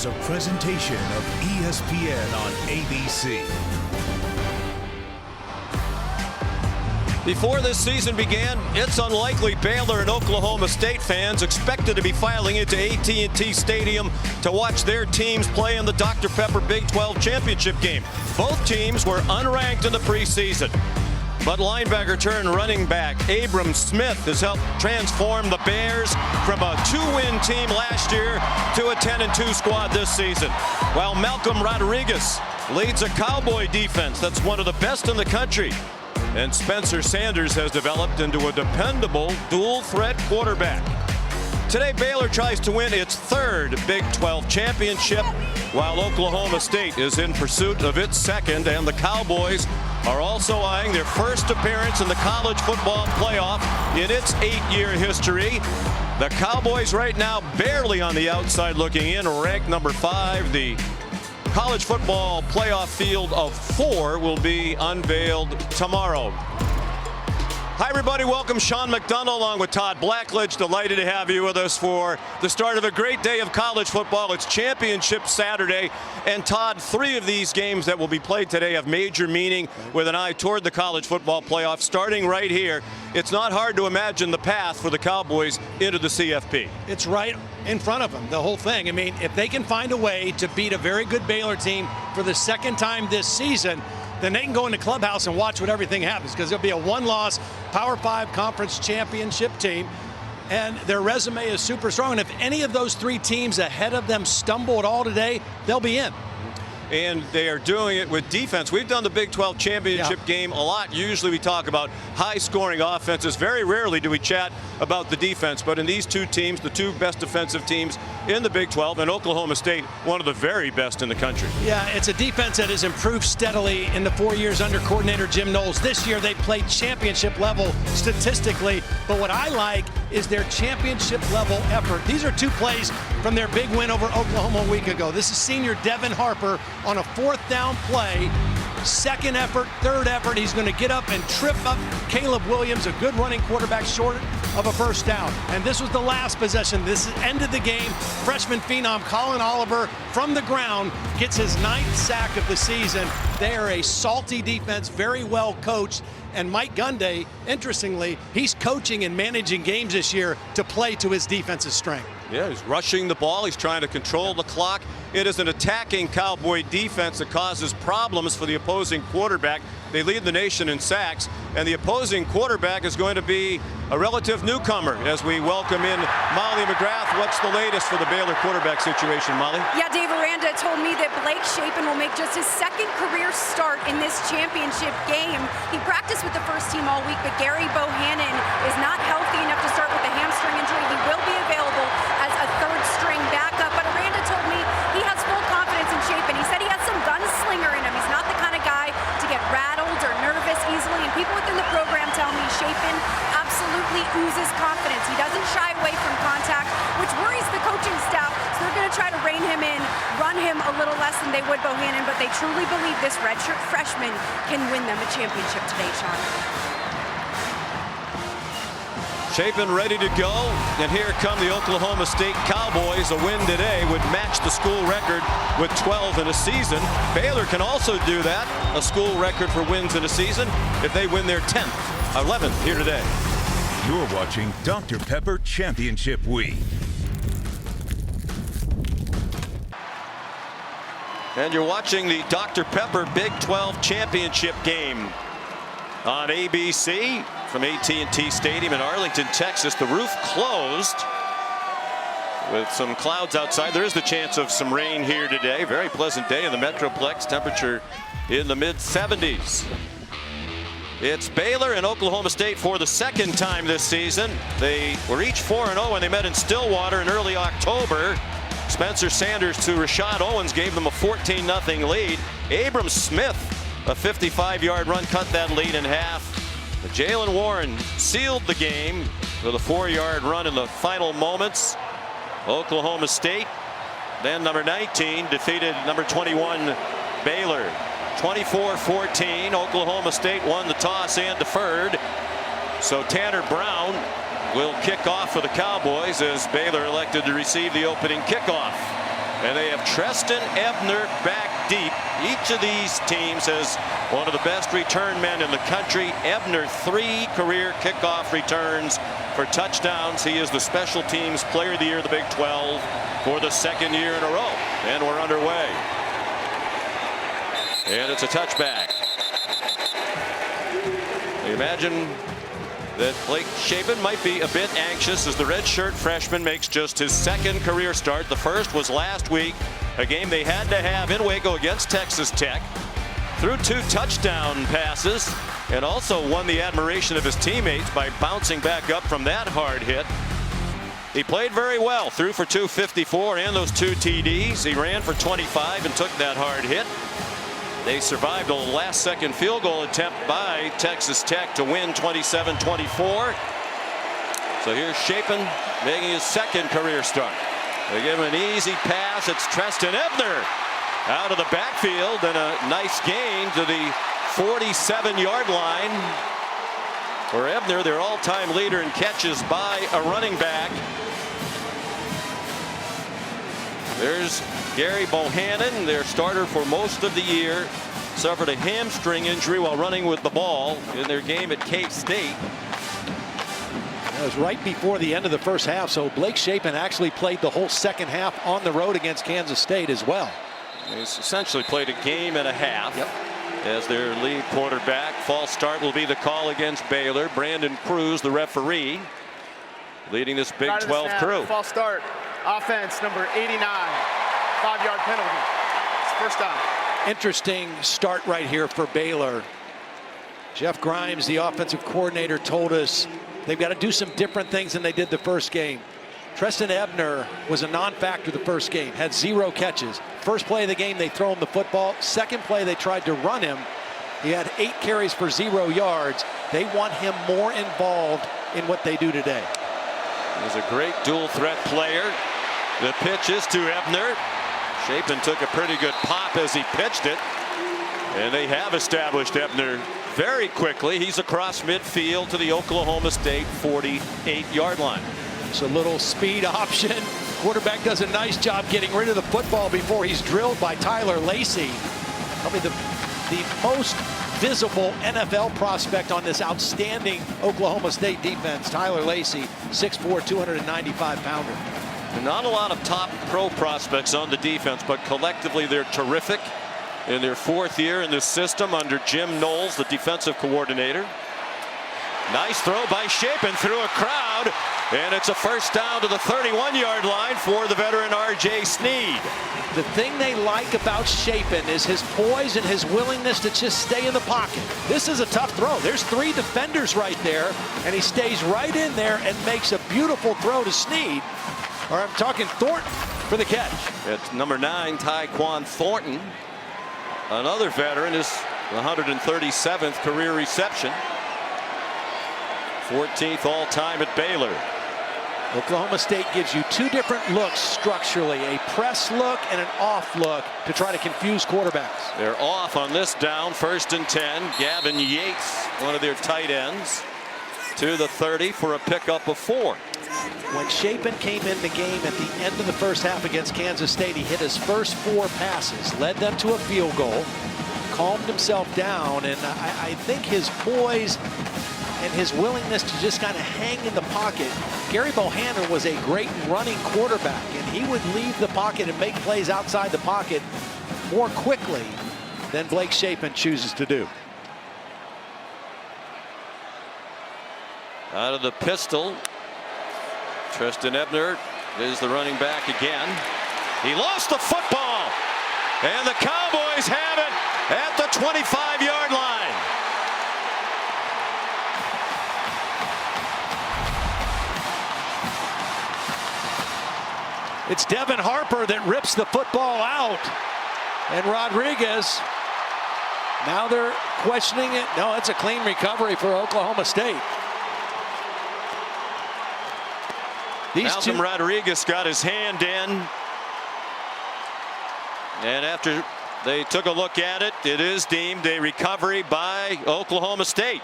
A presentation of ESPN on ABC. Before this season began, it's unlikely Baylor and Oklahoma State fans expected to be filing into AT&T Stadium to watch their teams play in the Dr. Pepper Big 12 championship game. Both teams were unranked in the preseason. But linebacker turned running back Abram Smith has helped transform the Bears from a 2-win team last year to a 10-2 squad this season. While Malcolm Rodriguez leads a Cowboy defense that's one of the best in the country. And Spencer Sanders has developed into a dependable dual-threat quarterback. Today, Baylor tries to win its third Big 12 championship, while Oklahoma State is in pursuit of its second, and the Cowboys are also eyeing their first appearance in the college football playoff in its 8-year history. The Cowboys right now barely on the outside looking in, ranked number 5. The college football playoff field of 4 will be unveiled tomorrow. Hi everybody, welcome. Sean McDonough along with Todd Blackledge. Delighted to have you with us for the start of a great day of college football. It's Championship Saturday, and Todd, 3 of these games that will be played today have major meaning with an eye toward the college football playoff starting right here. It's not hard to imagine the path for the Cowboys into the CFP. It's right in front of them, the whole thing. I mean, if they can find a way to beat a very good Baylor team for the second time this season, then they can go in the clubhouse and watch what everything happens, because there'll be a one-loss Power 5 conference championship team, and their resume is super strong. And if any of those 3 teams ahead of them stumble at all today, they'll be in. And they are doing it with defense. We've done the Big 12 championship game a lot. Usually we talk about high-scoring offenses. Very rarely do we chat about the defense. But in these 2 teams, the 2 best defensive teams in the Big 12, and Oklahoma State, one of the very best in the country. Yeah, it's a defense that has improved steadily in the 4 years under coordinator Jim Knowles. This year they played championship level statistically. But what I like is their championship level effort. These are 2 plays from their big win over Oklahoma a week ago. This is senior Devin Harper on a 4th down play. Second effort, third effort, he's going to get up and trip up Caleb Williams, a good running quarterback, short of a first down. And this was the last possession. This ended the game. Freshman phenom Colin Oliver from the ground gets his 9th sack of the season. They are a salty defense, very well coached. And Mike Gunday, interestingly, he's coaching and managing games this year to play to his defense's strength. Yeah, he's rushing the ball. He's trying to control the clock. It is an attacking Cowboy defense that causes problems for the opposing quarterback. They lead the nation in sacks, and the opposing quarterback is going to be a relative newcomer as we welcome in Molly McGrath. What's the latest for the Baylor quarterback situation, Molly? Yeah, Dave Aranda told me that Blake Shapen will make just his 2nd career start in this championship game. He practiced with the first team all week, but Gary Bohannon is not healthy enough to start with a hamstring injury. He will be available as a 3rd-string backup, but Aranda told me he has full confidence in Shapen. He said he has some gunslinger in him. He's not the kind of guy to get rattled or nervous easily, and people within the program tell me Shapen absolutely oozes confidence. He doesn't shy away from contact, which worries the coaching staff, so they're going to try to rein him in, run him a little less than they would Bohannon, but they truly believe this redshirt freshman can win them a championship today, Sean. Shapen ready to go, and here come the Oklahoma State Cowboys. A win today would match the school record with 12 in a season. Baylor can also do that, a school record for wins in a season, if they win their 10th, 11th here today. You're watching Dr. Pepper Championship Week. And you're watching the Dr. Pepper Big 12 Championship game on ABC from AT&T Stadium in Arlington, Texas. The roof closed with some clouds outside. There is the chance of some rain here today. Very pleasant day in the Metroplex. Temperature in the mid-70s. It's Baylor and Oklahoma State for the 2nd time this season. They were each 4-0 when they met in Stillwater in early October. Spencer Sanders to Rashad Owens gave them a 14-0 lead. Abram Smith, a 55-yard run, cut that lead in half. But Jalen Warren sealed the game with a 4-yard run in the final moments. Oklahoma State, then number 19, defeated number 21 Baylor 24-14. Oklahoma State won the toss and deferred. So Tanner Brown will kick off for the Cowboys as Baylor elected to receive the opening kickoff. And they have Treston Ebner back deep. Each of these teams has one of the best return men in the country. Ebner, 3 career kickoff returns for touchdowns. He is the special teams player of the year of the Big 12 for the 2nd year in a row. And we're underway. And it's a touchback. You imagine that Blake Shapen might be a bit anxious as the redshirt freshman makes just his 2nd career start. The first was last week, a game they had to have in Waco against Texas Tech. Threw 2 touchdown passes and also won the admiration of his teammates by bouncing back up from that hard hit. He played very well, threw for 254 and those 2 TDs. He ran for 25 and took that hard hit. They survived a last-second field goal attempt by Texas Tech to win 27-24. So here's Shapen making his 2nd career start. They give him an easy pass. It's Treston Ebner out of the backfield, and a nice gain to the 47-yard line for Ebner, their all-time leader in catches by a running back. There's Gary Bohannon, their starter for most of the year, suffered a hamstring injury while running with the ball in their game at K-State. That was right before the end of the first half, so Blake Shapen actually played the whole second half on the road against Kansas State as well. He's essentially played a game and a half as their lead quarterback. False start will be the call against Baylor. Brandon Cruz, the referee, leading this Big 12 crew. False start. Offense number 89. 5-yard penalty. It's first down. Interesting start right here for Baylor. Jeff Grimes, the offensive coordinator, told us they've got to do some different things than they did the first game. Treston Ebner was a non-factor the first game, had 0 catches. First play of the game, they throw him the football. Second play, they tried to run him. He had 8 carries for 0 yards. They want him more involved in what they do today. He's a great dual threat player. The pitch is to Ebner. Shapen took a pretty good pop as he pitched it. And they have established Ebner very quickly. He's across midfield to the Oklahoma State 48-yard line. It's a little speed option. Quarterback does a nice job getting rid of the football before he's drilled by Tyler Lacey. Probably the most visible NFL prospect on this outstanding Oklahoma State defense. Tyler Lacey, 6'4", 295-pounder. Not a lot of top pro prospects on the defense, but collectively they're terrific in their 4th year in this system under Jim Knowles, the defensive coordinator. Nice throw by Shapen through a crowd, and it's a first down to the 31-yard line for the veteran R.J. Sneed. The thing they like about Shapen is his poise and his willingness to just stay in the pocket. This is a tough throw. There's 3 defenders right there, and he stays right in there and makes a beautiful throw to Sneed. Or I'm talking Thornton for the catch. It's number 9, Tyquan Thornton. Another veteran, is the 137th career reception. 14th all-time at Baylor. Oklahoma State gives you 2 different looks structurally, a press look and an off look to try to confuse quarterbacks. They're off on this down, 1st and 10. Gavin Yates, one of their tight ends, to the 30 for a pickup of 4. When Shapen came in the game at the end of the first half against Kansas State, he hit his first 4 passes, led them to a field goal, calmed himself down, and I think his poise and his willingness to just kind of hang in the pocket. Gary Bohannon was a great running quarterback, and he would leave the pocket and make plays outside the pocket more quickly than Blake Shapen chooses to do. Out of the pistol, Treston Ebner is the running back again. He lost the football, and the Cowboys have it at the 25-yard line. It's Devin Harper that rips the football out, and Rodriguez, now they're questioning it. No, it's a clean recovery for Oklahoma State. Malcolm Rodriguez got his hand in, and after they took a look at it, it is deemed a recovery by Oklahoma State.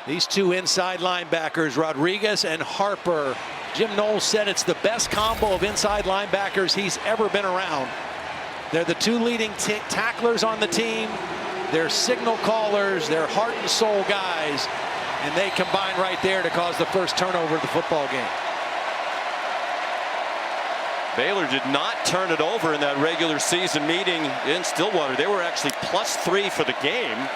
These two inside linebackers, Rodriguez and Harper. Jim Knowles said it's the best combo of inside linebackers he's ever been around. They're the two leading tacklers on the team. They're signal callers. They're heart and soul guys. And they combine right there to cause the first turnover of the football game. Baylor did not turn it over in that regular season meeting in Stillwater. They were actually +3 for the game,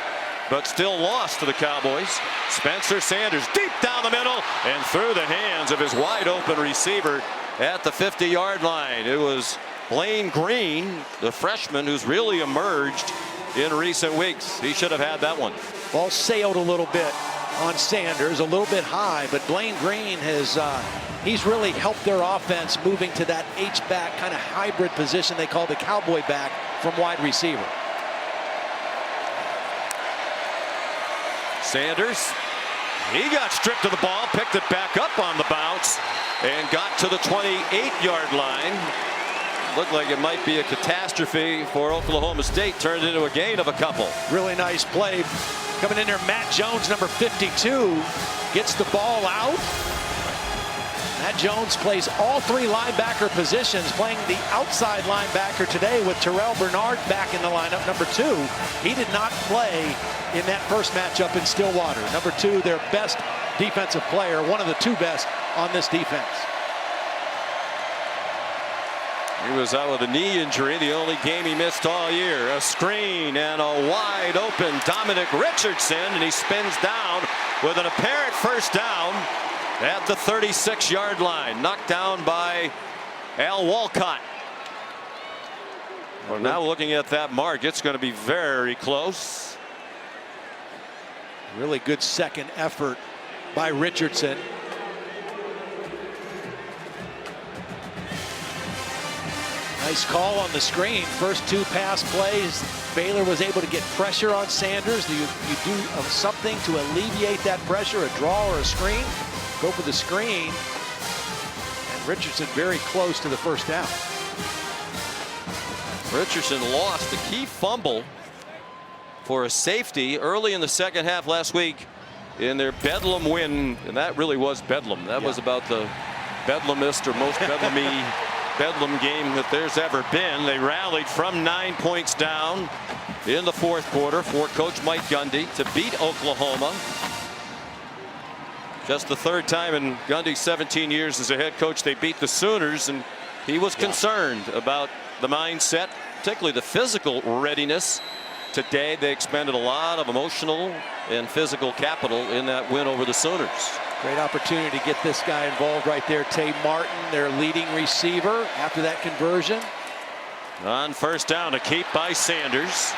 but still lost to the Cowboys. Spencer Sanders deep down the middle and through the hands of his wide open receiver at the 50-yard line. It was Blaine Green, the freshman, who's really emerged in recent weeks. He should have had that one. Ball sailed a little bit on Sanders, a little bit high, but Blaine Green has he's really helped their offense moving to that H-back kind of hybrid position they call the cowboy back from wide receiver. Sanders, he got stripped of the ball, picked it back up on the bounce, and got to the 28-yard line. Looked like it might be a catastrophe for Oklahoma State. Turned into a gain of a couple. Really nice play. Coming in there, Matt Jones, number 52, gets the ball out. Matt Jones plays all three linebacker positions, playing the outside linebacker today with Terrell Bernard back in the lineup, number 2. He did not play in that first matchup in Stillwater. Number 2, their best defensive player, one of the 2 best on this defense. He was out with a knee injury, the only game he missed all year. A screen and a wide open Dominic Richardson, and he spins down with an apparent first down at the 36-yard line. Knocked down by Al Walcott. Well, now looking at that mark, it's going to be very close. Really good second effort by Richardson. Nice call on the screen. First 2 pass plays, Baylor was able to get pressure on Sanders. You do something to alleviate that pressure, a draw or a screen. Go for the screen. And Richardson very close to the first down. Richardson lost a key fumble for a safety early in the second half last week in their Bedlam win. And that really was Bedlam. That was about the Bedlamist or most Bedlam-y Bedlam game that there's ever been. They rallied from 9 points down in the fourth quarter for Coach Mike Gundy to beat Oklahoma. Just the 3rd time in Gundy's 17 years as a head coach they beat the Sooners, and he was concerned about the mindset, particularly the physical readiness. Today they expended a lot of emotional and physical capital in that win over the Sooners. Great opportunity to get this guy involved right there. Tay Martin, their leading receiver after that conversion. On first down, a keep by Sanders.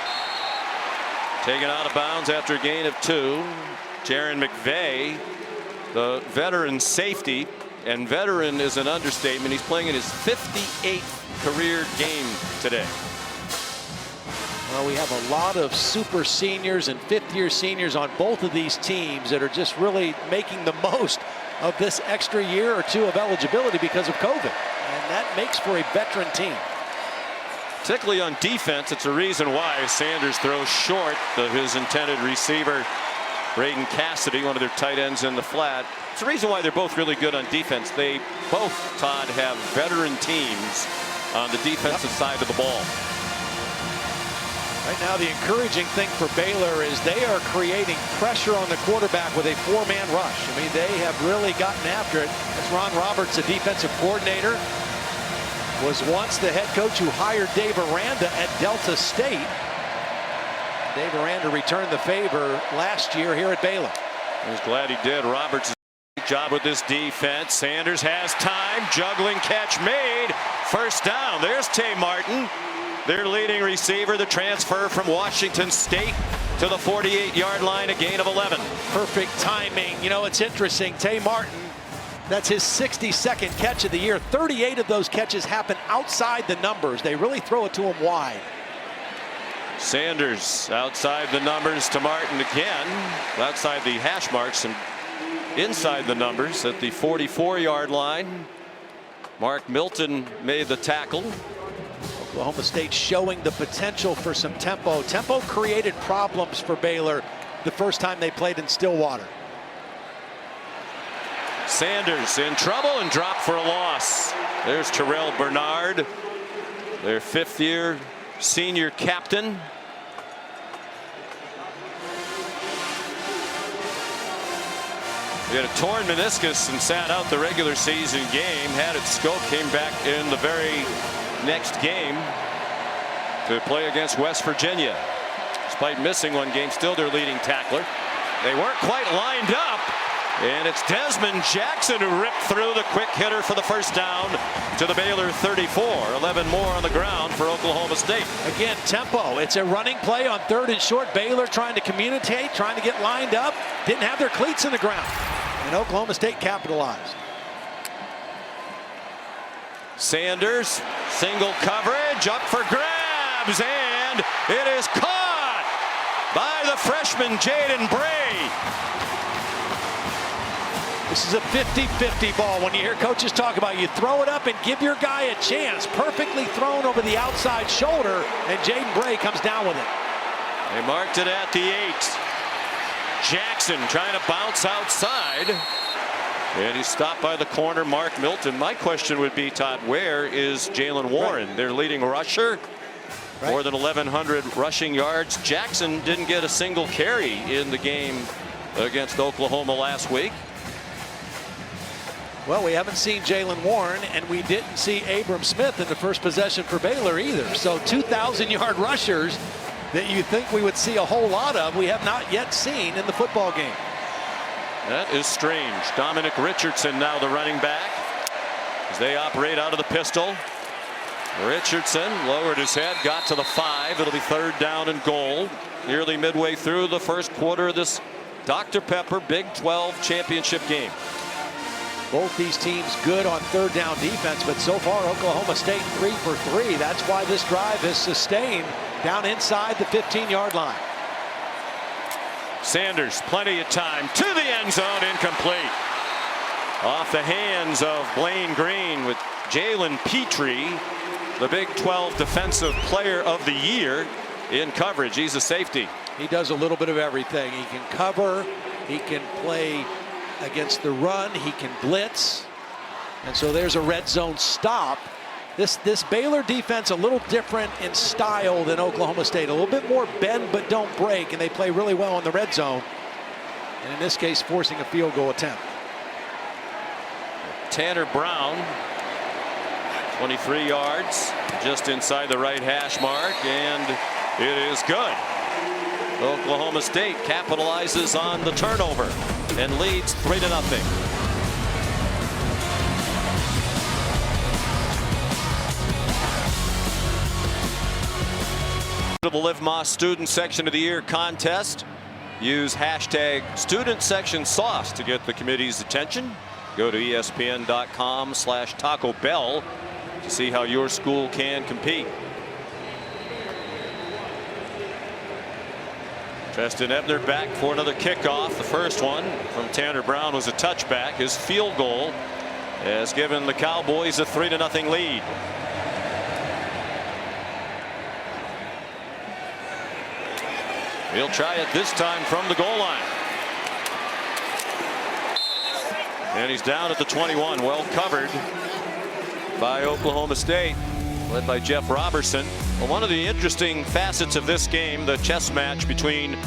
Taken out of bounds after a gain of 2. Jairon McVea, the veteran safety, and veteran is an understatement. He's playing in his 58th career game today. Well, we have a lot of super seniors and 5th-year seniors on both of these teams that are just really making the most of this extra year or 2 of eligibility because of COVID. And that makes for a veteran team. Particularly on defense, it's a reason why Sanders throws short of his intended receiver, Braden Cassidy, one of their tight ends in the flat. It's a reason why they're both really good on defense. They both, Todd, have veteran teams on the defensive side of the ball. Right now, the encouraging thing for Baylor is they are creating pressure on the quarterback with a 4-man rush. I mean, they have really gotten after it. As Ron Roberts, the defensive coordinator, was once the head coach who hired Dave Aranda at Delta State. Dave Aranda returned the favor last year here at Baylor. I was glad he did. Roberts' job with this defense. Sanders has time. Juggling catch made. First down. There's Tay Martin, their leading receiver, the transfer from Washington State to the 48-yard line, a gain of 11. Perfect timing. You know, it's interesting. Tay Martin, that's his 62nd catch of the year. 38 of those catches happen outside the numbers. They really throw it to him wide. Sanders outside the numbers to Martin again. Outside the hash marks and inside the numbers at the 44-yard line. Mark Milton made the tackle. Oklahoma State showing the potential for some tempo. Tempo created problems for Baylor the first time they played in Stillwater. Sanders in trouble and dropped for a loss. There's Terrell Bernard, their fifth-year senior captain. He had a torn meniscus and sat out the regular season game. Had it scoped, came back in the very next game to play against West Virginia. Despite missing one game, still their leading tackler. They weren't quite lined up. And it's Dezmon Jackson who ripped through the quick hitter for the first down to the Baylor 34. 11 more on the ground for Oklahoma State. Again, tempo. It's a running play on 3rd and short. Baylor trying to communicate, trying to get lined up. Didn't have their cleats in the ground. And Oklahoma State capitalized. Sanders, single coverage, up for grabs, and it is caught by the freshman Jaden Bray. This is a 50-50 ball. When you hear coaches talk about you throw it up and give your guy a chance. Perfectly thrown over the outside shoulder, and Jaden Bray comes down with it. They marked it at the 8. Jackson trying to bounce outside. And he's stopped by the corner, Mark Milton. My question would be, Todd, where is Jalen Warren? Right. Their leading rusher. Right. More than 1,100 rushing yards. Jackson didn't get a single carry in the game against Oklahoma last week. Well, we haven't seen Jalen Warren, and we didn't see Abram Smith in the first possession for Baylor either. So 2,000-yard rushers that you think we would see a whole lot of, we have not yet seen in the football game. That is strange. Dominic Richardson now the running back as they operate out of the pistol. Richardson lowered his head, got to the 5. It'll be 3rd down and goal. Nearly midway through the first quarter of this Dr. Pepper Big 12 championship game. Both these teams good on 3rd down defense, but so far Oklahoma State 3 for 3. That's why this drive is sustained down inside the 15-yard line. Sanders, plenty of time to the end zone, incomplete. Off the hands of Blaine Green with Jalen Petrie, the Big 12 Defensive Player of the Year, in coverage. He's a safety. He does a little bit of everything. He can cover, he can play against the run, he can blitz, and so there's a red zone stop. This Baylor defense a little different in style than Oklahoma State. A little bit more bend but don't break, and they play really well in the red zone. And in this case, forcing a field goal attempt. Tanner Brown, 23 yards, just inside the right hash mark, and it is good. Oklahoma State capitalizes on the turnover and leads 3-0. The Liv Moss Student Section of the Year contest. Use hashtag Student Section Sauce to get the committee's attention. Go to ESPN.com/Taco Bell to see how your school can compete. Treston Ebner back for another kickoff. The first one from Tanner Brown was a touchback. His field goal has given the Cowboys a 3-0 lead. He'll try it this time from the goal line. And he's down at the 21. Well covered by Oklahoma State, led by Jeff Robertson. Well, one of the interesting facets of this game, the chess match between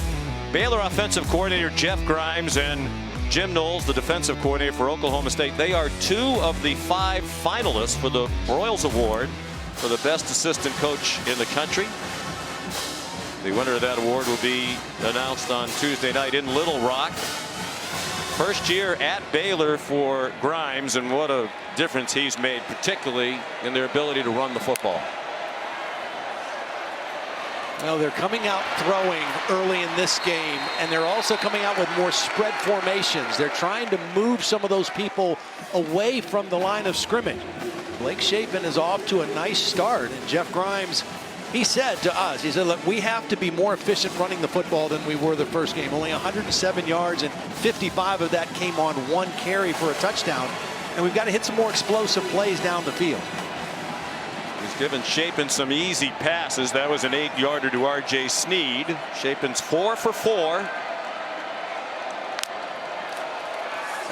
Baylor offensive coordinator Jeff Grimes and Jim Knowles, the defensive coordinator for Oklahoma State. They are 2 of the 5 finalists for the Broyles Award for the best assistant coach in the country. The winner of that award will be announced on Tuesday night in Little Rock. First year at Baylor for Grimes, and what a difference he's made, particularly in their ability to run the football. Well, they're coming out throwing early in this game, and they're also coming out with more spread formations. They're trying to move some of those people away from the line of scrimmage. Blake Shapen is off to a nice start, and Jeff Grimes, he said to us, he said, look, we have to be more efficient running the football than we were the first game. Only 107 yards, and 55 of that came on 1 carry for a touchdown. And we've got to hit some more explosive plays down the field. He's given Shapen some easy passes. That was an 8-yarder to R.J. Sneed. Shapen's 4 for 4.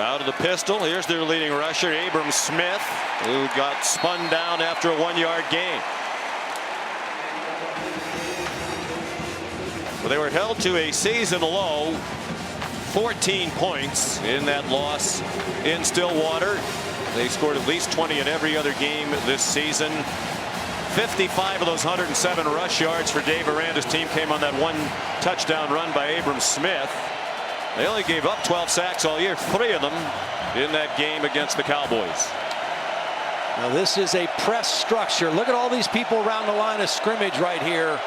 Out of the pistol, here's their leading rusher, Abram Smith, who got spun down after a 1-yard gain. Well, they were held to a season low 14 points in that loss in Stillwater. They scored at least 20 in every other game this season. 55 of those 107 rush yards for Dave Aranda's team came on that 1 touchdown run by Abram Smith. They only gave up 12 sacks all year, 3 of them in that game against the Cowboys. Now this is a press structure. Look at all these people around the line of scrimmage right here.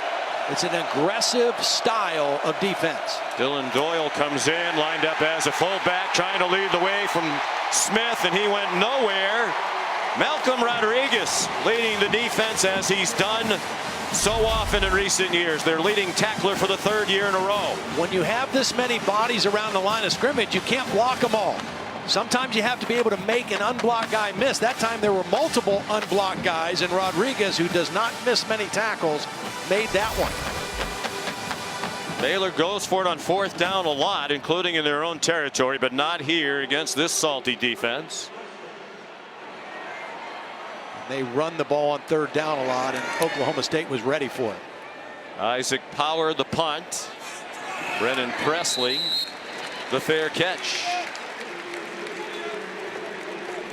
It's an aggressive style of defense. Dylan Doyle comes in, lined up as a fullback, trying to lead the way from Smith, and he went nowhere. Malcolm Rodriguez leading the defense as he's done so often in recent years. Their leading tackler for the 3rd year in a row. When you have this many bodies around the line of scrimmage, you can't block them all. Sometimes you have to be able to make an unblocked guy miss. That time there were multiple unblocked guys, and Rodriguez, who does not miss many tackles, made that one. Baylor goes for it on 4th down a lot, including in their own territory, but not here against this salty defense. They run the ball on 3rd down a lot, and Oklahoma State was ready for it. Isaac Power the punt. Brennan Presley the fair catch.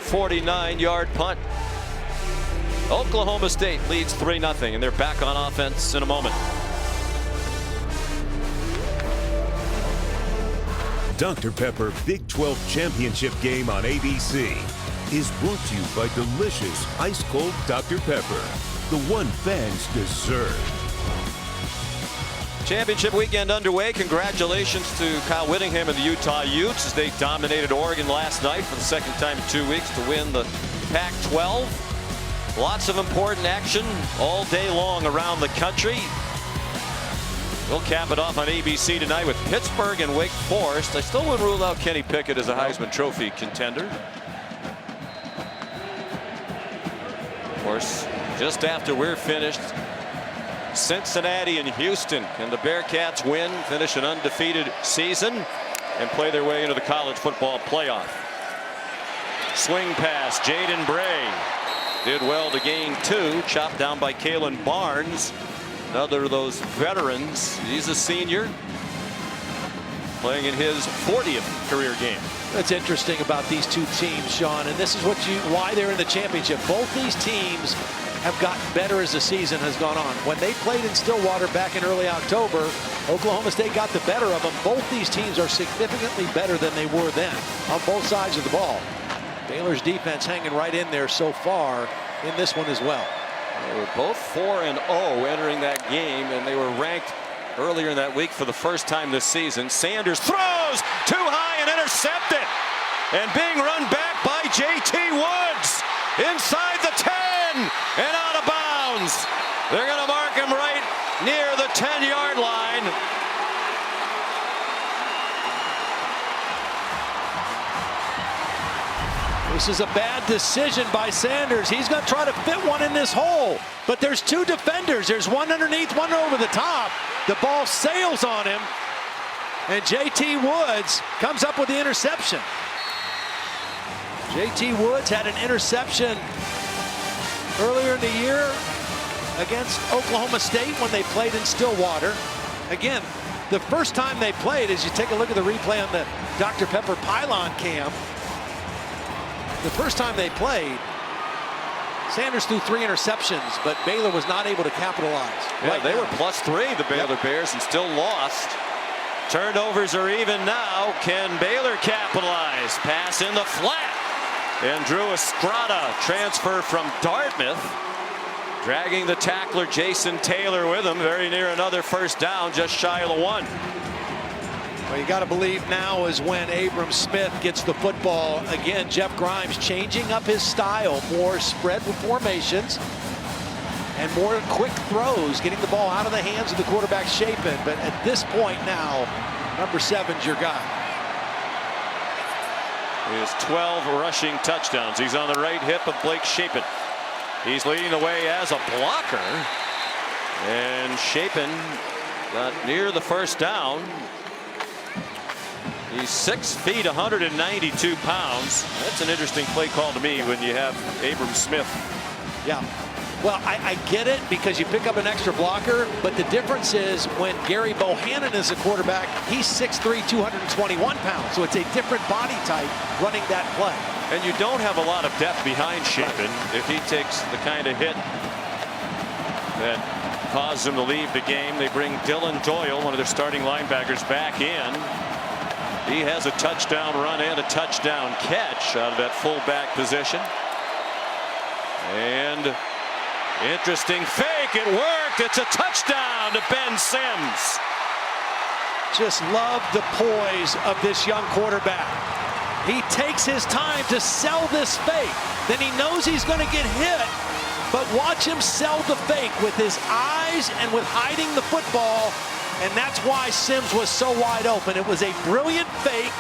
49-yard punt. Oklahoma State leads 3-0, and they're back on offense in a moment. Dr. Pepper Big 12 Championship game on ABC is brought to you by delicious ice-cold Dr. Pepper, the one fans deserve. Championship weekend underway. Congratulations to Kyle Whittingham and the Utah Utes as they dominated Oregon last night for the 2nd time in 2 weeks to win the Pac-12. Lots of important action all day long around the country. We'll cap it off on ABC tonight with Pittsburgh and Wake Forest. I still wouldn't rule out Kenny Pickett as a Heisman Trophy contender. Of course, just after we're finished, Cincinnati and Houston. Can the Bearcats win, finish an undefeated season, and play their way into the college football playoff? Swing pass, Jaden Bray did well to gain 2, chopped down by Kalen Barnes. Another of those veterans. He's a senior, playing in his 40th career game. That's interesting about these two teams, Sean, and this is why they're in the championship. Both these teams have gotten better as the season has gone on. When they played in Stillwater back in early October, Oklahoma State got the better of them. Both these teams are significantly better than they were then on both sides of the ball. Baylor's defense hanging right in there so far in this one as well. They were both 4-0 entering that game, and they were ranked earlier in that week for the first time this season. Sanders throws too high and intercepted, and being run back by J.T. Woods inside the 10 and out of bounds. They're going to mark him right near the 10-yard line. This is a bad decision by Sanders. He's going to try to fit one in this hole, but there's 2 defenders. There's one underneath, one over the top. The ball sails on him, and J.T. Woods comes up with the interception. J.T. Woods had an interception earlier in the year against Oklahoma State when they played in Stillwater. Again, the first time they played, as you take a look at the replay on the Dr. Pepper pylon cam, the first time they played, Sanders threw 3 interceptions, but Baylor was not able to capitalize. Yeah, they were +3, the Baylor Bears, and still lost. Turnovers are even now. Can Baylor capitalize? Pass in the flat. And Drew Estrada, transfer from Dartmouth, dragging the tackler Jason Taylor with him, very near another first down, just shy of the 1. Well, you got to believe now is when Abram Smith gets the football. Again, Jeff Grimes changing up his style, more spread formations and more quick throws, getting the ball out of the hands of the quarterback Shapen. But at this point now, number 7's your guy. He has 12 rushing touchdowns. He's on the right hip of Blake Shapen. He's leading the way as a blocker. And Shapen got near the first down. He's 6 feet, 192 pounds. That's an interesting play call to me when you have Abram Smith. Yeah. Well, I get it because you pick up an extra blocker, but the difference is when Gary Bohannon is a quarterback, he's 6'3", 221 pounds. So it's a different body type running that play. And you don't have a lot of depth behind Shapen if he takes the kind of hit that caused him to leave the game. They bring Dylan Doyle, one of their starting linebackers, back in. He has a touchdown run and a touchdown catch out of that fullback position. And interesting fake. It worked. It's a touchdown to Ben Sims. Just love the poise of this young quarterback. He takes his time to sell this fake. Then he knows he's going to get hit. But watch him sell the fake with his eyes and with hiding the football. And that's why Sims was so wide open. It was a brilliant fake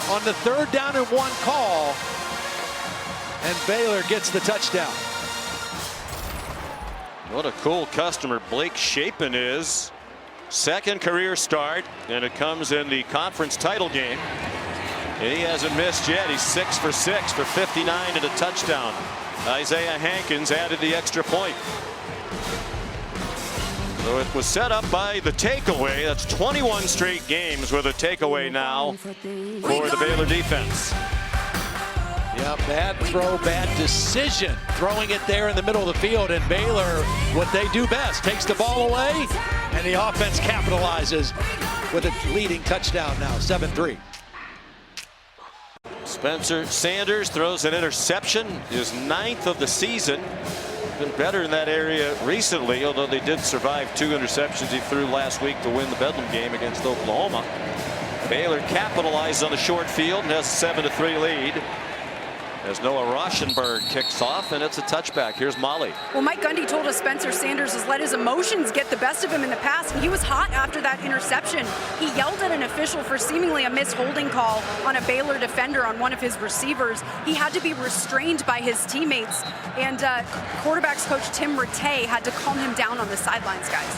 on the 3rd down and 1 call. And Baylor gets the touchdown. What a cool customer Blake Shapen is. 2nd career start, and it comes in the conference title game. And he hasn't missed yet. He's 6 for 6 for 59 and a touchdown. Isaiah Hankins added the extra point. So it was set up by the takeaway. That's 21 straight games with a takeaway now for the Baylor defense. Yeah, bad throw, bad decision. Throwing it there in the middle of the field, and Baylor, what they do best, takes the ball away, and the offense capitalizes with a leading touchdown now, 7-3. Spencer Sanders throws an interception, his 9th of the season. Been better in that area recently, although they did survive 2 interceptions he threw last week to win the Bedlam game against Oklahoma. Baylor capitalized on the short field and has a 7-3 lead. As Noah Rauschenberg kicks off, and it's a touchback. Here's Molly. Well, Mike Gundy told us Spencer Sanders has let his emotions get the best of him in the past, and he was hot after that interception. He yelled at an official for seemingly a missed holding call on a Baylor defender on one of his receivers. He had to be restrained by his teammates, and quarterbacks coach Tim Rattay had to calm him down on the sidelines, guys.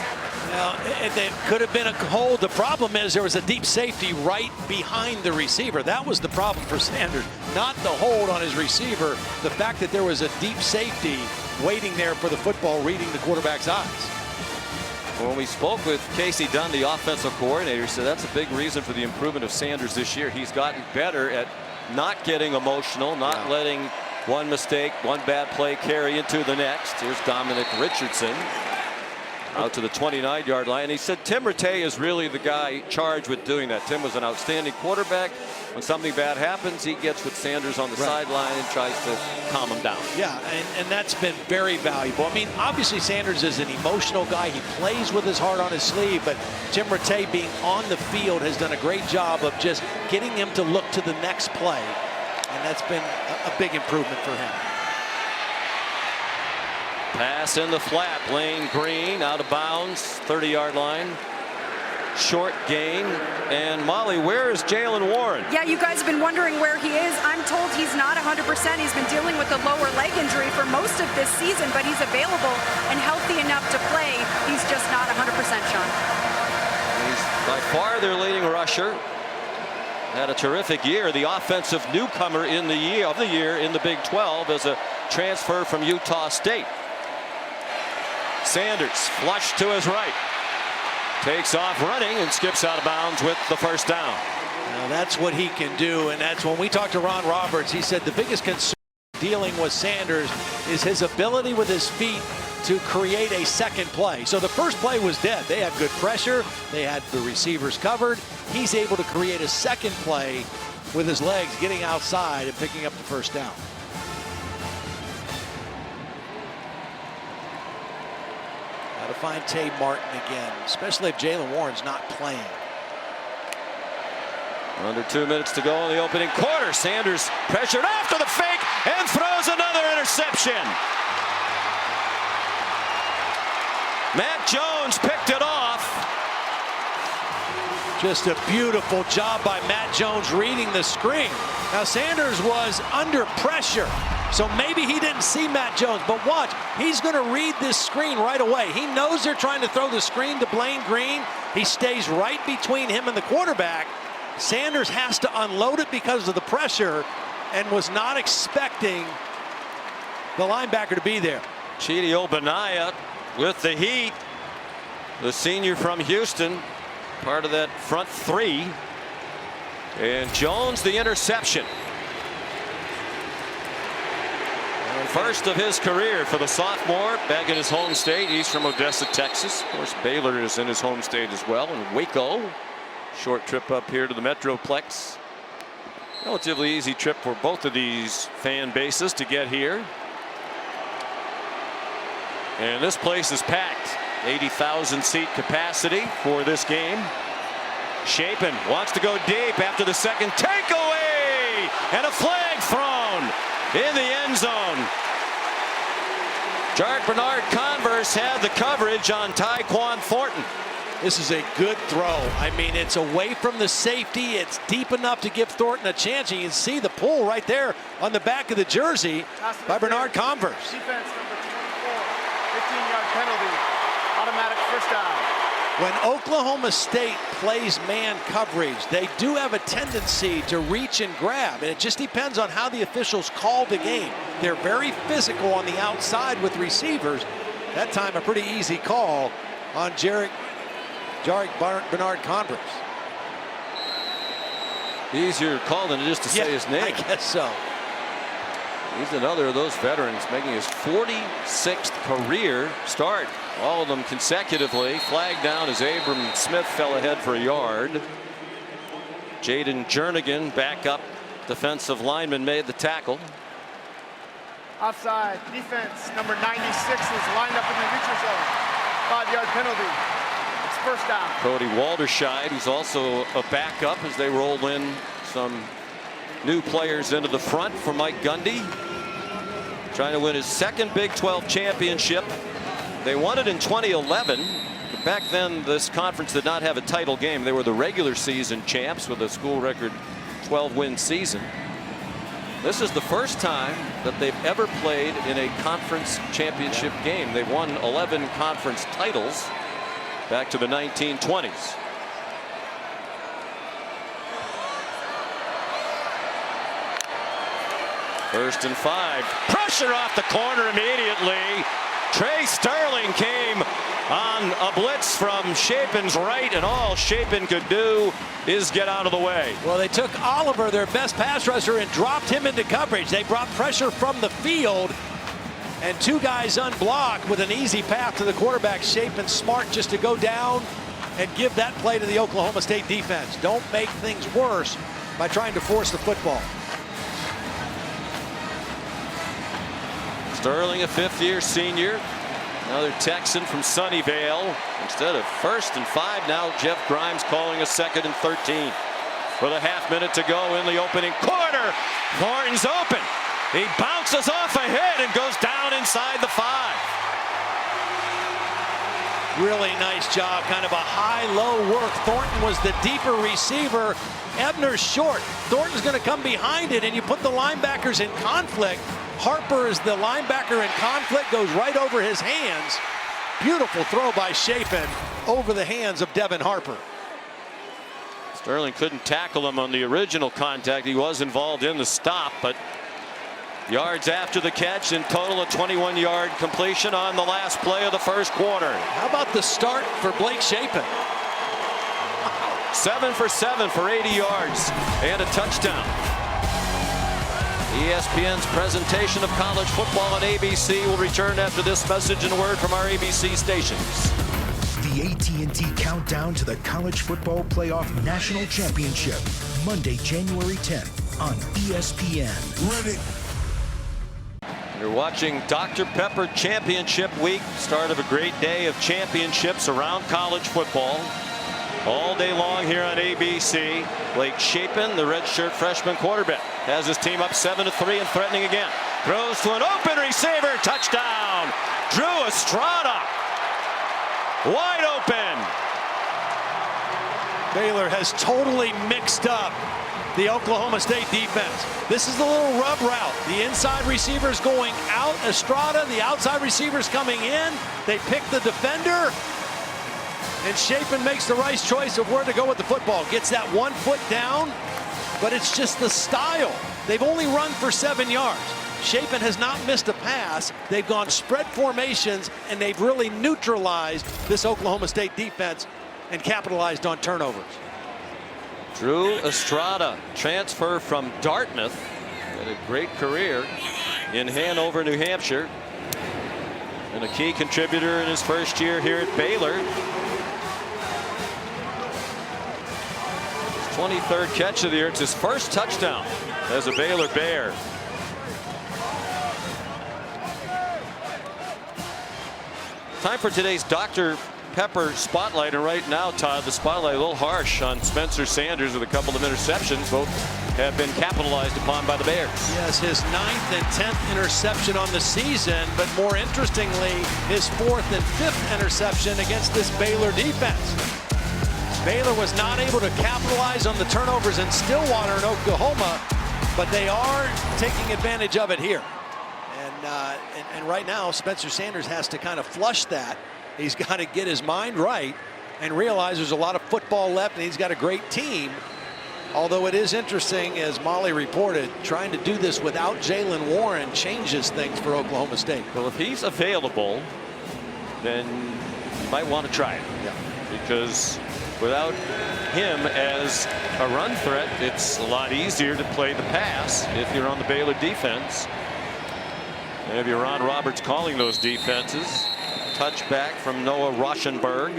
Well, it could have been a hold. The problem is there was a deep safety right behind the receiver. That was the problem for Sanders, not the hold on his receiver. The fact that there was a deep safety waiting there for the football, reading the quarterback's eyes. When we spoke with Casey Dunn, the offensive coordinator, he said that's a big reason for the improvement of Sanders this year. He's gotten better at not getting emotional, not letting one mistake, one bad play carry into the next. Here's Dominic Richardson out to the 29-yard line. He said Tim Rattay is really the guy charged with doing that. Tim was an outstanding quarterback. When something bad happens, he gets with Sanders on the sideline and tries to calm him down. Yeah, and that's been very valuable. I mean, obviously Sanders is an emotional guy. He plays with his heart on his sleeve, but Tim Rattay being on the field has done a great job of just getting him to look to the next play. And that's been a big improvement for him. Pass in the flat. Lane Green out of bounds, 30-yard line. Short gain. And Molly, where is Jaylen Warren? Yeah, you guys have been wondering where he is. I'm told he's not 100%. He's been dealing with a lower leg injury for most of this season, but he's available and healthy enough to play. He's just not 100%, Sean. He's by far their leading rusher. Had a terrific year. The offensive newcomer in the year in the Big 12 as a transfer from Utah State. Sanders flush to his right. Takes off running and skips out of bounds with the first down. Now that's what he can do, and that's when we talked to Ron Roberts. He said the biggest concern dealing with Sanders is his ability with his feet to create a second play. So the first play was dead. They had good pressure. They had the receivers covered. He's able to create a second play with his legs, getting outside and picking up the first down. Got to find Tay Martin again, especially if Jaylen Warren's not playing. Under 2 minutes to go in the opening quarter. Sanders pressured after the fake and throws another interception. Matt Jones picked it off. Just a beautiful job by Matt Jones reading the screen. Now Sanders was under pressure, so maybe he didn't see Matt Jones, but watch, he's going to read this screen right away. He knows they're trying to throw the screen to Blaine Green. He stays right between him and the quarterback, Sanders has to unload it because of the pressure and was not expecting the linebacker to be there. Chidi Obanaya with the heat. The senior from Houston, part of that front three. And Jones the interception. First of his career for the sophomore back in his home state. He's from Odessa, Texas. Of course, Baylor is in his home state as well, in Waco. Short trip up here to the Metroplex. Relatively easy trip for both of these fan bases to get here. And this place is packed. 80,000 seat capacity for this game. Shapen wants to go deep after the second takeaway, and a flag thrown in the end zone. Jarek Bernard Converse had the coverage on Tyquan Thornton. This is a good throw. I mean, it's away from the safety. It's deep enough to give Thornton a chance. And you can see the pull right there on the back of the jersey by Bernard Converse. Defense number 24, 15-yard penalty, automatic first down. When Oklahoma State plays man coverage, they do have a tendency to reach and grab, and it just depends on how the officials call the game. They're very physical on the outside with receivers. That time a pretty easy call on Jarek Bernard Converse. Easier call than just to say his name. I guess so. He's another of those veterans making his 46th career start. All of them consecutively. Flag down as Abram Smith fell ahead for a yard. Jaden Jernigan, backup defensive lineman, made the tackle. Offside. Defense number 96 is lined up in the neutral zone. 5-yard penalty. It's first down. Cody Walderscheid, who's also a backup as they roll in some new players into the front for Mike Gundy. Trying to win his second Big 12 championship. They won it in 2011. But back then, this conference did not have a title game. They were the regular season champs with a school record 12-win season. This is the first time that they've ever played in a conference championship game. They won 11 conference titles back to the 1920s. First and 5. Pressure off the corner immediately. Trey Sterling came on a blitz from Shapen's right, and all Shapen could do is get out of the way. Well, they took Oliver, their best pass rusher, and dropped him into coverage. They brought pressure from the field, and two guys unblocked with an easy path to the quarterback. Shapen smart just to go down and give that play to the Oklahoma State defense. Don't make things worse by trying to force the football. Sterling, a fifth-year senior, another Texan from Sunnyvale. Instead of first and 5, now Jeff Grimes calling a 2nd and 13. With a half minute to go in the opening quarter. Thornton's open. He bounces off a hit and goes down inside the 5. Really nice job, kind of a high-low work. Thornton was the deeper receiver. Ebner's short. Thornton's going to come behind it, and you put the linebackers in conflict. Harper is the linebacker in conflict, goes right over his hands. Beautiful throw by Shapen over the hands of Devin Harper. Sterling couldn't tackle him on the original contact. He was involved in the stop, but yards after the catch, in total a 21-yard completion on the last play of the first quarter. How about the start for Blake Shapen? 7 for 7 for 80 yards and a touchdown. ESPN's presentation of college football on ABC will return after this message and a word from our ABC stations. The AT&T Countdown to the College Football Playoff National Championship, Monday, January 10th on ESPN. Ready. You're watching Dr. Pepper Championship Week, start of a great day of championships around college football. All day long here on ABC. Blake Shapen, the redshirt freshman quarterback, has his team up 7-3 and threatening again. Throws to an open receiver. Touchdown. Drew Estrada. Wide open. Baylor has totally mixed up the Oklahoma State defense. This is a little rub route. The inside receivers going out. Estrada, the outside receivers coming in. They pick the defender. And Shapen makes the right choice of where to go with the football. Gets that 1 foot down, but it's just the style. They've only run for 7 yards. Shapen has not missed a pass. They've gone spread formations, and they've really neutralized this Oklahoma State defense and capitalized on turnovers. Drew Estrada, transfer from Dartmouth, had a great career in Hanover, New Hampshire, and a key contributor in his first year here at Baylor. His 23rd catch of the year. It's his first touchdown as a Baylor Bear. Time for today's Dr. Pepper spotlight, and right now, Todd, the spotlight a little harsh on Spencer Sanders with a couple of interceptions. Both have been capitalized upon by the Bears. Yes, his 9th and 10th interception on the season, but more interestingly, his 4th and 5th interception against this Baylor defense. Baylor was not able to capitalize on the turnovers in Stillwater in Oklahoma, but they are taking advantage of it here. And right now, Spencer Sanders has to kind of flush that. He's got to get his mind right and realize there's a lot of football left, and he's got a great team. Although it is interesting, as Molly reported, trying to do this without Jaylen Warren changes things for Oklahoma State. Well, if he's available, then you might want to try it. Yeah. Because without him as a run threat, it's a lot easier to play the pass if you're on the Baylor defense. Maybe Ron Roberts calling those defenses. Touchback from Noah Rauschenberg.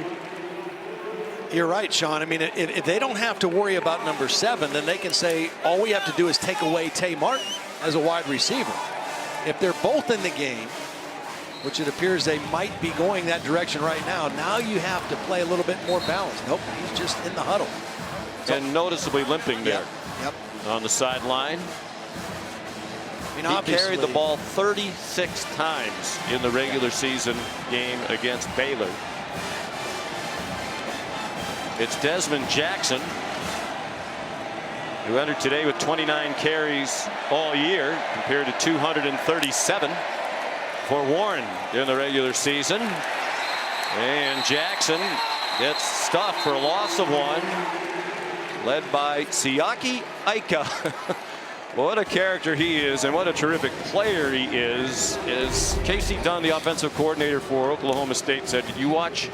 You're right, Sean. I mean, if they don't have to worry about number 7, then they can say all we have to do is take away Tay Martin as a wide receiver. If they're both in the game, which it appears they might be going that direction right now you have to play a little bit more balanced. Nope, he's just in the huddle. So, and noticeably limping there. Yep. On the sideline. I mean, he carried the ball 36 times in the regular season game against Baylor. It's Dezmon Jackson, who entered today with 29 carries all year compared to 237 for Warren in the regular season. And Jackson gets stuffed for a loss of 1, led by Siaki Ika. What a character he is, and what a terrific player he is. As Casey Dunn, the offensive coordinator for Oklahoma State, said, did you watch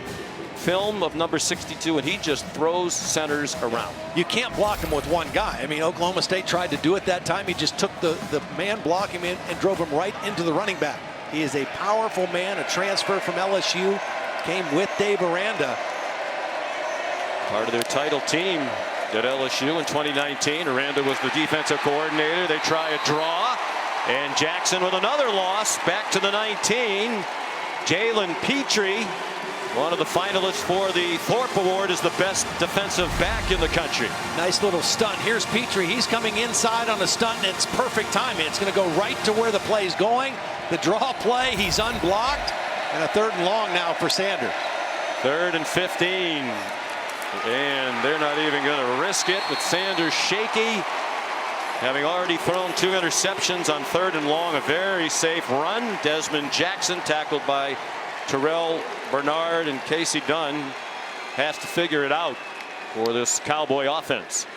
film of number 62? And he just throws centers around. You can't block him with one guy. I mean, Oklahoma State tried to do it that time. He just took the man blocking him and drove him right into the running back. He is a powerful man, a transfer from LSU, came with Dave Aranda. Part of their title team at LSU in 2019. Aranda was the defensive coordinator. They try a draw, and Jackson with another loss back to the 19. Jalen Petrie, one of the finalists for the Thorpe Award, is the best defensive back in the country. Nice little stunt. Here's Petrie. He's coming inside on a stunt, and it's perfect timing. It's going to go right to where the play's going. The draw play, he's unblocked, and a 3rd and long now for Sanders. 3rd and 15. And they're not even going to risk it with Sanders shaky, having already thrown 2 interceptions on 3rd and long. A very safe run. Dezmon Jackson tackled by Terrell Bernard, and Casey Dunn has to figure it out for this Cowboy offense.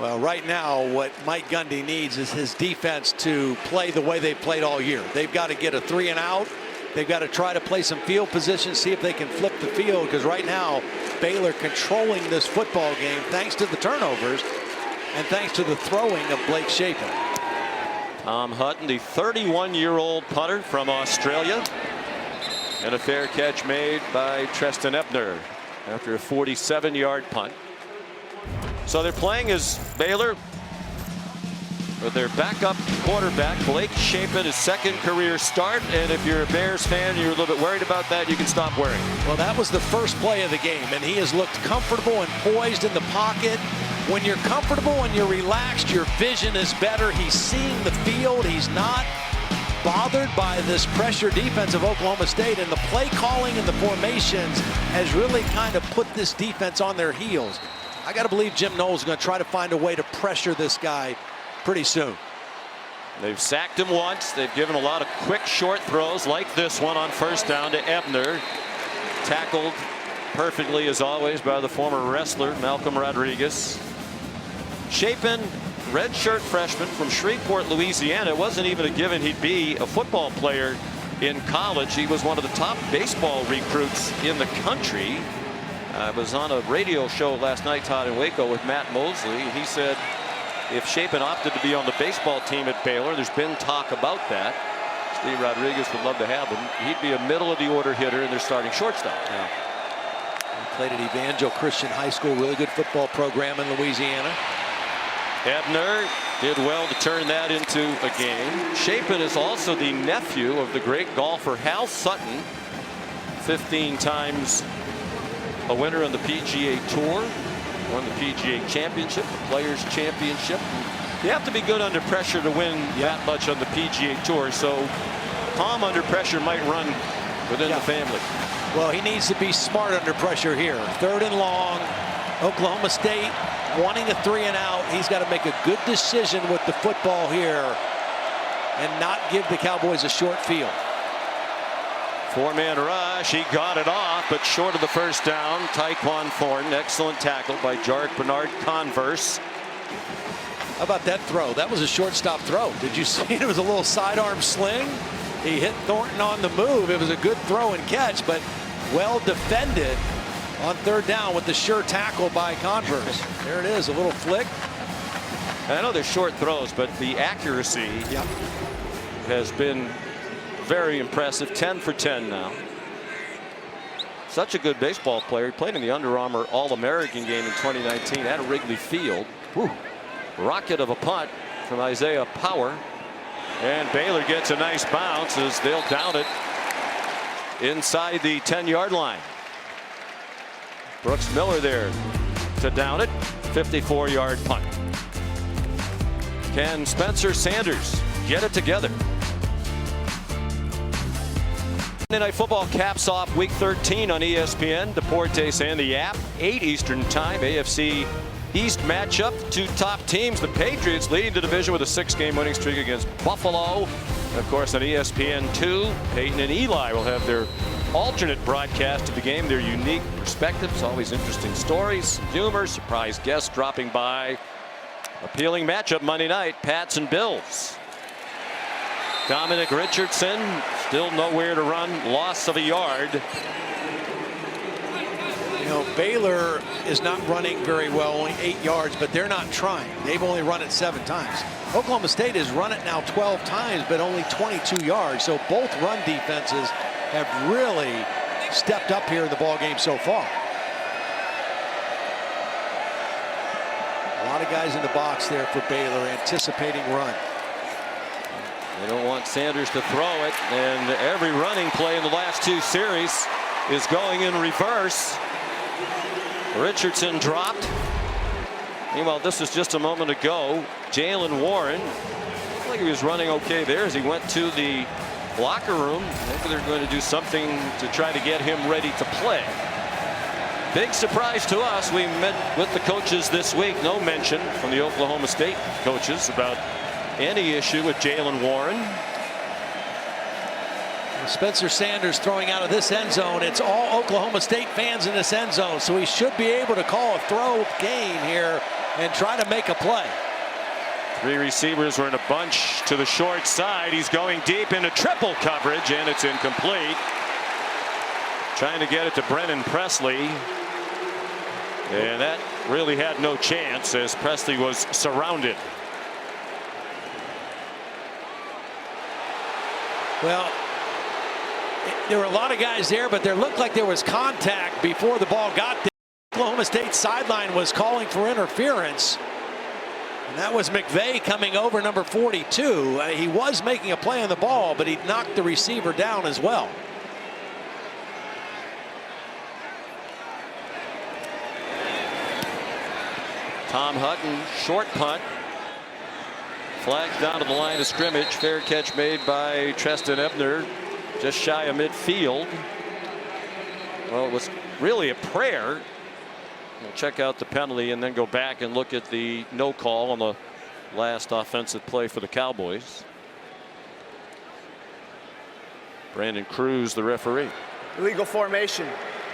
Well, right now what Mike Gundy needs is his defense to play the way they've played all year. They've got to get a 3 and out. They've got to try to play some field position, see if they can flip the field, because right now Baylor controlling this football game thanks to the turnovers and thanks to the throwing of Blake Shapen. Tom Hutton, the 31-year-old punter from Australia, and a fair catch made by Treston Ebner after a 47-yard punt. So they're playing as Baylor with their backup quarterback, Blake Shapen, his 2nd career start. And if you're a Bears fan, you're a little bit worried about that, you can stop worrying. Well, that was the first play of the game, and he has looked comfortable and poised in the pocket. When you're comfortable and you're relaxed, your vision is better. He's seeing the field. He's not bothered by this pressure defense of Oklahoma State, and the play calling and the formations has really kind of put this defense on their heels. I got to believe Jim Knowles is going to try to find a way to pressure this guy pretty soon. They've sacked him once. They've given a lot of quick short throws like this one on 1st down to Ebner, tackled perfectly as always by the former wrestler Malcolm Rodriguez. Chapin, redshirt freshman from Shreveport, Louisiana. It wasn't even a given he'd be a football player in college. He was one of the top baseball recruits in the country. I was on a radio show last night, Todd in Waco, with Matt Mosley. He said if Chapin opted to be on the baseball team at Baylor, there's been talk about that. Steve Rodriguez would love to have him. He'd be a middle of the order hitter and their starting shortstop. Yeah. He played at Evangel Christian High School, really good football program in Louisiana. Ebner did well to turn that into a game. Chapin is also the nephew of the great golfer Hal Sutton, 15 times a winner on the PGA Tour, won the PGA Championship, the Players Championship. You have to be good under pressure to win that much on the PGA Tour, so Tom under pressure might run within the family. Well, he needs to be smart under pressure here. 3rd and long, Oklahoma State wanting a 3 and out. He's got to make a good decision with the football here and not give the Cowboys a short field. 4-man rush. He got it off, but short of the first down. Tyquan Thornton, excellent tackle by Jarek Bernard Converse. How about that throw? That was a shortstop throw. Did you see it? It was a little sidearm sling. He hit Thornton on the move. It was a good throw and catch, but well defended on 3rd down with the sure tackle by Converse. There it is, a little flick. I know they're short throws, but the accuracy has been very impressive. 10 for 10 now. Such a good baseball player. He played in the Under Armour All-American game in 2019 at Wrigley Field. Whew. Rocket of a punt from Isaiah Power. And Baylor gets a nice bounce as they'll down it inside the 10-yard line. Brooks Miller there to down it. 54-yard punt. Can Spencer Sanders get it together? Monday Night Football caps off Week 13 on ESPN, Deportes, and the app. 8 Eastern Time. AFC East matchup. 2 top teams. The Patriots leading the division with a 6-game winning streak against Buffalo. And of course, on ESPN2, Peyton and Eli will have their alternate broadcast of the game. Their unique perspectives, always interesting stories, some humor, surprise guests dropping by. Appealing matchup Monday night, Pats and Bills. Dominic Richardson still nowhere to run, loss of a yard. You know, Baylor is not running very well, only 8 yards, but they're not trying. They've only run it 7 times. Oklahoma State has run it now 12 times, but only 22 yards. So both run defenses have really stepped up here in the ball game so far. A lot of guys in the box there for Baylor anticipating run. They don't want Sanders to throw it, and every running play in the last 2 series is going in reverse. Richardson dropped. Meanwhile, this is just a moment ago. Jaylen Warren, I think he was running okay there as he went to the locker room. Maybe they're going to do something to try to get him ready to play. Big surprise to us. We met with the coaches this week. No mention from the Oklahoma State coaches about any issue with Jaylen Warren. Spencer Sanders throwing out of this end zone. It's all Oklahoma State fans in this end zone, so he should be able to call a throw gain here and try to make a play. 3 receivers were in a bunch to the short side. He's going deep into triple coverage, and it's incomplete. Trying to get it to Brennan Presley. And that really had no chance as Presley was surrounded. Well, there were a lot of guys there, but there looked like there was contact before the ball got there. Oklahoma State sideline was calling for interference. And that was McVea coming over, number 42. He was making a play on the ball, but he knocked the receiver down as well. Tom Hutton, short punt. Flagged down to the line of scrimmage. Fair catch made by Treston Ebner, just shy of midfield. Well, it was really a prayer. We'll check out the penalty and then go back and look at the no call on the last offensive play for the Cowboys. Brandon Cruz, the referee. Illegal formation.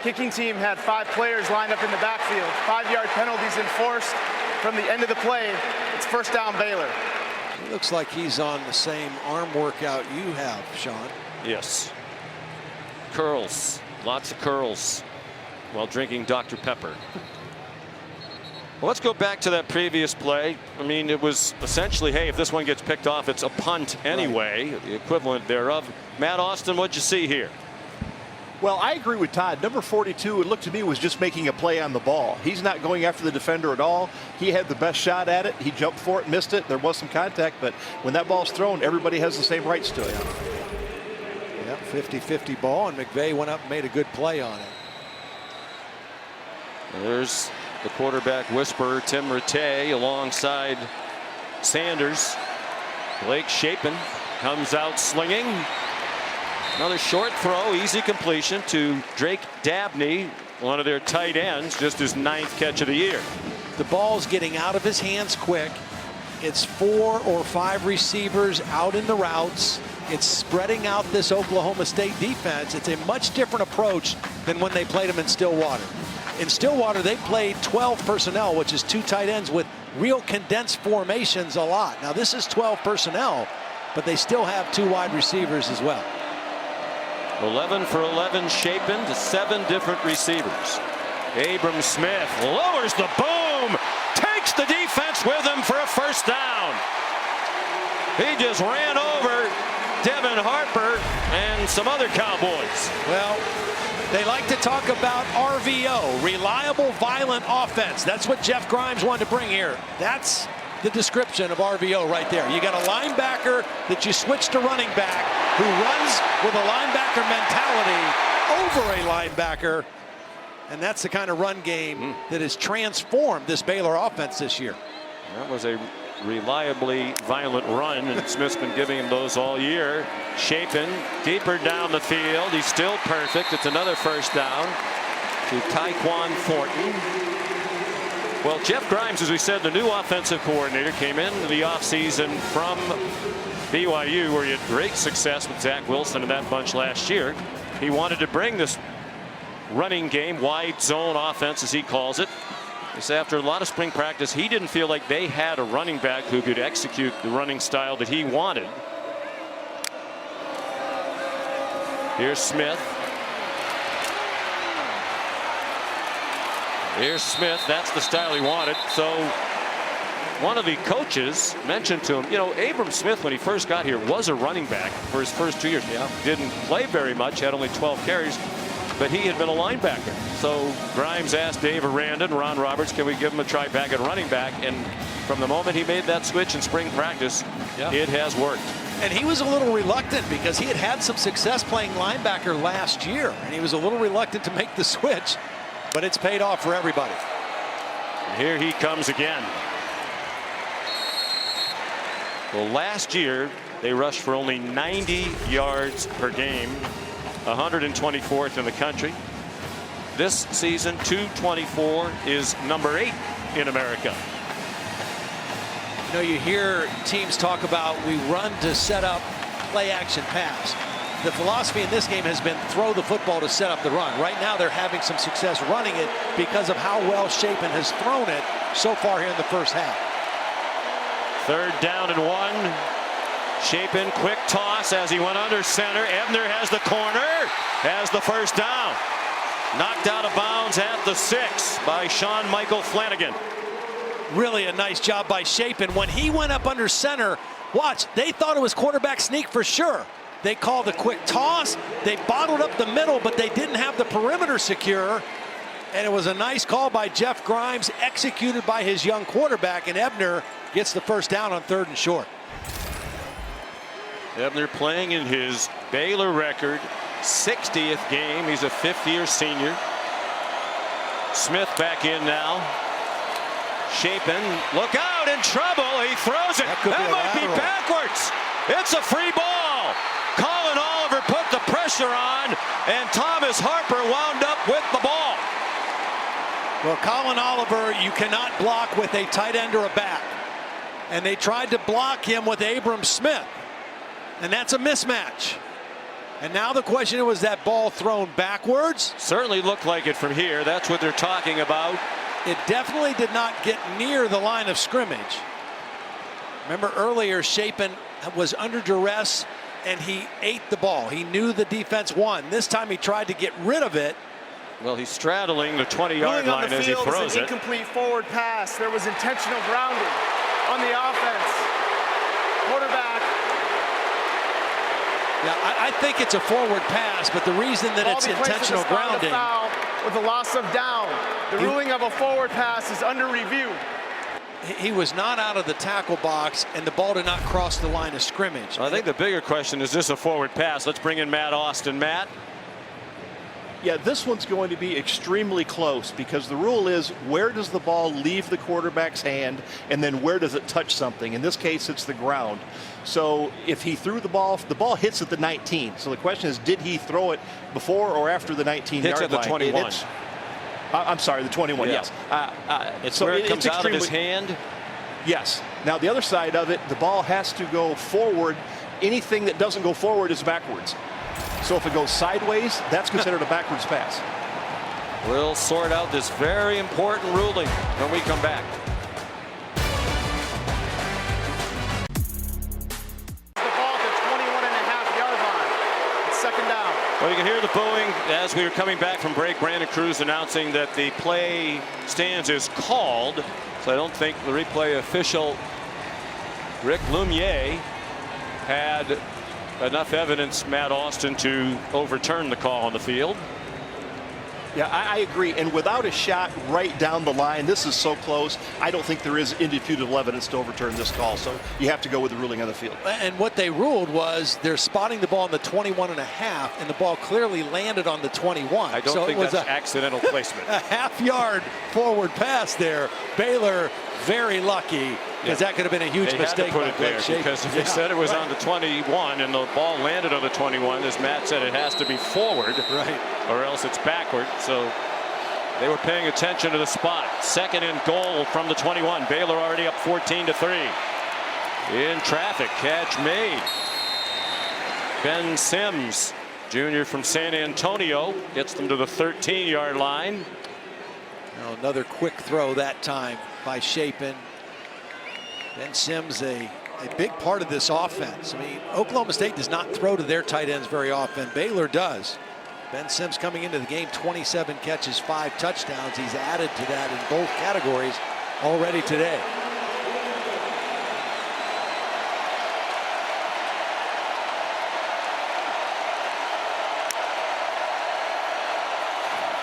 kicking team had 5 players lined up in the backfield. 5-yard penalties enforced from the end of the play. It's first down Baylor. It looks like he's on the same arm workout you have, Sean. Yes. Curls. Lots of curls while drinking Dr. Pepper. Well, let's go back to that previous play. I mean, it was essentially, hey, if this one gets picked off, it's a punt anyway, right. The equivalent thereof. Matt Austin, what'd you see here? Well, I agree with Todd. Number 42, it looked to me, was just making a play on the ball. He's not going after the defender at all. He had the best shot at it. He jumped for it, missed it. There was some contact, but when that ball's thrown, everybody has the same rights to it. Yep, 50-50 ball, and McVea went up and made a good play on it. There's the quarterback whisperer, Tim Rattay, alongside Sanders. Blake Shapen comes out slinging. Another short throw, easy completion to Drake Dabney, one of their tight ends, just his 9th catch of the year. The ball's getting out of his hands quick. It's 4 or 5 receivers out in the routes. It's spreading out this Oklahoma State defense. It's a much different approach than when they played them in Stillwater. In Stillwater, they played 12 personnel, which is 2 tight ends with real condensed formations a lot. Now this is 12 personnel, but they still have 2 wide receivers as well. 11 for 11 Shapen to 7 different receivers. Abram Smith lowers the boom, takes the defense with him for a first down. He just ran over Devin Harper and some other Cowboys. Well, they like to talk about RVO, reliable, violent offense. That's what Jeff Grimes wanted to bring here. That's the description of RVO right there. You got a linebacker that you switch to running back who runs with a linebacker mentality over a linebacker. And that's the kind of run game that has transformed this Baylor offense this year. That was a reliably violent run, and Smith's been giving him those all year. Shapen deeper down the field. He's still perfect. It's another first down to Tyquan Thornton. Well, Jeff Grimes, as we said, the new offensive coordinator, came into the offseason from BYU, where he had great success with Zach Wilson and that bunch last year. He wanted to bring this running game, wide zone offense, as he calls it. He said after a lot of spring practice, he didn't feel like they had a running back who could execute the running style that he wanted. Here's Smith. Here's Smith. That's the style he wanted. So one of the coaches mentioned to him, you know, Abram Smith, when he first got here, was a running back for his first 2 years. Yeah. Didn't play very much, had only 12 carries, but he had been a linebacker. So Grimes asked Dave Aranda and Ron Roberts, can we give him a try back at running back? And from the moment he made that switch in spring practice, it has worked. And he was a little reluctant because he had had some success playing linebacker last year, and he was a little reluctant to make the switch, but it's paid off for everybody. And here he comes again. Well, last year they rushed for only 90 yards per game, 124th in the country. This season, 224 is number 8 in America. You know, you hear teams talk about we run to set up, play action pass. The philosophy in this game has been throw the football to set up the run. Right now they're having some success running it because of how well Shapen has thrown it so far here in the first half. 3rd down and 1. Shapen, quick toss as he went under center. Ebner has the corner, has the first down. Knocked out of bounds at the 6 by Sean Michael Flanagan. Really a nice job by Shapen. When he went up under center, watch, they thought it was quarterback sneak for sure. They called a quick toss. They bottled up the middle, but they didn't have the perimeter secure. And it was a nice call by Jeff Grimes, executed by his young quarterback, and Ebner gets the first down on 3rd and short. Ebner playing in his Baylor record 60th game. He's a 5th-year senior. Smith back in now. Shapen, look out, in trouble. He throws it. That might be backwards. It's a free ball. Colin Oliver put the pressure on, and Thomas Harper wound up with the ball. Well, Colin Oliver, you cannot block with a tight end or a back. And they tried to block him with Abram Smith. And that's a mismatch. And now the question, was that ball thrown backwards? Certainly looked like it from here. That's what they're talking about. It definitely did not get near the line of scrimmage. Remember earlier, Chapin was under duress and he ate the ball. He knew the defense won. This time he tried to get rid of it. Well, he's straddling the 20-yard line as he throws an it. Incomplete forward pass. There was intentional grounding on the offense. Quarterback. Yeah, I think it's a forward pass, but the reason that it's intentional grounding. Foul with a loss of down. The ruling of a forward pass is under review. He was not out of the tackle box, and the ball did not cross the line of scrimmage. I think the bigger question is this a forward pass? Let's bring in Matt Austin. Matt? Yeah, this one's going to be extremely close because the rule is where does the ball leave the quarterback's hand and then where does it touch something? In this case, it's the ground. So if he threw the ball hits at the 19. So the question is, did he throw it before or after the 19-yard line? Hits at the 21. I'm sorry, the 21, yeah. Yes. It's so where it comes out of his hand? Yes. Now, the other side of it, the ball has to go forward. Anything that doesn't go forward is backwards. So if it goes sideways, that's considered a backwards pass. We'll sort out this very important ruling when we come back. The ball to 21.5-yard line. It's second down. Well, you can hear the booing as we were coming back from break. Brandon Cruz announcing that the play stance is called. So I don't think the replay official, Rick Lumiere, had enough evidence, Matt Austin, to overturn the call on the field. Yeah, I agree. And without a shot right down the line, this is so close, I don't think there is indisputable evidence to overturn this call. So you have to go with the ruling on the field. And what they ruled was they're spotting the ball on the 21.5, and the ball clearly landed on the 21. I don't think that's accidental placement. A half-yard forward pass there. Baylor very lucky, because that could have been a huge mistake. They had to put it there, because if they said it was on the 21 and the ball landed on the 21, as Matt said, it has to be forward, or else it's backward. So they were paying attention to the spot. Second and goal from the 21. Baylor already up 14-3. In traffic, catch made. Ben Sims, junior from San Antonio, gets them to the 13-yard line. Now another quick throw that time by Chapin. Ben Sims, a big part of this offense. I mean, Oklahoma State does not throw to their tight ends very often. Baylor does. Ben Sims coming into the game, 27 catches, 5 touchdowns. He's added to that in both categories already today.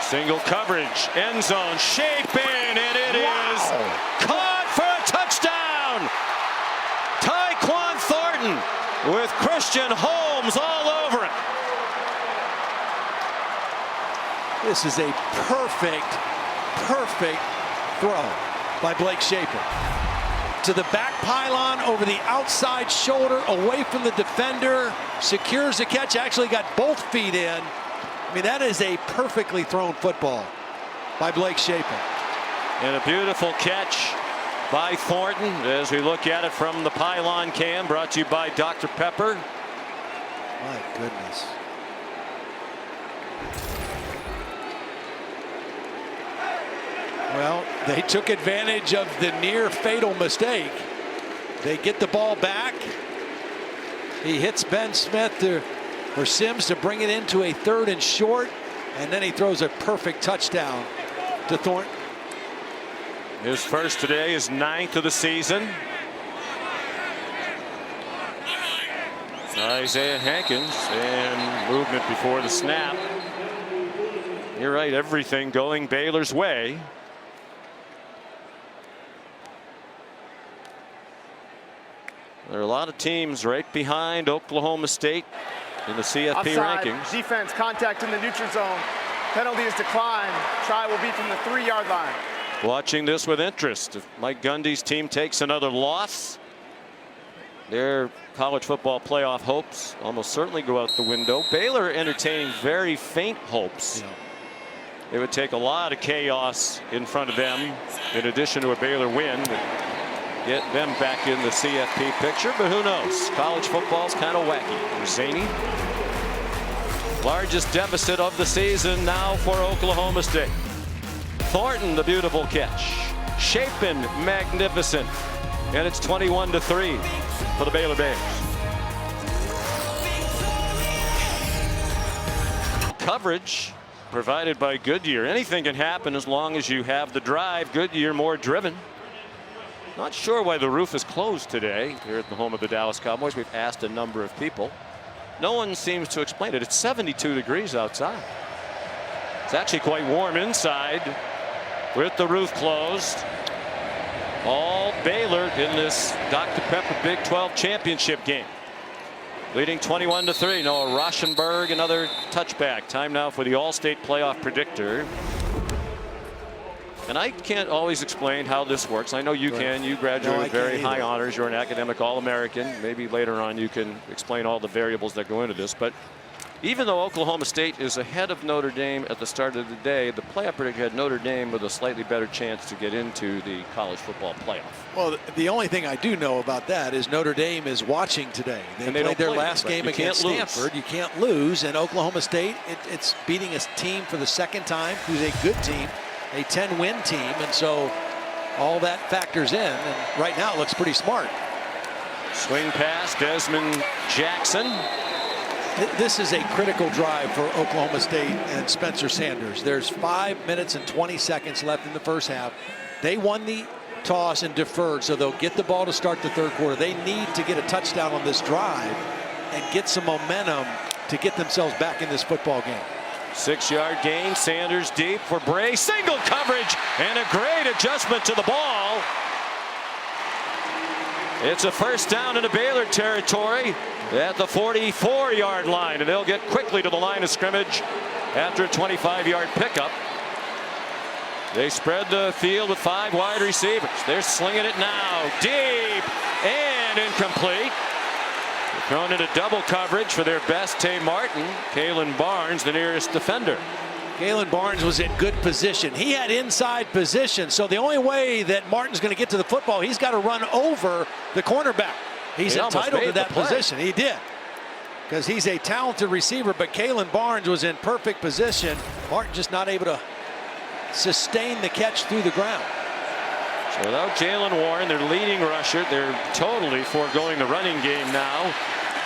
Single coverage, end zone, Chapin, and it is caught for a touchdown. Tyquan Thornton with Christian Holmes all over it. This is a perfect throw by Blake Chapin. To the back pylon, over the outside shoulder, away from the defender, secures the catch, actually got both feet in. I mean, that is a perfectly thrown football by Blake Chapin. And a beautiful catch by Thornton as we look at it from the pylon cam, brought to you by Dr. Pepper. My goodness. Well, they took advantage of the near fatal mistake. They get the ball back. He hits Ben Smith or Sims to bring it into a 3rd and short, and then he throws a perfect touchdown to Thornton. His first today, his 9th of the season. Isaiah Hankins, and movement before the snap. You're right, everything going Baylor's way. There are a lot of teams right behind Oklahoma State in the CFP Offside, rankings. Defense, contact in the neutral zone. Penalty is declined. Try will be from the 3-yard line. Watching this with interest. If Mike Gundy's team takes another loss, their college football playoff hopes almost certainly go out the window. Baylor entertaining very faint hopes. It would take a lot of chaos in front of them, in addition to a Baylor win, to get them back in the CFP picture. But who knows? College football's kind of wacky. Zany. Largest deficit of the season now for Oklahoma State. Thornton, the beautiful catch. Chapin, magnificent. And it's 21-3 for the Baylor Bears. Coverage provided by Goodyear. Anything can happen as long as you have the drive. Goodyear more driven. Not sure why the roof is closed today here at the home of the Dallas Cowboys. We've asked a number of people. No one seems to explain it. It's 72 degrees outside. It's actually quite warm inside with the roof closed. All Baylor in this Dr. Pepper Big 12 championship game. Leading 21-3. Noah Rauschenberg, another touchback. Time now for the All-State playoff predictor. And I can't always explain how this works. I know you can. You graduated with very high honors. You're an academic All-American. Maybe later on you can explain all the variables that go into this. But even though Oklahoma State is ahead of Notre Dame at the start of the day, the playoff predictor had Notre Dame with a slightly better chance to get into the college football playoff. Well, the only thing I do know about that is Notre Dame is watching today. They played their last game against Stanford. You can't lose. And Oklahoma State, it's beating a team for the second time who's a good team, a 10-win team. And so all that factors in. And right now it looks pretty smart. Swing pass, Dezmon Jackson. This is a critical drive for Oklahoma State and Spencer Sanders. There's 5 minutes and 20 seconds left in the first half. They won the toss and deferred, so they'll get the ball to start the third quarter. They need to get a touchdown on this drive and get some momentum to get themselves back in this football game. 6-yard gain. Sanders deep for Bray. Single coverage and a great adjustment to the ball. It's a first down into Baylor territory at the 44-yard line, and they'll get quickly to the line of scrimmage after a 25-yard pickup. They spread the field with 5 wide receivers. They're slinging it now deep and incomplete. They're thrown into double coverage for their best, Tay Martin. Kalen Barnes, the nearest defender. Kalen Barnes was in good position. He had inside position, so the only way that Martin's going to get to the football, he's got to run over the cornerback. He's entitled to that position. He did, because he's a talented receiver, but Kalen Barnes was in perfect position. Martin just not able to sustain the catch through the ground. So without Jalen Warren, their leading rusher, they're totally foregoing the running game now.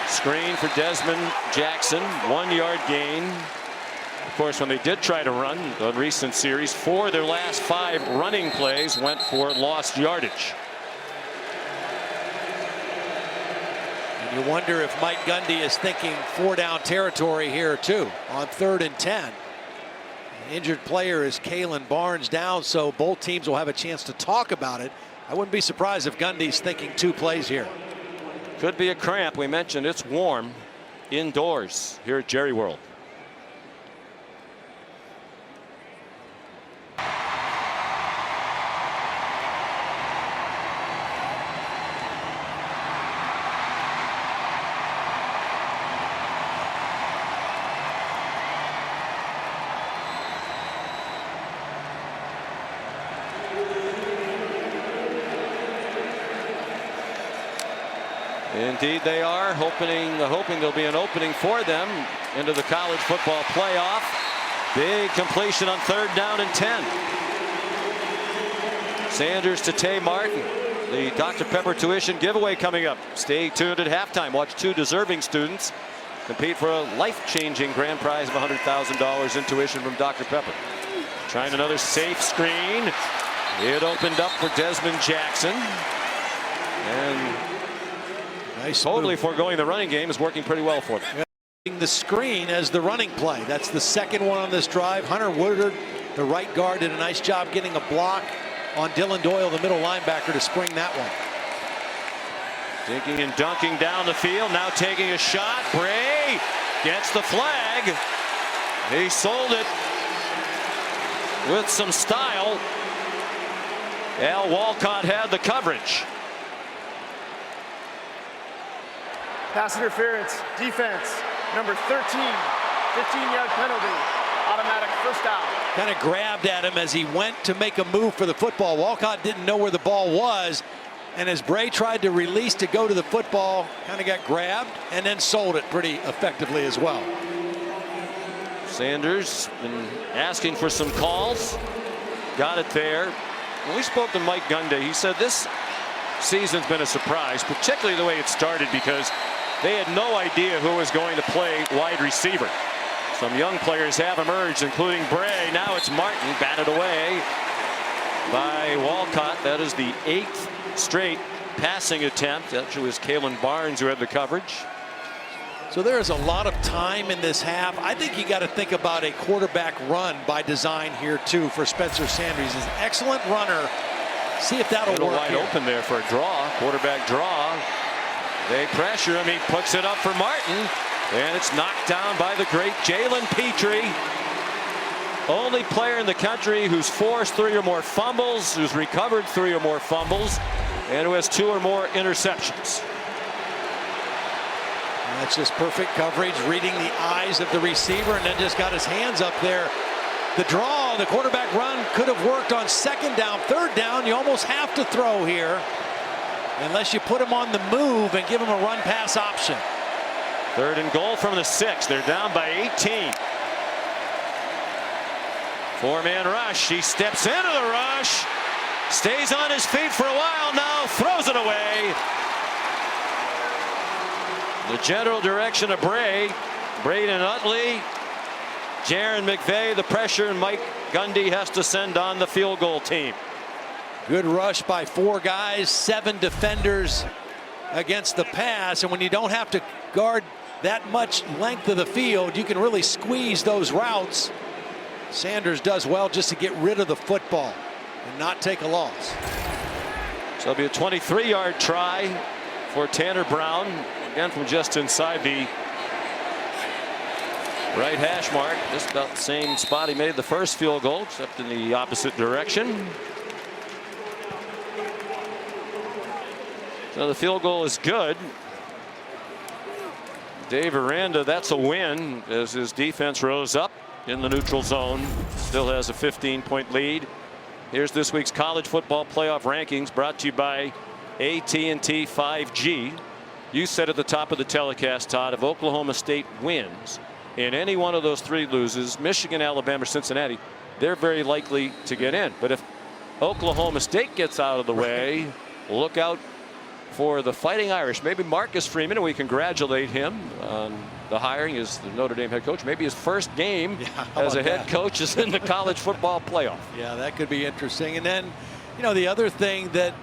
Screen for Dezmon Jackson, 1-yard gain. Of course, when they did try to run on recent series, 4 of their last 5 running plays went for lost yardage. And you wonder if Mike Gundy is thinking 4-down territory here too on 3rd and 10. An injured player is Kalen Barnes down, so both teams will have a chance to talk about it. I wouldn't be surprised if Gundy's thinking 2 plays here. Could be a cramp. We mentioned it's warm indoors here at Jerry World. Indeed they are, hoping there'll be an opening for them into the college football playoff. Big completion on 3rd down and 10. Sanders to Tay Martin. The Dr. Pepper tuition giveaway coming up. Stay tuned at halftime. Watch 2 deserving students compete for a life-changing grand prize of $100,000 in tuition from Dr. Pepper. Trying another safe screen. It opened up for Dezmon Jackson. And nice totally move. foregoing the running game is working pretty well for them. The screen as the running play. That's the second one on this drive. Hunter Woodard, the right guard, did a nice job getting a block on Dylan Doyle, the middle linebacker, to spring that one. Dinking and dunking down the field. Now taking a shot. Bray gets the flag. He sold it with some style. Al Walcott had the coverage. Pass interference, defense, number 13, 15-yard penalty, automatic first down. Kind of grabbed at him as he went to make a move for the football. Walcott didn't know where the ball was, and as Bray tried to release to go to the football, kind of got grabbed and then sold it pretty effectively as well. Sanders been asking for some calls. Got it there. When we spoke to Mike Gundy, he said this season's been a surprise, particularly the way it started, because they had no idea who was going to play wide receiver. Some young players have emerged, including Bray. Now it's Martin, batted away by Walcott. That is the 8th straight passing attempt. Actually, it was Kalen Barnes who had the coverage. So there is a lot of time in this half. I think you got to think about a quarterback run by design here too for Spencer Sanders. He's an excellent runner. See if that'll work. Wide open there for a draw, quarterback draw. They pressure him. He puts it up for Martin, and it's knocked down by the great Jalen Petrie. Only player in the country who's forced 3 or more fumbles, who's recovered 3 or more fumbles, and who has 2 or more interceptions. That's just perfect coverage, reading the eyes of the receiver, and then just got his hands up there. The draw, the quarterback run could have worked on 2nd down, 3rd down. You almost have to throw here unless you put him on the move and give him a run pass option. 3rd and goal from the 6. They're down by 18. 4-man rush. He steps into the rush, stays on his feet for a while, now throws it away. The general direction of Bray, Braden Utley, Jairon McVea, the pressure, and Mike Gundy has to send on the field goal team. Good rush by 4 guys, 7 defenders against the pass, and when you don't have to guard that much length of the field, you can really squeeze those routes. Sanders does well just to get rid of the football and not take a loss. So it'll be a 23-yard try for Tanner Brown, again from just inside the right hash mark, just about the same spot he made the first field goal, except in the opposite direction. So the field goal is good. Dave Aranda, that's a win as his defense rose up in the neutral zone. Still has a 15-point lead. Here's this week's college football playoff rankings, brought to you by AT&T 5G. You said at the top of the telecast, Todd, if Oklahoma State wins and any one of those 3 loses, Michigan, Alabama, or Cincinnati, they're very likely to get in. But if Oklahoma State gets out of the way, look out for the Fighting Irish. Maybe Marcus Freeman, and we congratulate him on the hiring as the Notre Dame head coach. Maybe his first game as a head coach is in the college football playoff. Yeah, that could be interesting. And then, you know, the other thing that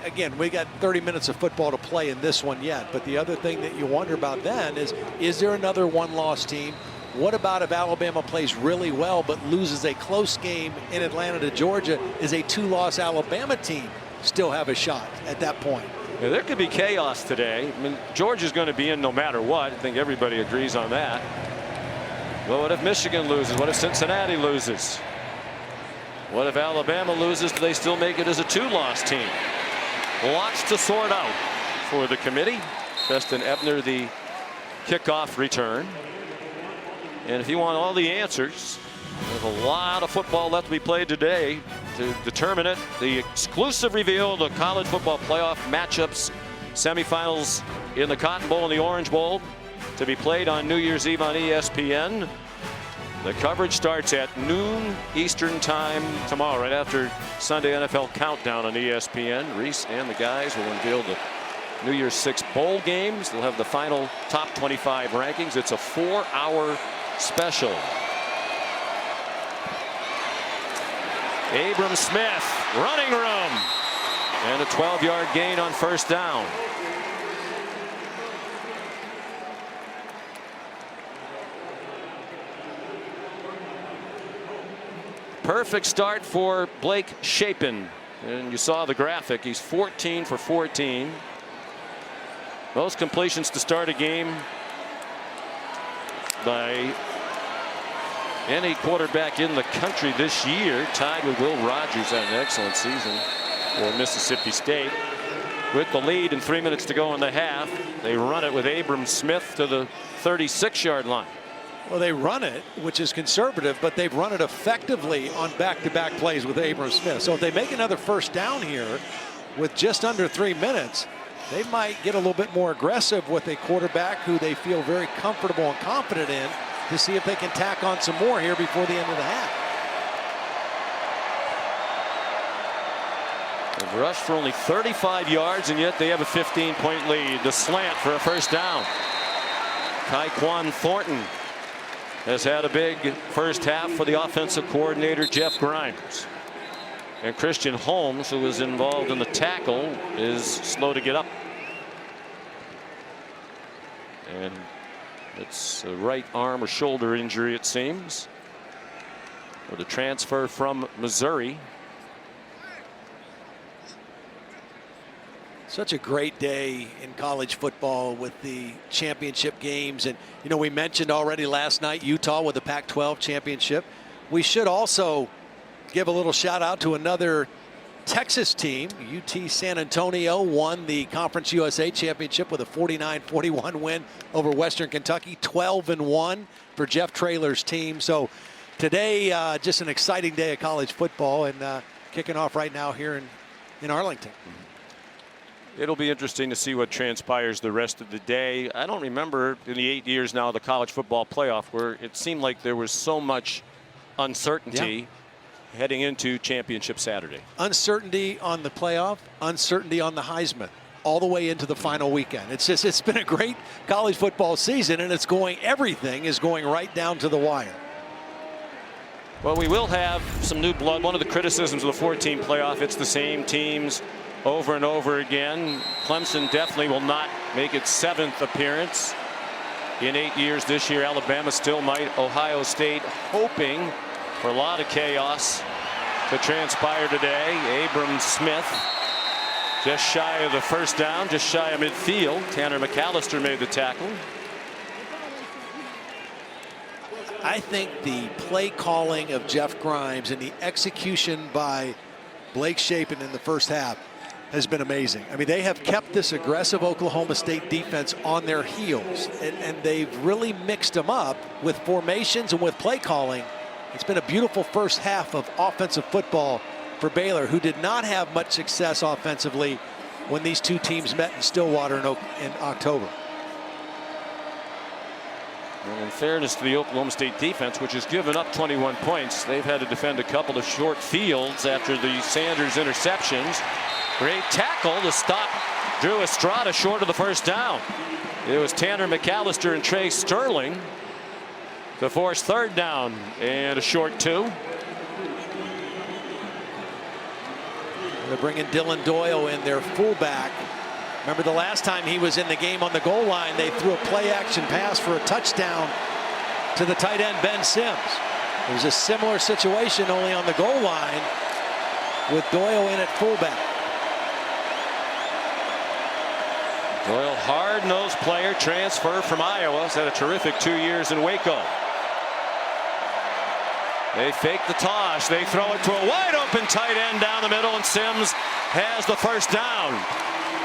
again, we got 30 minutes of football to play in this one yet, but the other thing that you wonder about then is there another 1-loss team? What about if Alabama plays really well but loses a close game in Atlanta to Georgia? Is a 2-loss Alabama team still have a shot at that point? Yeah, there could be chaos today. I mean, Georgia's going to be in no matter what. I think everybody agrees on that. Well, what if Michigan loses? What if Cincinnati loses? What if Alabama loses? Do they still make it as a 2-loss team? Lots to sort out for the committee. Preston Ebner, the kickoff return. And if you want all the answers, there's a lot of football left to be played today to determine it. The exclusive reveal of the college football playoff matchups, semifinals in the Cotton Bowl and the Orange Bowl, to be played on New Year's Eve on ESPN. The coverage starts at noon Eastern time tomorrow, right after Sunday NFL Countdown on ESPN. Reese and the guys will unveil the New Year's 6 bowl games. They'll have the final top 25 rankings. It's a 4-hour special. Abram Smith, running room, and a 12-yard gain on 1st down. Perfect start for Blake Shapen, and you saw the graphic. He's 14 for 14. Most completions to start a game by any quarterback in the country this year, tied with Will Rogers. Had an excellent season for Mississippi State. With the lead and 3 minutes to go in the half, they run it with Abram Smith to the 36-yard line. Well, they run it, which is conservative, but they've run it effectively on back-to-back plays with Abram Smith. So if they make another 1st down here with just under 3 minutes, they might get a little bit more aggressive with a quarterback who they feel very comfortable and confident in to see if they can tack on some more here before the end of the half. They've rushed for only 35 yards, and yet they have a 15-point lead. The slant for a first down. Tyquan Thornton has had a big first half for the offensive coordinator, Jeff Grimes. And Christian Holmes, who was involved in the tackle, is slow to get up. And it's a right arm or shoulder injury, it seems. Or the transfer from Missouri. Such a great day in college football with the championship games. And, you know, we mentioned already last night Utah with the Pac-12 championship. We should also give a little shout out to another Texas team. UT San Antonio won the Conference USA championship with a 49-41 win over Western Kentucky. 12-1 for Jeff Traylor's team. So today, just an exciting day of college football, and kicking off right now here in Arlington. It'll be interesting to see what transpires the rest of the day. I don't remember in the 8 years now of the college football playoff where it seemed like there was so much uncertainty heading into championship Saturday. Uncertainty on the playoff, uncertainty on the Heisman, all the way into the final weekend. It's been a great college football season, and everything is going right down to the wire. Well, we will have some new blood. One of the criticisms of the 14 playoff, it's the same teams over and over again. Clemson definitely will not make its 7th appearance in 8 years. This year, Alabama still might. Ohio State hoping for a lot of chaos to transpire today. Abram Smith just shy of the first down, just shy of midfield. Tanner McAllister made the tackle. I think the play calling of Jeff Grimes and the execution by Blake Shapen in the first half has been amazing. I mean, they have kept this aggressive Oklahoma State defense on their heels, and they've really mixed them up with formations and with play calling. It's been a beautiful first half of offensive football for Baylor, who did not have much success offensively when these two teams met in Stillwater in October. And in fairness to the Oklahoma State defense, which has given up 21 points, they've had to defend a couple of short fields after the Sanders interceptions. Great tackle to stop Drew Estrada short of the first down. It was Tanner McAllister and Trey Sterling to force third down and a short 2. They're bringing Dylan Doyle in, their fullback. Remember the last time he was in the game on the goal line, they threw a play action pass for a touchdown to the tight end Ben Sims. It was a similar situation, only on the goal line with Doyle in at fullback. Doyle, hard-nosed player, transfer from Iowa. He's had a terrific 2 years in Waco. They fake the toss. They throw it to a wide-open tight end down the middle, and Sims has the first down.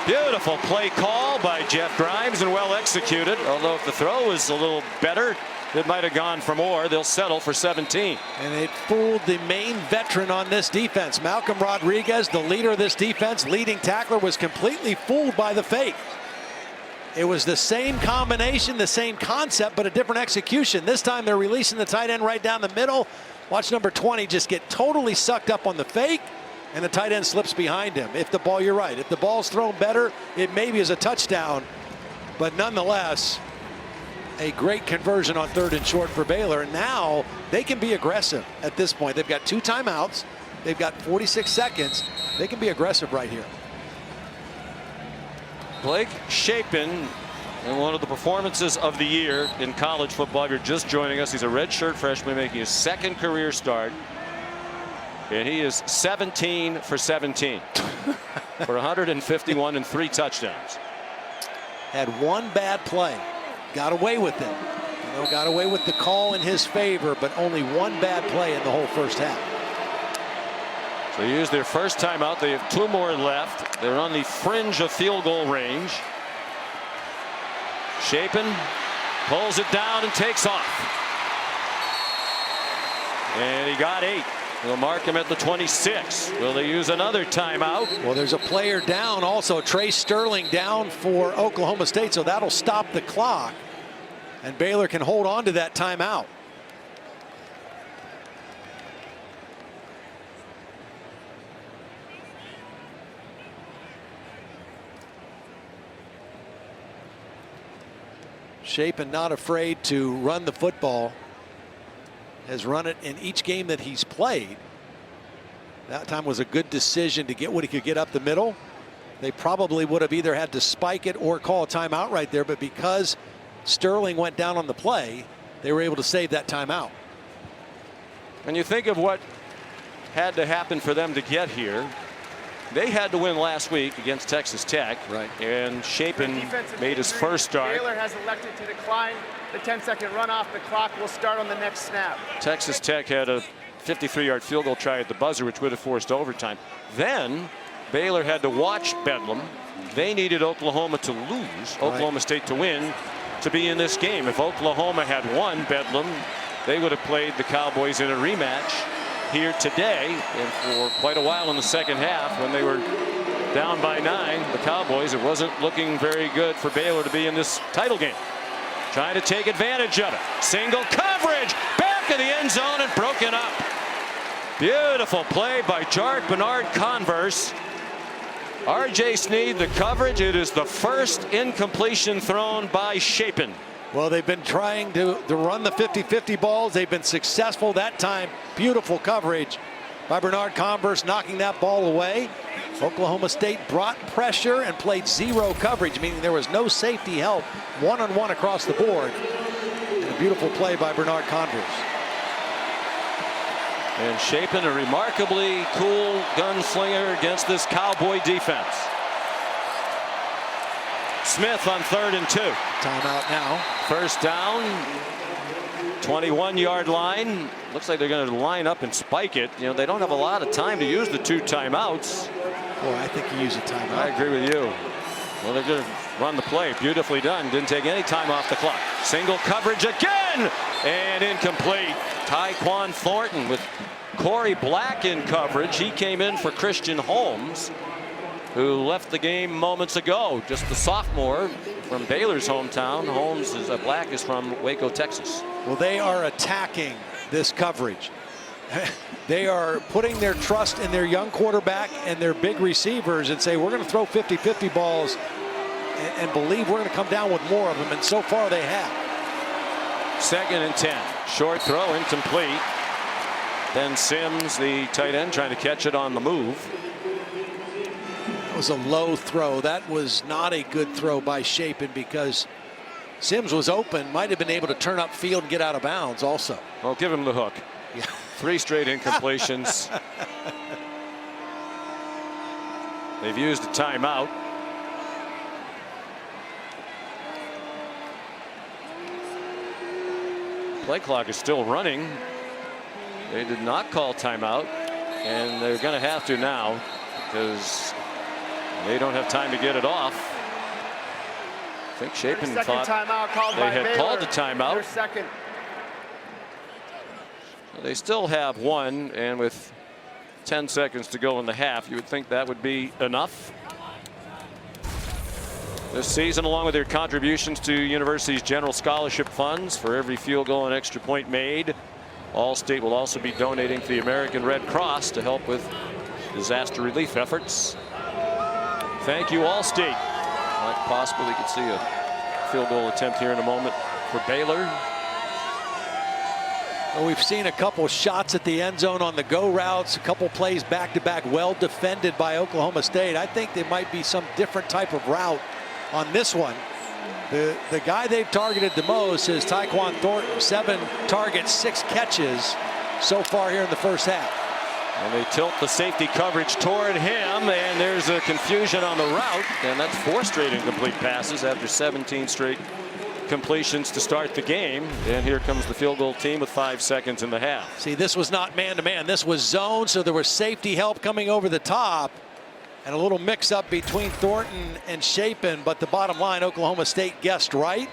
Beautiful play call by Jeff Grimes and well executed. Although if the throw is a little better, it might have gone for more. They'll settle for 17. And it fooled the main veteran on this defense. Malcolm Rodriguez, the leader of this defense, leading tackler, was completely fooled by the fake. It was the same combination, the same concept, but a different execution. This time they're releasing the tight end right down the middle. Watch number 20 just get totally sucked up on the fake, and the tight end slips behind him. If the ball, you're right, if the ball's thrown better, it maybe is a touchdown. But nonetheless, a great conversion on 3rd and short for Baylor. And now they can be aggressive at this point. They've got 2 timeouts. They've got 46 seconds. They can be aggressive right here. Blake Shapen, in one of the performances of the year in college football. If you're just joining us, he's a redshirt freshman making his 2nd career start. And he is 17 for 17 for 151 and 3 touchdowns. Had one bad play. Got away with it. You know, got away with the call in his favor, but only one bad play in the whole first half. So they use their first timeout. They have 2 more left. They're on the fringe of field goal range. Shapen pulls it down and takes off. And he got 8. They'll mark him at the 26. Will they use another timeout? Well, there's a player down also. Trey Sterling down for Oklahoma State, so that'll stop the clock. And Baylor can hold on to that timeout. Shapen not afraid to run the football. Has run it in each game that he's played. That time was a good decision to get what he could get up the middle. They probably would have either had to spike it or call a timeout right there, but because Sterling went down on the play, they were able to save that timeout. And you think of what had to happen for them to get here. They had to win last week against Texas Tech. Right. And Shapen made his first start. Baylor has elected to decline the 10-second runoff. The clock will start on the next snap. Texas Tech had a 53-yard field goal try at the buzzer, which would have forced overtime. Then Baylor had to watch Bedlam. They needed Oklahoma to lose, Oklahoma State to win, to be in this game. If Oklahoma had won Bedlam, they would have played the Cowboys in a rematch here today. And for quite a while in the second half, when they were down by 9, the Cowboys, it wasn't looking very good for Baylor to be in this title game. Trying to take advantage of it. Single coverage, back of the end zone and broken up. Beautiful play by Jart Bernard-Converse. R.J. Sneed, the coverage. It is the first incompletion thrown by Shapen. Well, they've been trying to run the 50-50 balls. They've been successful that time. Beautiful coverage by Bernard-Converse, knocking that ball away. Oklahoma State brought pressure and played zero coverage, meaning there was no safety help, one-on-one across the board. And a beautiful play by Bernard-Converse. And Shapen, a remarkably cool gunslinger against this Cowboy defense. Smith on 3rd and 2. Timeout now. First down, 21-yard line. Looks like they're going to line up and spike it. You know, they don't have a lot of time to use the 2 timeouts. Boy, I think you use a timeout. I agree with you. Well, they're going to run the play. Beautifully done. Didn't take any time off the clock. Single coverage again, and incomplete. Tyquan Thornton with Corey Black in coverage. He came in for Christian Holmes, who left the game moments ago. Just the sophomore from Baylor's hometown. Black is from Waco, Texas. Well, they are attacking this coverage. They are putting their trust in their young quarterback and their big receivers and say, we're going to throw 50-50 balls and believe we're going to come down with more of them. And so far they have. 2nd and 10. Short throw, incomplete. Ben Sims, the tight end, trying to catch it on the move. That was a low throw. That was not a good throw by Shapen because Sims was open, might have been able to turn up field and get out of bounds also. Well, give him the hook. Yeah. 3 straight incompletions. They've used a timeout. Play clock is still running. They did not call timeout, and they're going to have to now because they don't have time to get it off. I think Shapen thought they had called a timeout. Second. They still have 1, and with 10 seconds to go in the half, you would think that would be enough. This season, along with their contributions to universities' general scholarship funds for every field goal and extra point made, Allstate will also be donating to the American Red Cross to help with disaster relief efforts. Thank you, Allstate. Might possibly could see a field goal attempt here in a moment for Baylor. Well, we've seen a couple shots at the end zone on the go routes, a couple plays back-to-back, well defended by Oklahoma State. I think there might be some different type of route on this one. The guy they've targeted the most is Tyquan Thornton. 7 targets, 6 catches so far here in the first half. And they tilt the safety coverage toward him, and there's a confusion on the route, and that's 4 straight incomplete passes after 17 straight completions to start the game. And here comes the field goal team with 5 seconds in the half. See, this was not man-to-man. This was zone, so there was safety help coming over the top. And a little mix-up between Thornton and Shapen, but the bottom line, Oklahoma State guessed right.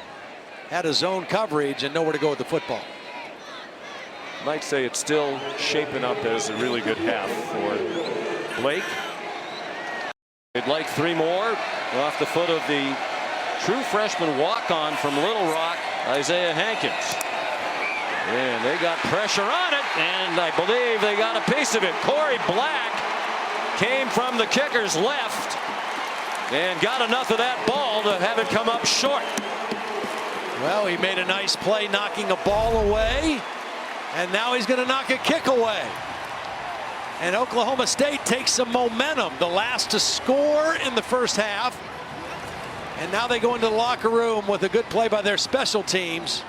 Had a zone coverage and nowhere to go with the football. Might say it's still shaping up as a really good half for Blake. They'd like 3 more off the foot of the true freshman walk-on from Little Rock, Isaiah Hankins. And they got pressure on it, and I believe they got a piece of it. Corey Black came from the kicker's left and got enough of that ball to have it come up short. Well, he made a nice play knocking a ball away, and now he's going to knock a kick away. And Oklahoma State takes some momentum, the last to score in the first half. And now they go into the locker room with a good play by their special teams,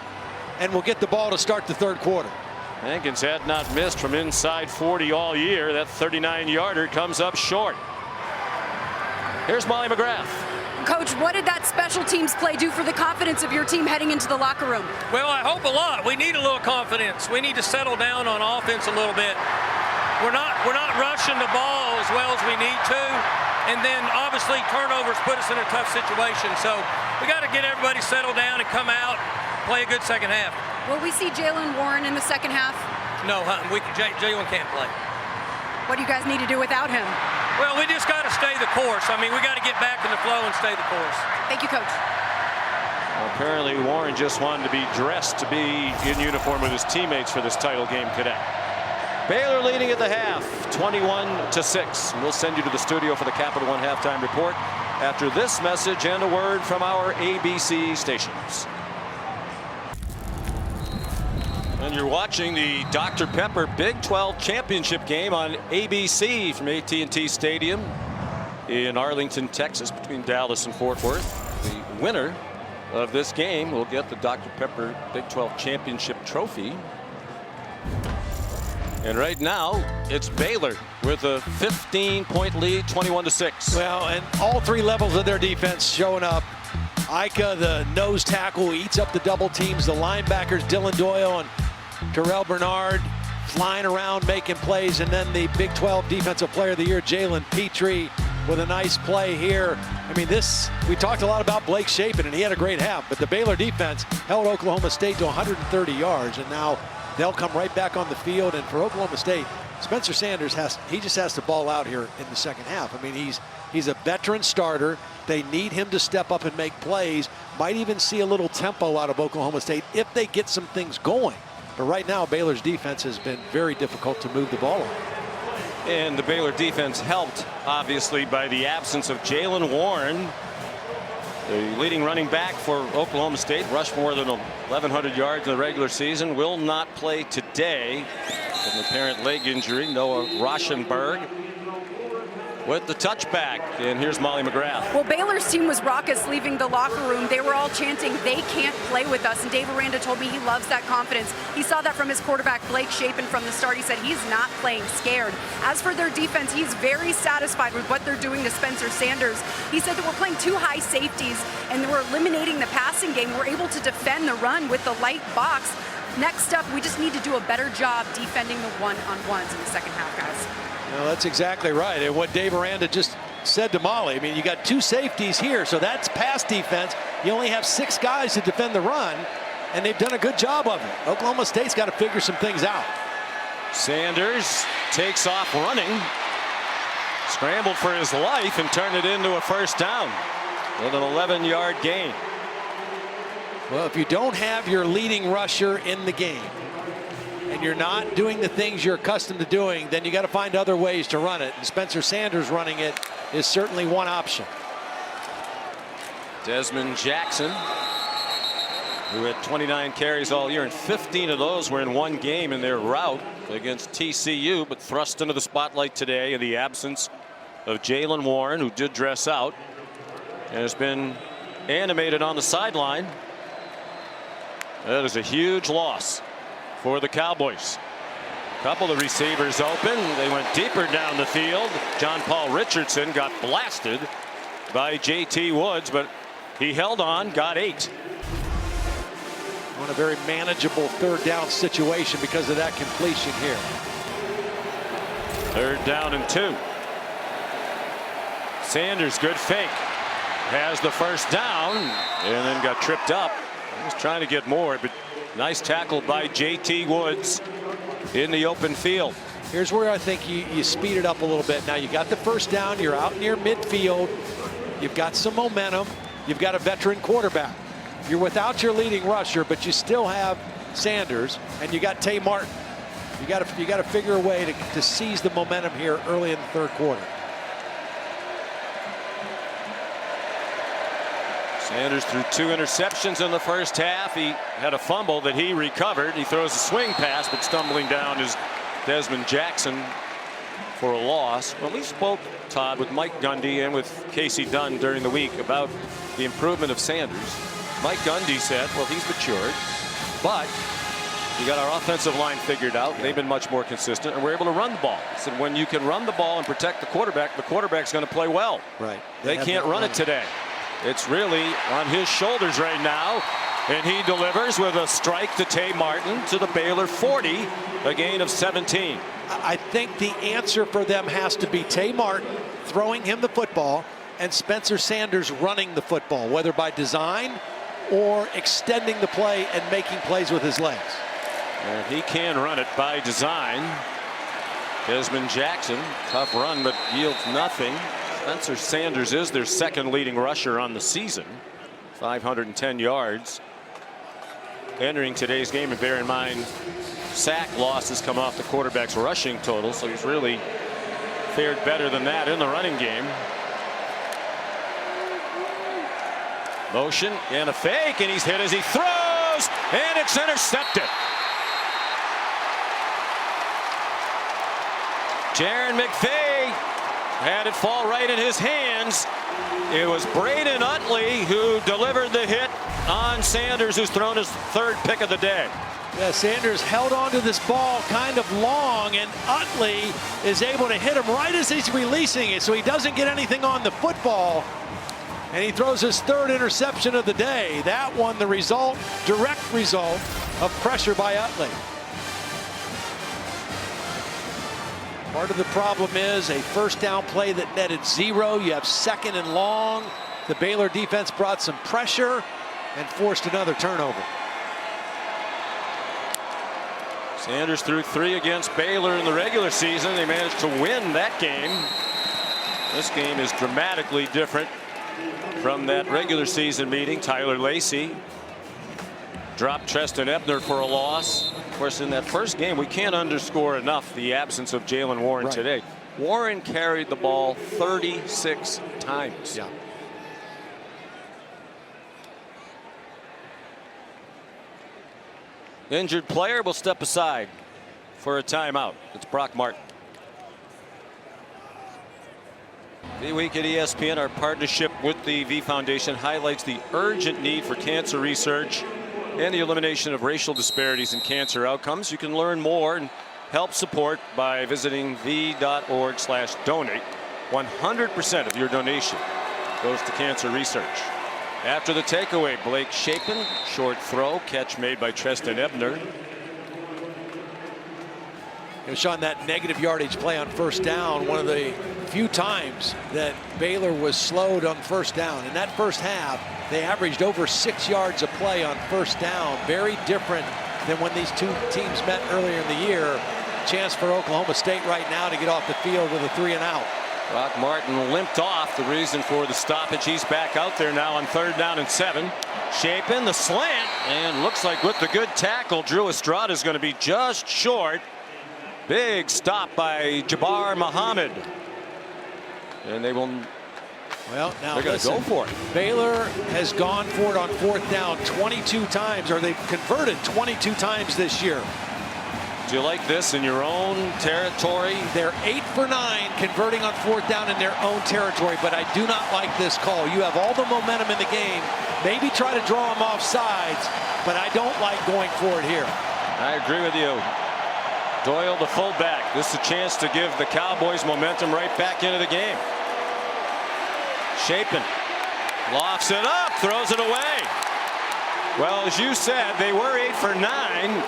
and will get the ball to start the third quarter. Hankins had not missed from inside 40 all year. That 39-yarder comes up short. Here's Molly McGrath. Coach, what did that special teams play do for the confidence of your team heading into the locker room? Well, I hope a lot. We need a little confidence. We need to settle down on offense a little bit. We're not rushing the ball as well as we need to. And then obviously turnovers put us in a tough situation. So we got to get everybody settled down and come out, play a good second half. Will we see Jaylen Warren in the second half? No, Jaylen can't play. What do you guys need to do without him? Well, we just got to stay the course. I mean, we got to get back in the flow and stay the course. Thank you, Coach. Well, apparently Warren just wanted to be dressed to be in uniform with his teammates for this title game today. Baylor leading at the half, 21-6. We'll send you to the studio for the Capital One halftime report after this message and a word from our ABC stations. And you're watching the Dr. Pepper Big 12 championship game on ABC from AT&T Stadium in Arlington, Texas, between Dallas and Fort Worth. The winner of this game will get the Dr. Pepper Big 12 championship trophy. And right now, it's Baylor with a 15-point lead, 21-6. Well, and all three levels of their defense showing up. Ika, the nose tackle, eats up the double teams. The linebackers, Dylan Doyle and Terrell Bernard, flying around making plays. And then the Big 12 Defensive Player of the Year, Jalen Petrie, with a nice play here. I mean, we talked a lot about Blake Shapen, and he had a great half. But the Baylor defense held Oklahoma State to 130 yards, and now they'll come right back on the field. And for Oklahoma State, Spencer Sanders just has to ball out here in the second half. I mean, he's a veteran starter. They need him to step up and make plays. Might even see a little tempo out of Oklahoma State if they get some things going. But right now, Baylor's defense has been very difficult to move the ball on. And the Baylor defense helped, obviously, by the absence of Jaylen Warren, the leading running back for Oklahoma State. Rushed more than 1,100 yards in the regular season. Will not play today with an apparent leg injury. Noah Rauschenberg with the touchback. And here's Molly McGrath. Well, Baylor's team was raucous leaving the locker room. They were all chanting, "They can't play with us." And Dave Aranda told me he loves that confidence. He saw that from his quarterback, Blake Shapen, from the start. He said he's not playing scared. As for their defense, he's very satisfied with what they're doing to Spencer Sanders. He said that we're playing two high safeties and we're eliminating the passing game. We're able to defend the run with the light box. Next up, we just need to do a better job defending the one-on-ones in the second half, guys. Well, that's exactly right. And what Dave Aranda just said to Molly, I mean, you got two safeties here, so that's pass defense. You only have 6 guys to defend the run, and they've done a good job of it. Oklahoma State's got to figure some things out. Sanders takes off running, scrambled for his life, and turned it into a first down with an 11-yard gain. Well, if you don't have your leading rusher in the game, and you're not doing the things you're accustomed to doing, then you got to find other ways to run it. And Spencer Sanders running it is certainly one option. Dezmon Jackson, who had 29 carries all year, and 15 of those were in one game in their rout against TCU, but thrust into the spotlight today in the absence of Jaylen Warren, who did dress out and has been animated on the sideline. That is a huge loss for the Cowboys. A couple of receivers open. They went deeper down the field. John Paul Richardson got blasted by J.T. Woods, but he held on, got 8. On a very manageable third down situation because of that completion here. 3rd down and 2. Sanders, good fake. Has the first down and then got tripped up. He was trying to get more, but nice tackle by J.T. Woods in the open field. Here's where I think you speed it up a little bit. Now you got the first down. You're out near midfield. You've got some momentum. You've got a veteran quarterback. You're without your leading rusher, but you still have Sanders, and you got Tay Martin. You got to figure a way to seize the momentum here early in the third quarter. Sanders threw 2 interceptions in the first half. He had a fumble that he recovered. He throws a swing pass, but stumbling down is Dezmon Jackson for a loss. Well, we spoke, Todd, with Mike Gundy and with Casey Dunn during the week about the improvement of Sanders. Mike Gundy said, well, he's matured, but we got our offensive line figured out. They've been much more consistent, and we're able to run the ball. He said when you can run the ball and protect the quarterback's going to play well. Right. They can't run it today. It's really on his shoulders right now, and he delivers with a strike to Tay Martin to the Baylor 40, a gain of 17. I think the answer for them has to be Tay Martin throwing him the football and Spencer Sanders running the football, whether by design or extending the play and making plays with his legs. And he can run it by design. Dezmon Jackson, tough run, but yields nothing. Spencer Sanders is their second leading rusher on the season, 510 yards. Entering today's game, and bear in mind, sack losses come off the quarterback's rushing total, so he's really fared better than that in the running game. Motion and a fake, and he's hit as he throws, and it's intercepted. Jairon McVea had it fall right in his hands. It was Braden Utley who delivered the hit on Sanders, who's thrown his 3rd pick of the day. Yeah, Sanders held on to this ball kind of long, and Utley is able to hit him right as he's releasing it, so he doesn't get anything on the football. And he throws his 3rd interception of the day. That one, the result, direct result of pressure by Utley. Part of the problem is a first down play that netted 0. You have 2nd and long. The Baylor defense brought some pressure and forced another turnover. Sanders threw 3 against Baylor in the regular season. They managed to win that game. This game is dramatically different from that regular season meeting. Tyler Lacey dropped Treston Ebner for a loss. Of course, in that first game, we can't underscore enough the absence of Jalen Warren today. Warren carried the ball 36 times. Yeah. Injured player will step aside for a timeout. It's Brock Martin. The week at ESPN, our partnership with the V Foundation highlights the urgent need for cancer research and the elimination of racial disparities in cancer outcomes. You can learn more and help support by visiting v.org/donate. 100% of your donation goes to cancer research. After the takeaway, Blake Shapen, short throw, catch made by Treston Ebner. You know, Sean, that negative yardage play on first down, one of the few times that Baylor was slowed on first down. In that first half, they averaged over 6 yards a play on first down. Very different than when these two teams met earlier in the year. Chance for Oklahoma State right now to get off the field with a 3-and-out. Brock Martin limped off. The reason for the stoppage. He's back out there now on 3rd down and 7. Shapen the slant, and looks like with the good tackle, Drew Estrada is going to be just short. Big stop by Jabbar Muhammad. And they will. Well, now they're going to go for it. Baylor has gone for it on 4th down 22 times, or they've converted 22 times this year. Do you like this in your own territory? They're 8 for 9 converting on 4th down in their own territory, but I do not like this call. You have all the momentum in the game. Maybe try to draw them off sides, but I don't like going for it here. I agree with you. Doyle, the fullback. This is a chance to give the Cowboys momentum right back into the game. Shapen lofts it up, throws it away. Well, as you said, they were 8 for 9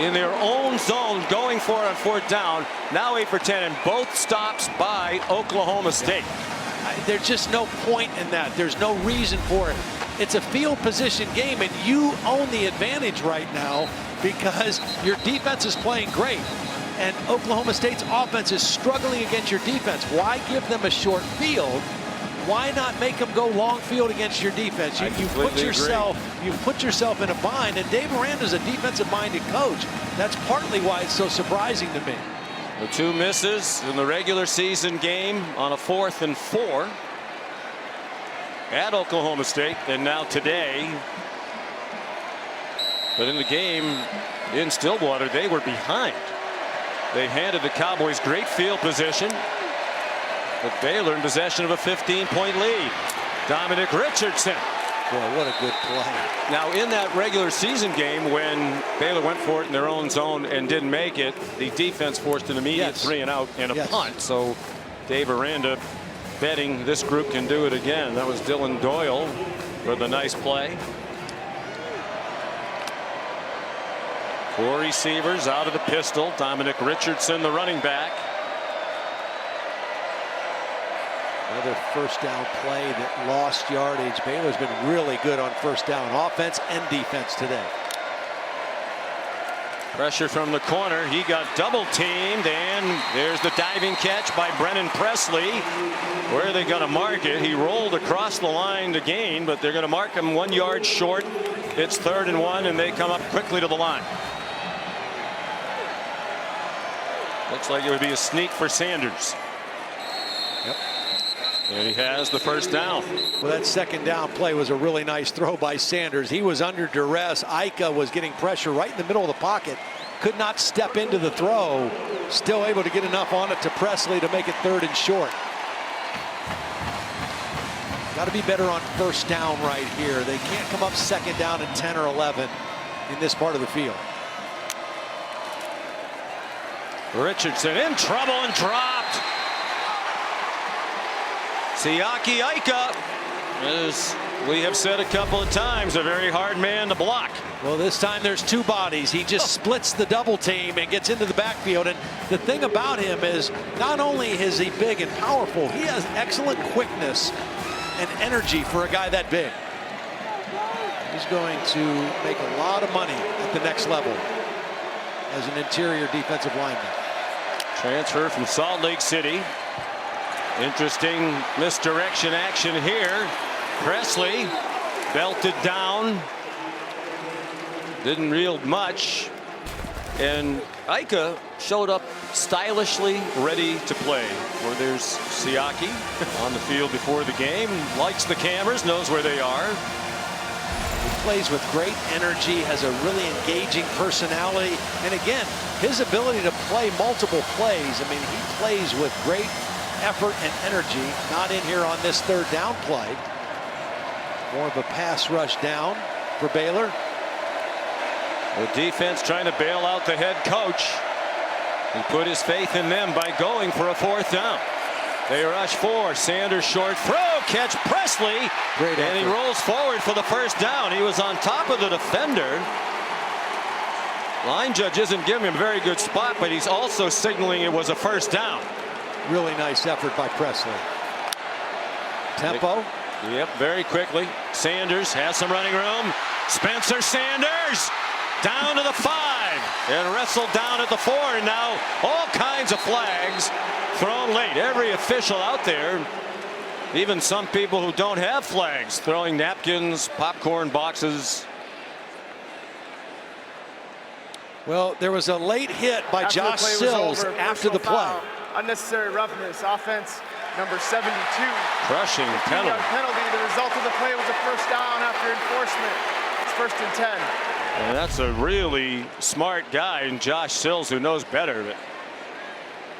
in their own zone, going for it on 4th down. Now 8 for 10, and both stops by Oklahoma State. There's just no point in that. There's no reason for it. It's a field position game, and you own the advantage right now because your defense is playing great, and Oklahoma State's offense is struggling against your defense. Why give them a short field why not make them go long field against your defense? You put yourself in a bind, and Dave Aranda's a defensive-minded coach. That's partly why it's so surprising to me. The 2 misses in the regular season game on a 4th and 4 at Oklahoma State, and now today. But in the game in Stillwater, they were behind. They handed the Cowboys great field position, but Baylor in possession of a 15-point lead. Dominic Richardson. Boy, what a good play. Now, in that regular season game, when Baylor went for it in their own zone and didn't make it, the defense forced an immediate 3-and-out and a punt. So Dave Aranda betting this group can do it again. That was Dylan Doyle for the nice play. 4 receivers out of the pistol. Dominic Richardson, the running back. Another first down play that lost yardage. Baylor's been really good on first down, offense and defense today. Pressure from the corner. He got double teamed, and there's the diving catch by Brennan Presley. Where are they going to mark it? He rolled across the line to gain, but they're going to mark him 1 yard short. It's 3rd and 1, and they come up quickly to the line. Looks like it would be a sneak for Sanders. Yep. And he has the first down. Well, that second down play was a really nice throw by Sanders. He was under duress. Ika was getting pressure right in the middle of the pocket. Could not step into the throw. Still able to get enough on it to Presley to make it 3rd and short. Got to be better on first down right here. They can't come up 2nd down and 10 or 11 in this part of the field. Richardson in trouble and dropped. Siaki Ika, as we have said a couple of times, a very hard man to block. Well, this time there's 2 bodies. He just splits the double team and gets into the backfield. And the thing about him is not only is he big and powerful, he has excellent quickness and energy for a guy that big. He's going to make a lot of money at the next level as an interior defensive lineman. Transfer from Salt Lake City. Interesting misdirection action here. Presley belted down. Didn't yield much. And Ika showed up stylishly ready to play. Where there's Siaki on the field before the game. Likes the cameras, knows where they are. He plays with great energy, has a really engaging personality. And again, his ability to play multiple plays. I mean, he plays with great effort and energy. Not in here on this 3rd down play. More of a pass rush down for Baylor. The defense trying to bail out the head coach. He put his faith in them by going for a 4th down. They rush 4. Sanders short throw. Catch Presley. Great and effort. he rolls forward for the first down. He was on top of the defender. Line judge isn't giving him a very good spot, but he's also signaling it was a first down. Really nice effort by Presley. Tempo. Yep, very quickly. Sanders has some running room. Spencer Sanders down to the 5 and wrestled down at the 4. And now all kinds of flags thrown late. Every official out there, even some people who don't have flags, throwing napkins, popcorn boxes. Well, there was a late hit by Josh Sills after the play. Unnecessary roughness. Offense number 72. Crushing penalty. Penalty. The result of the play was a first down after enforcement. It's 1st and 10. And that's a really smart guy in Josh Sills who knows better. But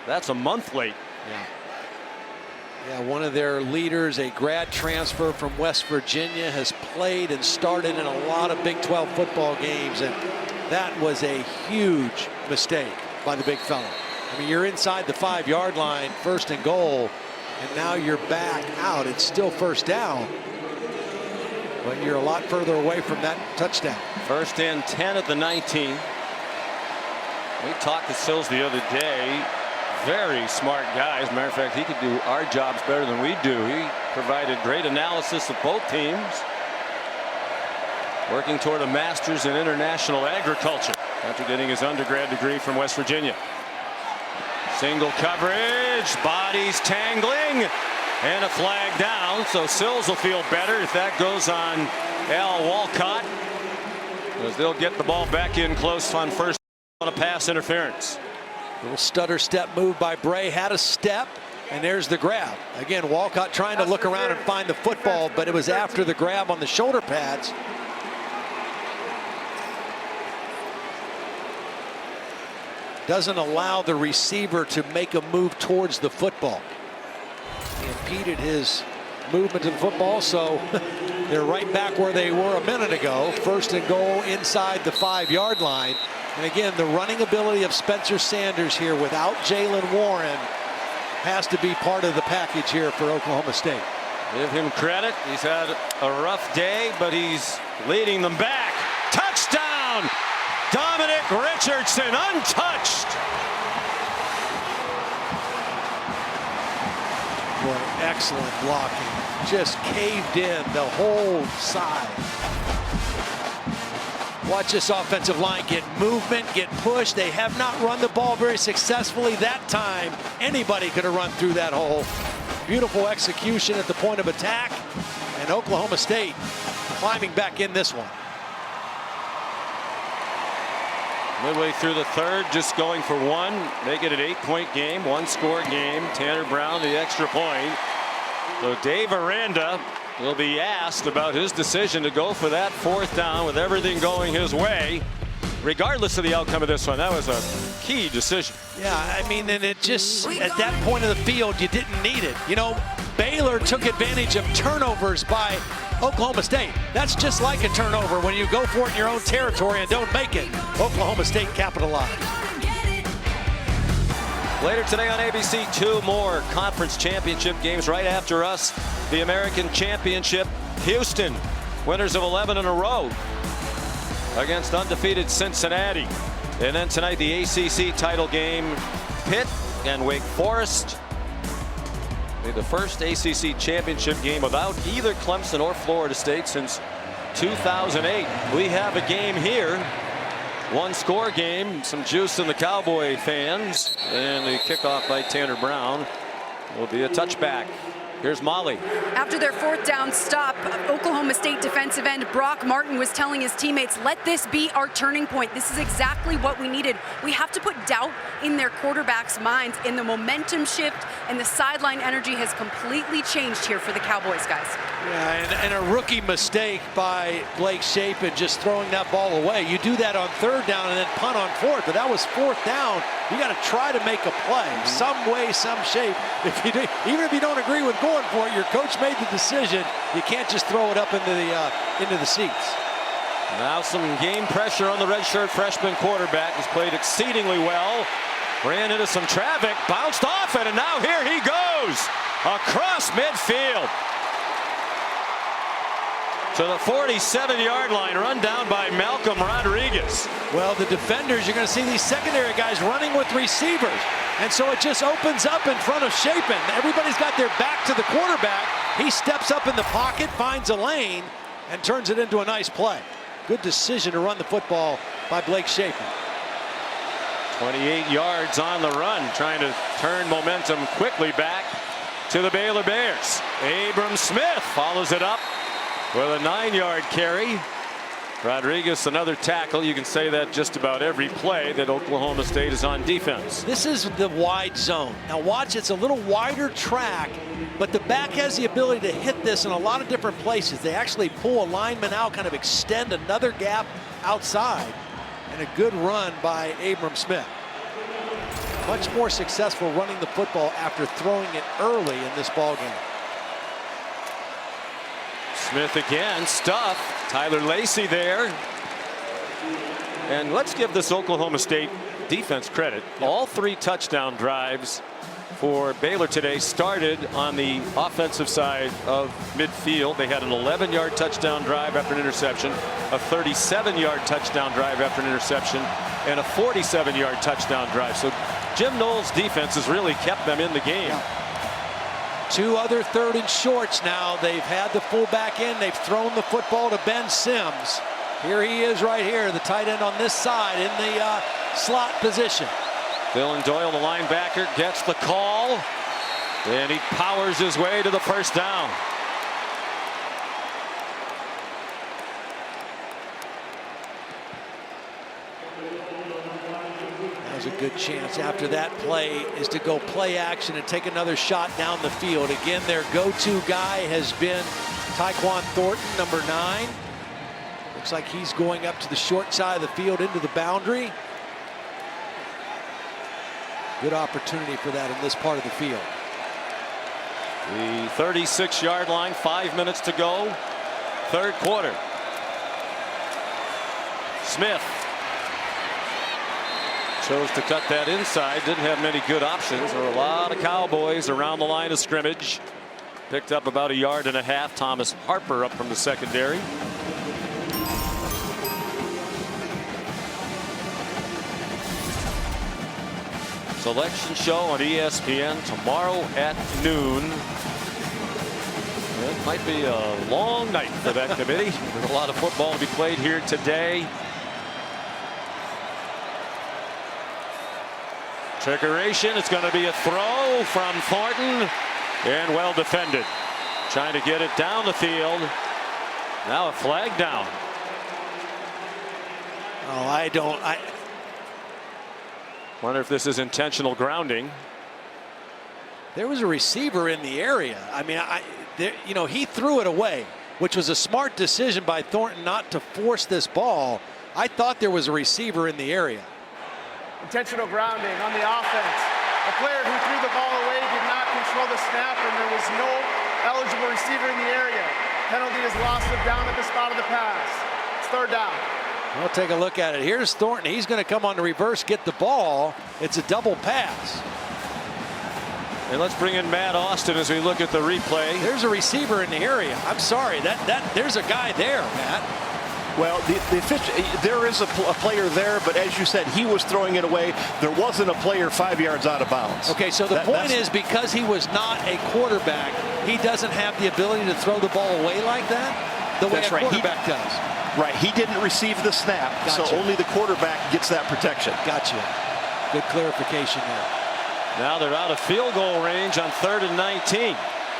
that's a month late. Yeah, one of their leaders, a grad transfer from West Virginia, has played and started in a lot of Big 12 football games, and that was a huge mistake by the big fella. I mean, you're inside the 5-yard line, 1st and goal, and now you're back out. It's still first down, but you're a lot further away from that touchdown. 1st and 10 at the 19. We talked to Sills the other day. Very smart guy. As a matter of fact, he could do our jobs better than we do. He provided great analysis of both teams. Working toward a master's in international agriculture after getting his undergrad degree from West Virginia. Single coverage, bodies tangling, And a flag down, so Sills will feel better if that goes on Al Walcott, as they'll get the ball back in close on first on a pass interference. Little stutter step move by Bray, had a step, and there's the grab. Again, Walcott trying to look around and find the football, but it was after the grab on the shoulder pads. Doesn't allow the receiver to make a move towards the football. He impeded his movement to the football, so they're right back where they were a minute ago. First and goal inside the 5-yard line. And again, the running ability of Spencer Sanders here without Jaylen Warren has to be part of the package here for Oklahoma State. Give him credit. He's had a rough day, but he's leading them back. Touchdown! Dominic Richardson untouched. Boy, excellent blocking. Just caved in the whole side. Watch this offensive line get movement, get pushed. They have not run the ball very successfully that time. Anybody could have run through that hole. Beautiful execution at the point of attack. And Oklahoma State climbing back in this one. Midway through the third, just going for one. Make it an 8-point game, 1-score game. Tanner Brown the extra point. So Dave Aranda will be asked about his decision to go for that 4th down with everything going his way. Regardless of the outcome of this one, that was a key decision. Yeah, I mean, and it just, at that point of the field, you didn't need it. You know, Baylor took advantage of turnovers by Oklahoma State. That's just like a turnover when you go for it in your own territory and don't make it. Oklahoma State capitalized. Later today on ABC, 2 more conference championship games right after us. The American Championship, Houston, winners of 11 in a row against undefeated Cincinnati. And then tonight, the ACC title game, Pitt and Wake Forest. The first ACC championship game without either Clemson or Florida State since 2008. We have a game here, 1-score game, some juice in the Cowboy fans, and the kickoff by Tanner Brown will be a touchback. Here's Molly. After their 4th down stop, Oklahoma State defensive end Brock Martin was telling his teammates, let this be our turning point. This is exactly what we needed. We have to put doubt in their quarterbacks' minds, and the momentum shift and the sideline energy has completely changed here for the Cowboys, guys. Yeah, and a rookie mistake by Blake Shapen just throwing that ball away. You do that on 3rd down and then punt on 4th, but that was 4th down. You got to try to make a play, some way, some shape. If you do, even if you don't agree with going for it, your coach made the decision. You can't just throw it up into the seats. Now some game pressure on the redshirt freshman quarterback. Has played exceedingly well. Ran into some traffic, bounced off it, and now here he goes across midfield to the 47-yard line, run down by Malcolm Rodriguez. Well, the defenders, you're going to see these secondary guys running with receivers. And so it just opens up in front of Shapen. Everybody's got their back to the quarterback. He steps up in the pocket, finds a lane, and turns it into a nice play. Good decision to run the football by Blake Shapen. 28 yards on the run, trying to turn momentum quickly back to the Baylor Bears. Abram Smith follows it up with a 9-yard carry. Rodriguez, another tackle. You can say that just about every play that Oklahoma State is on defense. This is the wide zone. Now watch, it's a little wider track, but the back has the ability to hit this in a lot of different places. They actually pull a lineman out, kind of extend another gap outside, and a good run by Abram Smith. Much more successful running the football after throwing it early in this ball game. Smith again, stuffed. Tyler Lacey there. And let's give this Oklahoma State defense credit. Yep. All 3 touchdown drives for Baylor today started on the offensive side of midfield. They had an 11-yard touchdown drive after an interception, a 37-yard touchdown drive after an interception, and a 47-yard touchdown drive. So Jim Knowles' defense has really kept them in the game. Yeah. 2 other 3rd and shorts now. They've had the fullback in. They've thrown the football to Ben Sims. Here he is right here, the tight end on this side in the slot position. Dylan Doyle, the linebacker, gets the call. And he powers his way to the first down. That was a good chance after that play is to go play action and take another shot down the field. Again, their go-to guy has been Tyquan Thornton, number 9. Looks like he's going up to the short side of the field into the boundary. Good opportunity for that in this part of the field. The 36-yard line, 5 minutes to go. Third quarter. Smith chose to cut that inside. Didn't have many good options. There were a lot of Cowboys around the line of scrimmage. Picked up about 1.5 yards. Thomas Harper up from the secondary. Selection show on ESPN tomorrow at noon. It might be a long night for that committee. There's a lot of football to be played here today. Trickeration. It's going to be a throw from Thornton, and well defended. Trying to get it down the field. Now a flag down. Oh, I wonder if this is intentional grounding. There was a receiver in the area. I mean, you know, he threw it away, which was a smart decision by Thornton not to force this ball. I thought there was a receiver in the area. Intentional grounding on the offense. The player who threw the ball away did not control the snap, and there was no eligible receiver in the area. Penalty is lost of down at the spot of the pass. It's third down. We'll take a look at it. Here's Thornton. He's going to come on the reverse, get the ball. It's a double pass. And let's bring in Matt Austin as we look at the replay. There's a receiver in the area. I'm sorry, there's a guy there, Matt. Well, there is a player there, but as you said, he was throwing it away. There wasn't a player 5 yards out of bounds. Okay, so the point is, because he was not a quarterback, he doesn't have the ability to throw the ball away like that, the way a quarterback does. Right, he didn't receive the snap, Gotcha. so only the quarterback gets that protection. Gotcha. Good clarification there. Now they're out of field goal range on 3rd and 19.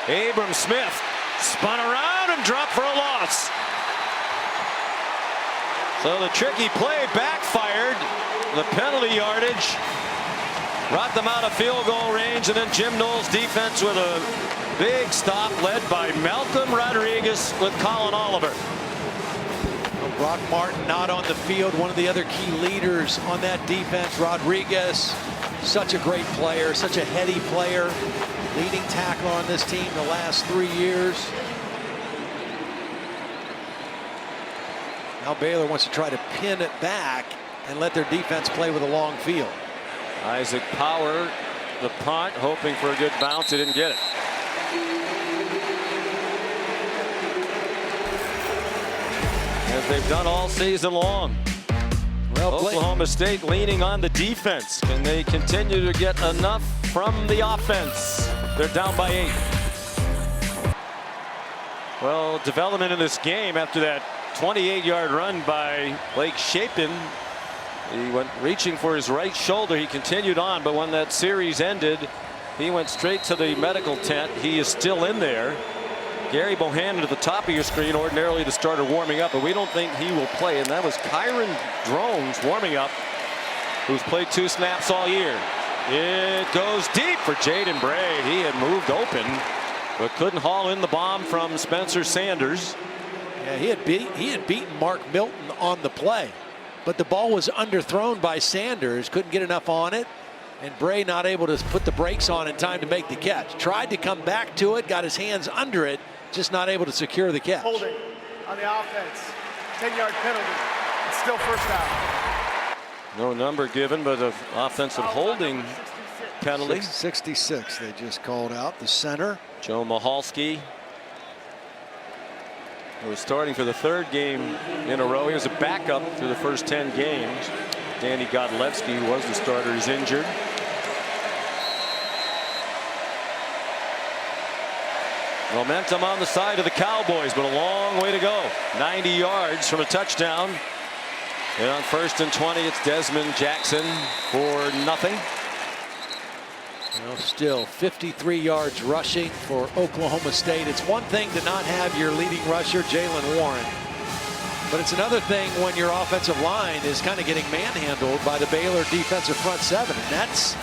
Abram Smith spun around and dropped for a loss. So the tricky play backfired. The penalty yardage brought them out of field goal range, and then Jim Knowles' defense with a big stop led by Malcolm Rodriguez with Colin Oliver. Brock Martin not on the field, one of the other key leaders on that defense. Rodriguez, such a great player, such a heady player, leading tackler on this team the last 3 years. Now Baylor wants to try to pin it back and let their defense play with a long field. Isaac Power, the punt, hoping for a good bounce. He didn't get it. As they've done all season long. Well, Oklahoma State leaning on the defense. Can they continue to get enough from the offense? They're down by 8. Well, development in this game after that 28-yard run by Blake Shapen. He went reaching for his right shoulder. He continued on, but when that series ended, he went straight to the medical tent. He is still in there. Gary Bohannon at the top of your screen, ordinarily the starter warming up, but we don't think he will play. And that was Kyron Drones warming up, who's played 2 snaps all year. It goes deep for Jaden Bray. He had moved open, but couldn't haul in the bomb from Spencer Sanders. Yeah, he had beaten Mark Milton on the play, but the ball was underthrown by Sanders. Couldn't get enough on it, and Bray not able to put the brakes on in time to make the catch. Tried to come back to it, got his hands under it, just not able to secure the catch. Holding on the offense. 10-yard penalty. It's still first down. No number given, but an offensive holding penalty. 66 they just called out. The center. Joe Mahalski, who was starting for the 3rd game in a row. He was a backup through the first 10 games. Danny Godlewski, who was the starter, is injured. Momentum on the side of the Cowboys, but a long way to go. 90 yards from a touchdown. And on 1st and 20, it's Dezmon Jackson for nothing. Well, still 53 yards rushing for Oklahoma State. It's one thing to not have your leading rusher, Jaylen Warren. But it's another thing when your offensive line is kind of getting manhandled by the Baylor defensive front seven. And that's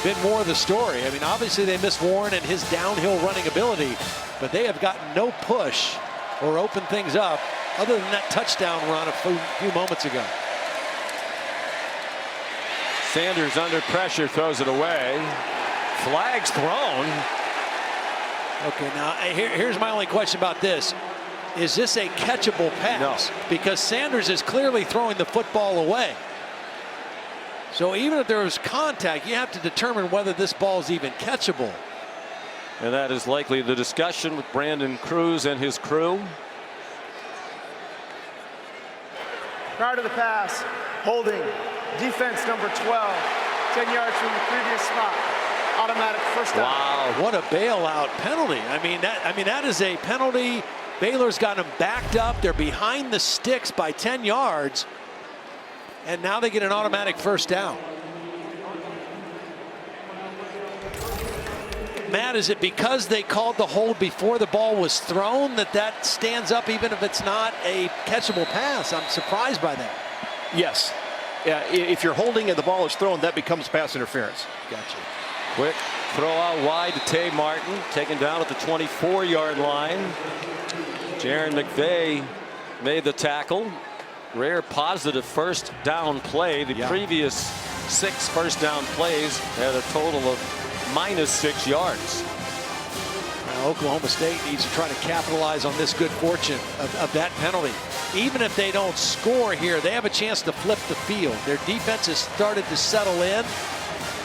been more of the story. I mean, obviously they miss Warren and his downhill running ability, but they have gotten no push or open things up other than that touchdown run a few moments ago. Sanders under pressure, throws it away. Flags thrown. Okay, now here's my only question about this. Is this a catchable pass? No. Because Sanders is clearly throwing the football away. So even if there was contact, you have to determine whether this ball is even catchable. And that is likely the discussion with Brandon Cruz and his crew. Prior to the pass, holding, defense number 12, 10 yards from the previous spot. Automatic first down. Wow, what a bailout penalty. I mean that is a penalty. Baylor's got them backed up. They're behind the sticks by 10 yards. And now they get an automatic first down. Matt, is it because they called the hold before the ball was thrown that stands up even if it's not a catchable pass? I'm surprised by that. Yes. Yeah, if you're holding and the ball is thrown, that becomes pass interference. Gotcha. Quick throw out wide to Tay Martin, taken down at the 24-yard line. Jairon McVea made the tackle. Rare positive first down play. The previous 6 first down plays had a total of -6 yards. Now, Oklahoma State needs to try to capitalize on this good fortune of that penalty. Even if they don't score here, they have a chance to flip the field. Their defense has started to settle in,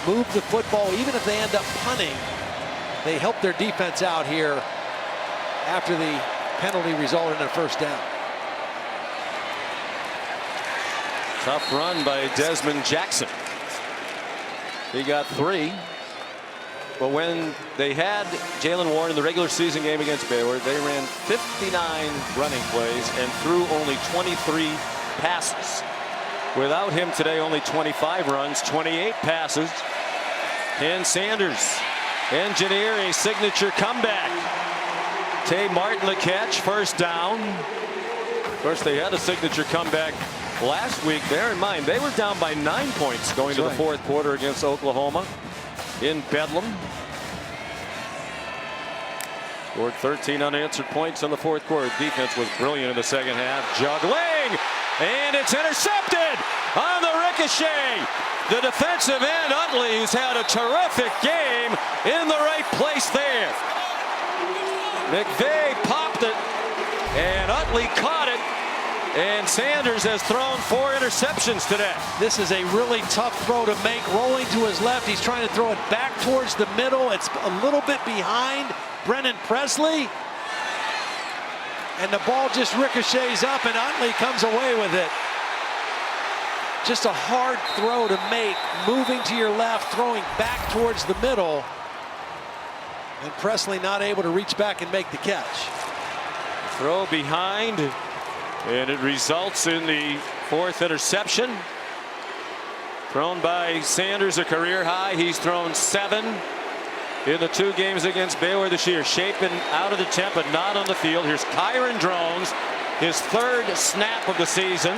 move the football. Even if they end up punting, they help their defense out here after the penalty resulted in a first down. Tough run by Dezmon Jackson. He got 3. But when they had Jaylen Warren in the regular season game against Baylor, they ran 59 running plays and threw only 23 passes. Without him today, only 25 runs, 28 passes. And Sanders engineer a signature comeback. Tay Martin the catch, first down. Of course, they had a signature comeback last week. Bear in mind, they were down by 9 points going to the fourth quarter against Oklahoma in Bedlam. Scored 13 unanswered points in the fourth quarter. Defense was brilliant in the second half. Juggling, and it's intercepted on the ricochet. The defensive end, Utley's had a terrific game in the right place there. McVea popped it, and Utley caught it. And Sanders has thrown 4 interceptions today. This is a really tough throw to make. Rolling to his left, he's trying to throw it back towards the middle. It's a little bit behind Brennan Presley. And the ball just ricochets up, and Utley comes away with it. Just a hard throw to make, moving to your left, throwing back towards the middle. And Presley not able to reach back and make the catch. Throw behind. And it results in the 4th interception. Thrown by Sanders, a career high. He's thrown 7 in the 2 games against Baylor this year. Shapen out of the tent, but not on the field. Here's Kyron Drones, his 3rd snap of the season.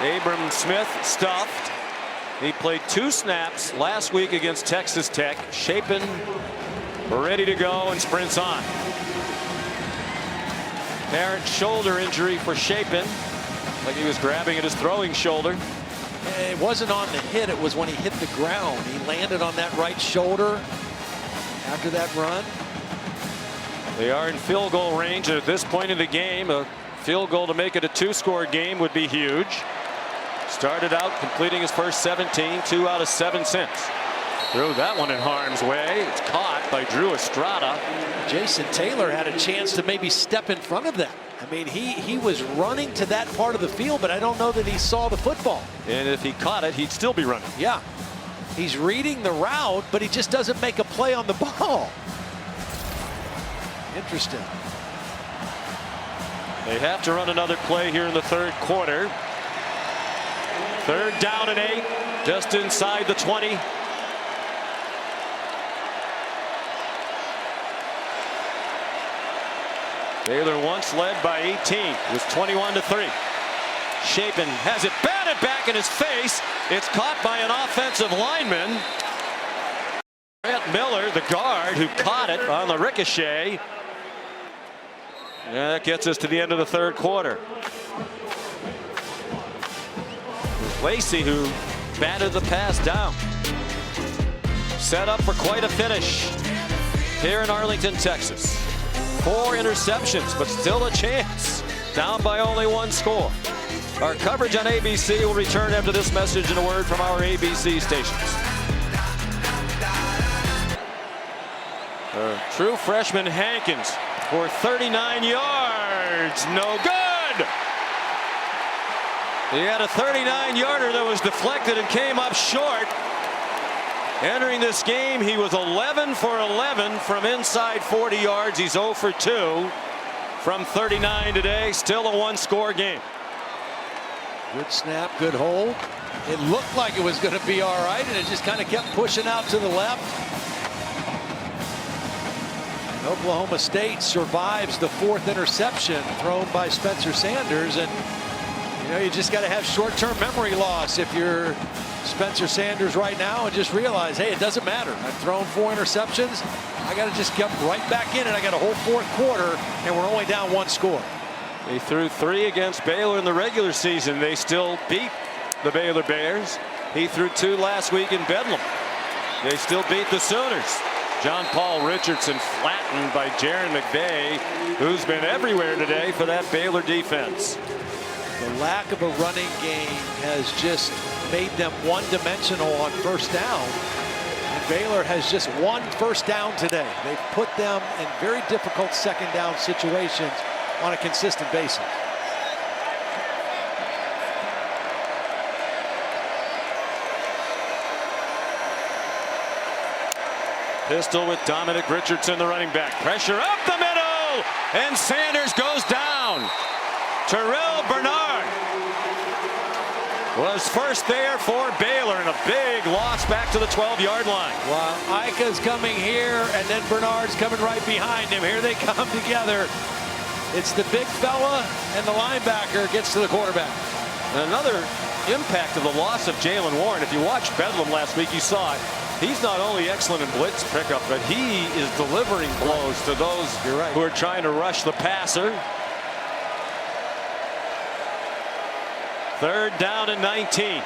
Abram Smith stuffed. He played 2 snaps last week against Texas Tech. Shapen ready to go and sprints on. Apparent shoulder injury for Shapen, like he was grabbing at his throwing shoulder. It wasn't on the hit, it was when he hit the ground. He landed on that right shoulder after that run. They are in field goal range at this point in the game. A field goal to make it a 2-score game would be huge. Started out completing his first 17, 2 out of 7 since. Threw that one in harm's way. It's caught by Drew Estrada. Jason Taylor had a chance to maybe step in front of that. I mean, he was running to that part of the field, but I don't know that he saw the football. And if he caught it, he'd still be running. Yeah. He's reading the route, but he just doesn't make a play on the ball. Interesting. They have to run another play here in the 3rd quarter. 3rd down and 8, just inside the 20. Baylor once led by 18. It was 21-3. Chapin has it batted back in his face. It's caught by an offensive lineman. Grant Miller, the guard, who caught it on the ricochet. And that gets us to the end of the third quarter. It was Lacey who batted the pass down. Set up for quite a finish here in Arlington, Texas. 4 interceptions, but still a chance. Down by only 1 score. Our coverage on ABC will return after this message and a word from our ABC stations. True freshman Hankins for 39 yards. No good. He had a 39-yarder that was deflected and came up short. Entering this game, he was 11 for 11 from inside 40 yards. He's 0 for 2 from 39 today. Still a 1-score game. Good snap, good hold. It looked like it was going to be all right, and it just kind of kept pushing out to the left. And Oklahoma State survives the 4th interception thrown by Spencer Sanders. And, you know, you just got to have short-term memory loss if you're Spencer Sanders right now and just realize, hey, it doesn't matter. I've thrown 4 interceptions. I got to just get right back in it. I got a whole 4th quarter, and we're only down 1 score. They threw 3 against Baylor in the regular season. They still beat the Baylor Bears. He threw 2 last week in Bedlam. They still beat the Sooners. John Paul Richardson flattened by Jairon McVea, who's been everywhere today for that Baylor defense. The lack of a running game has just made them one-dimensional on first down. And Baylor has just 1 first down today. They've put them in very difficult second down situations on a consistent basis. Pistol with Dominic Richardson, the running back. Pressure up the middle, and Sanders goes down. Terrell Bernard was first there for Baylor, and a big loss back to the 12-yard line. Well, Ika's coming here, and then Bernard's coming right behind him. Here they come together. It's the big fella, and the linebacker gets to the quarterback. And another impact of the loss of Jalen Warren. If you watched Bedlam last week, you saw it. He's not only excellent in blitz pickup, but he is delivering blows to those who are trying to rush the passer. 3rd down and 19.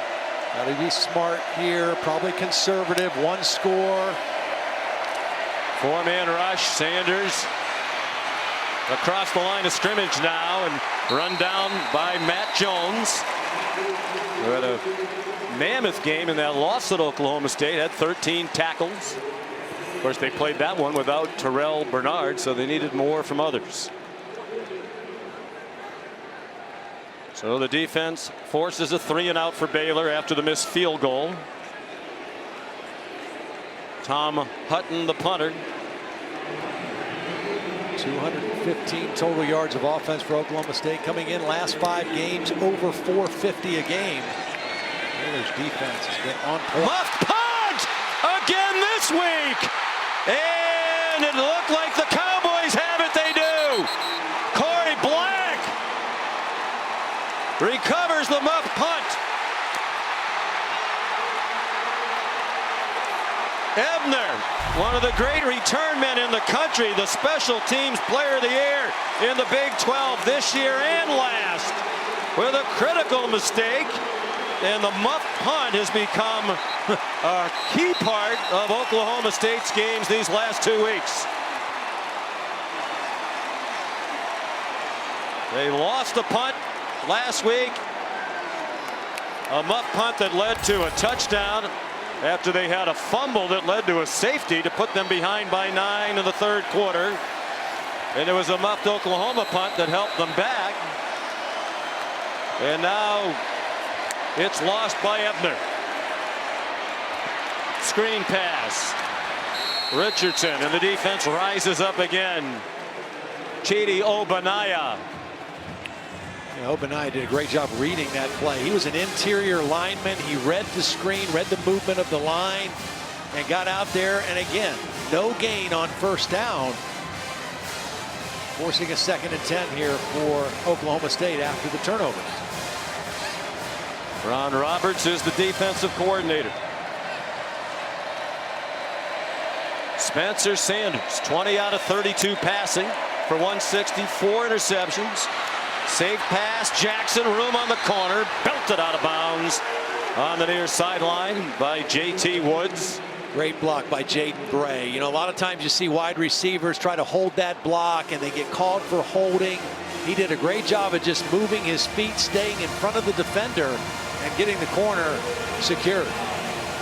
Got to be smart here, probably conservative. 1 score. 4-man rush. Sanders across the line of scrimmage now and run down by Matt Jones. Who had a mammoth game in that loss at Oklahoma State. Had 13 tackles. Of course, they played that one without Terrell Bernard, so they needed more from others. So the defense forces a 3-and-out for Baylor after the missed field goal. Tom Hutton, the punter. 215 total yards of offense for Oklahoma State, coming in last 5 games over 450 a game. Baylor's defense has been on point. Muffed punt again this week, and it looked like the Cowboys have it. They do. Corey Black recovers the muffed punt. Ebner, one of the great return men in the country, the special teams player of the year in the Big 12 this year and last, with a critical mistake. And the muffed punt has become a key part of Oklahoma State's games these last 2 weeks. They lost a punt last week. A muffed punt that led to a touchdown after they had a fumble that led to a safety to put them behind by 9 in the 3rd quarter. And it was a muffed Oklahoma punt that helped them back. And now it's lost by Ebner. Screen pass. Richardson, and the defense rises up again. Chidi Obanaya. Obanaya did a great job reading that play. He was an interior lineman. He read the screen, read the movement of the line, and got out there. And again, no gain on first down. forcing a 2nd and 10 here for Oklahoma State after the turnovers. Ron Roberts is the defensive coordinator. Spencer Sanders, 20 out of 32 passing for 164 interceptions. Safe pass, Jackson, room on the corner, belted out of bounds on the near sideline by J.T. Woods. Great block by Jaden Bray. You know, a lot of times you see wide receivers try to hold that block and they get called for holding. He did a great job of just moving his feet, staying in front of the defender and getting the corner secured.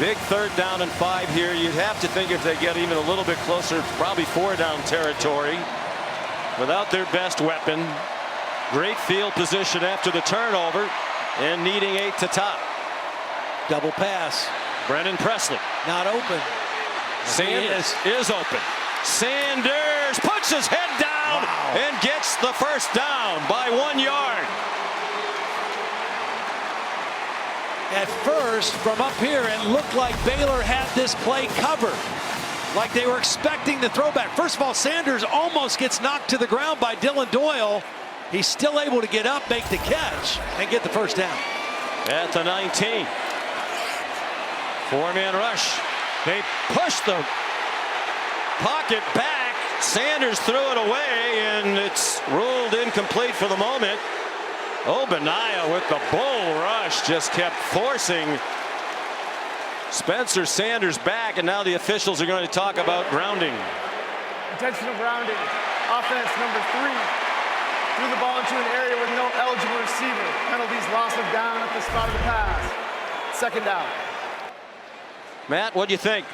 Big 3rd down and 5 here. You'd have to think if they get even a little bit closer, it's probably 4-down territory. Without their best weapon. Great field position after the turnover and needing 8 to top. Double pass. Brennan Presley. Not open. Sanders is open. Sanders puts his head down and gets the 1st down by 1 yard. At first, from up here, it looked like Baylor had this play covered. Like they were expecting the throwback. First of all, Sanders almost gets knocked to the ground by Dylan Doyle. He's still able to get up, make the catch, and get the 1st down. At the 19. 4-man rush. They push the pocket back. Sanders threw it away, and it's ruled incomplete for the moment. Obaniah with the bull rush just kept forcing Spencer Sanders back, and now the officials are going to talk about grounding. Intentional grounding. Offense number 3. Threw the ball into an area with no eligible receiver. Penalties, loss of down at the spot of the pass. 2nd down. Matt, what do you think?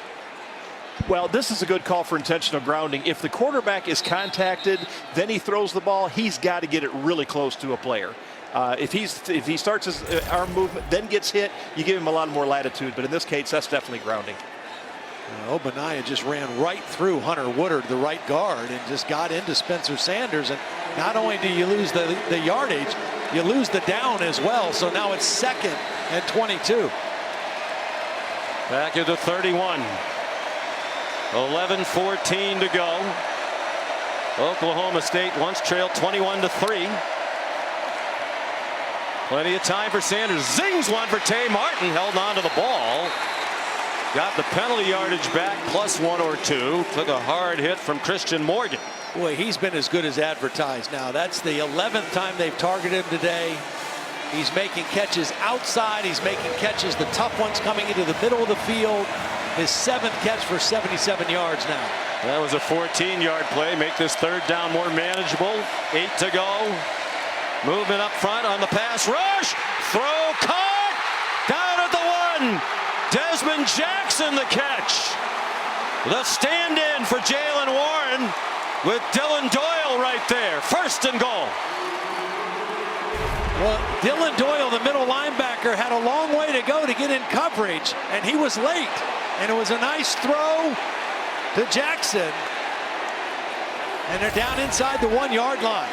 Well, this is a good call for intentional grounding. If the quarterback is contacted, then he throws the ball, he's got to get it really close to a player. If he starts his arm movement, then gets hit, you give him a lot more latitude. But in this case, that's definitely grounding. Obaniah just ran right through Hunter Woodard, the right guard, and just got into Spencer Sanders. And not only do you lose the yardage, you lose the down as well. So now it's 2nd and 22. Back into 31. 11:14 to go. Oklahoma State once trailed 21-3. Plenty of time for Sanders. Zings one for Tay Martin. Held on to the ball. Got the penalty yardage back, +1 or 2. Took a hard hit from Christian Morgan. Boy, he's been as good as advertised now. That's the 11th time they've targeted him today. He's making catches outside. He's making catches, the tough ones coming into the middle of the field. His 7th catch for 77 yards now. That was a 14-yard play. Make this 3rd down more manageable. 8 to go. Movement up front on the pass rush. Throw caught. Down at the 1. Dezmon Jackson the catch. The stand-in for Jaylen Warren with Dylan Doyle right there. 1st and goal. Well, Dylan Doyle, the middle linebacker, had a long way to go to get in coverage, and he was late. And it was a nice throw to Jackson. And they're down inside the 1-yard line.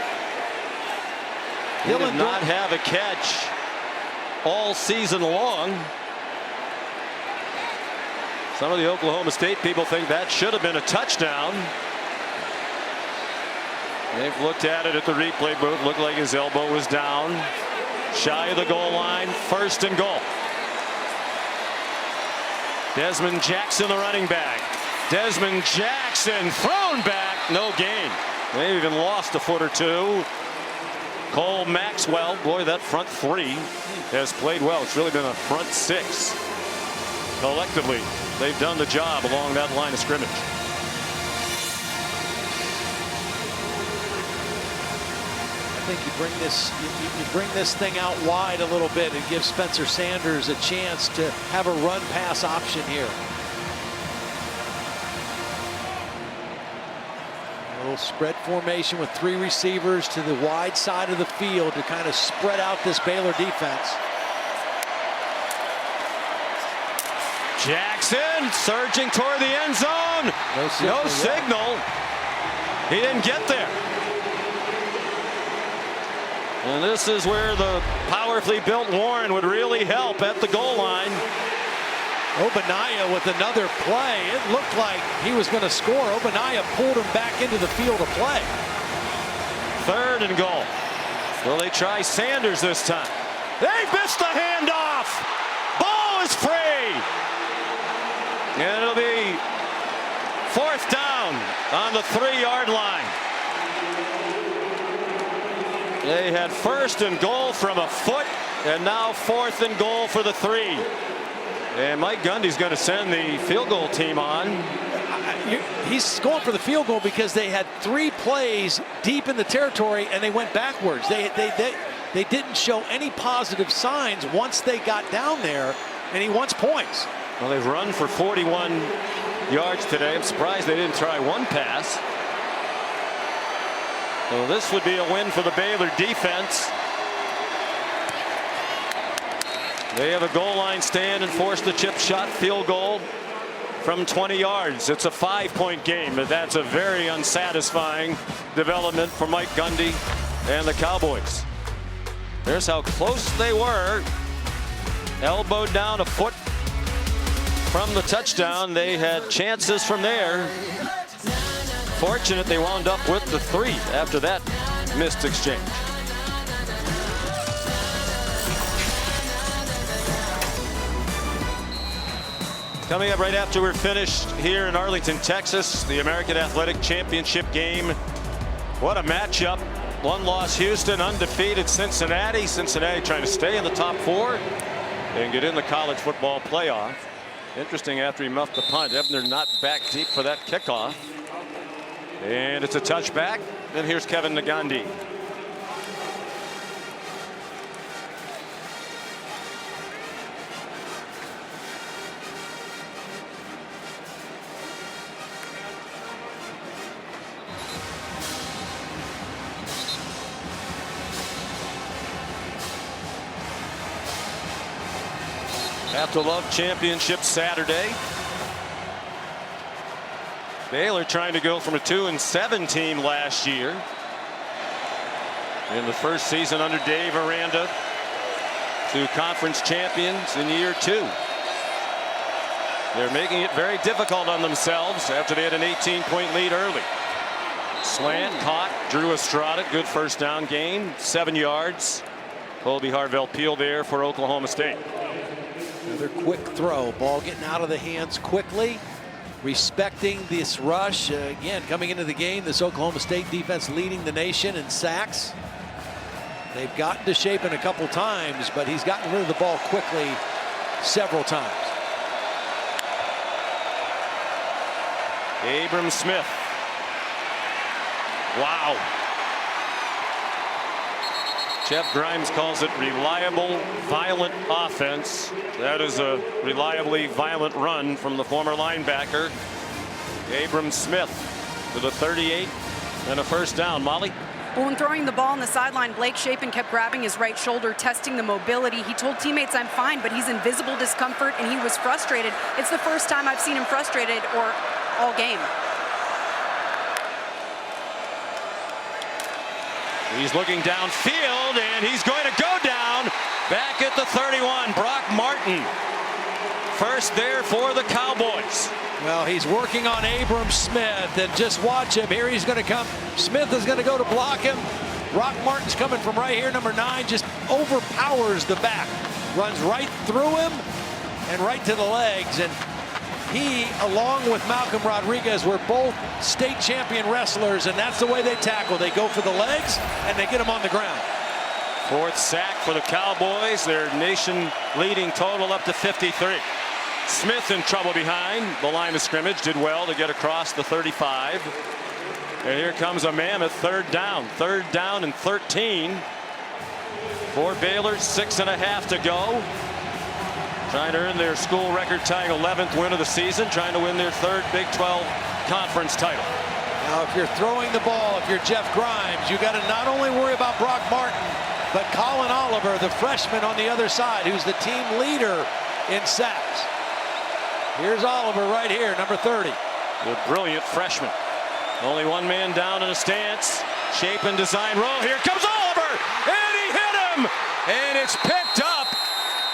He did not have a catch all season long. Some of the Oklahoma State people think that should have been a touchdown. They've looked at it at the replay booth. Looked like his elbow was down. Shy of the goal line. 1st and goal. Dezmon Jackson, the running back. Dezmon Jackson thrown back. No gain. They even lost a foot or 2. Cole Maxwell, boy, that front 3 has played well. It's really been a front 6. Collectively, they've done the job along that line of scrimmage. I think you bring this thing out wide a little bit and give Spencer Sanders a chance to have a run pass option here. A little spread formation with 3 receivers to the wide side of the field to kind of spread out this Baylor defense. Jackson surging toward the end zone. No signal. He didn't get there. And this is where the powerfully built Warren would really help at the goal line. Obaniah with another play. It looked like he was going to score. Obaniah pulled him back into the field of play. 3rd and goal. Will they try Sanders this time? They missed the handoff. Ball is free. And it'll be 4th down on the 3-yard line. They had 1st and goal from a foot, and now 4th and goal for the 3. And Mike Gundy's going to send the field goal team on. He's going for the field goal because they had 3 plays deep in the territory and they went backwards. They didn't show any positive signs once they got down there, and he wants points. Well, they've run for 41 yards today. I'm surprised they didn't try one pass. So this would be a win for the Baylor defense. They have a goal line stand and force the chip shot field goal from 20 yards. It's a 5-point game, but that's a very unsatisfying development for Mike Gundy and the Cowboys. There's how close they were. Elbowed down a foot from the touchdown. They had chances from there. Fortunate they wound up with the 3 after that missed exchange. Coming up right after we're finished here in Arlington, Texas, the American Athletic Championship game. What a matchup. 1-loss Houston, undefeated Cincinnati. Cincinnati trying to stay in the top 4 and get in the college football playoff. Interesting, after he muffed the punt, Ebner not back deep for that kickoff. And it's a touchback. And here's Kevin Nagandi. Have to love championship Saturday. Baylor trying to go from a 2-7 team last year in the first season under Dave Aranda to conference champions in year 2. They're making it very difficult on themselves after they had an 18-point lead early. Slant caught. Drew Estrada, good first down gain, 7 yards. Colby Harvell-Peel there for Oklahoma State. Another quick throw. Ball getting out of the hands quickly. Respecting this rush. Again, coming into the game, this Oklahoma State defense leading the nation in sacks. They've gotten to Shapen a couple times, but he's gotten rid of the ball quickly several times. Abram Smith. Wow. Jeff Grimes calls it reliable, violent offense. That is a reliably violent run from the former linebacker, Abram Smith, to the 38 and a first down. Molly? Well, when throwing the ball on the sideline, Blake Shapen kept grabbing his right shoulder, testing the mobility. He told teammates, "I'm fine," but he's in visible discomfort and he was frustrated. It's the first time I've seen him frustrated or all game. He's looking downfield, and he's going to go down back at the 31. Brock Martin, first there for the Cowboys. Well, he's working on Abram Smith, and just watch him. Here he's going to come. Smith is going to go to block him. Brock Martin's coming from right here. Number 9 just overpowers the back. Runs right through him and right to the legs. And he, along with Malcolm Rodriguez, were both state champion wrestlers, and that's the way they tackle. They go for the legs, and they get him on the ground. 4th sack for the Cowboys. Their nation-leading total up to 53. Smith in trouble behind the line of scrimmage. Did well to get across the 35. And here comes a mammoth 3rd down. 3rd down and 13 for Baylor. 6.5 to go. Trying to earn their school record-tying 11th win of the season, trying to win their 3rd Big 12 conference title. Now, if you're throwing the ball, if you're Jeff Grimes, you got to not only worry about Brock Martin, but Colin Oliver, the freshman on the other side, who's the team leader in sacks. Here's Oliver right here, number 30. The brilliant freshman. Only one man down in a stance. Shapen design roll. Here comes Oliver, and he hit him, and it's picked up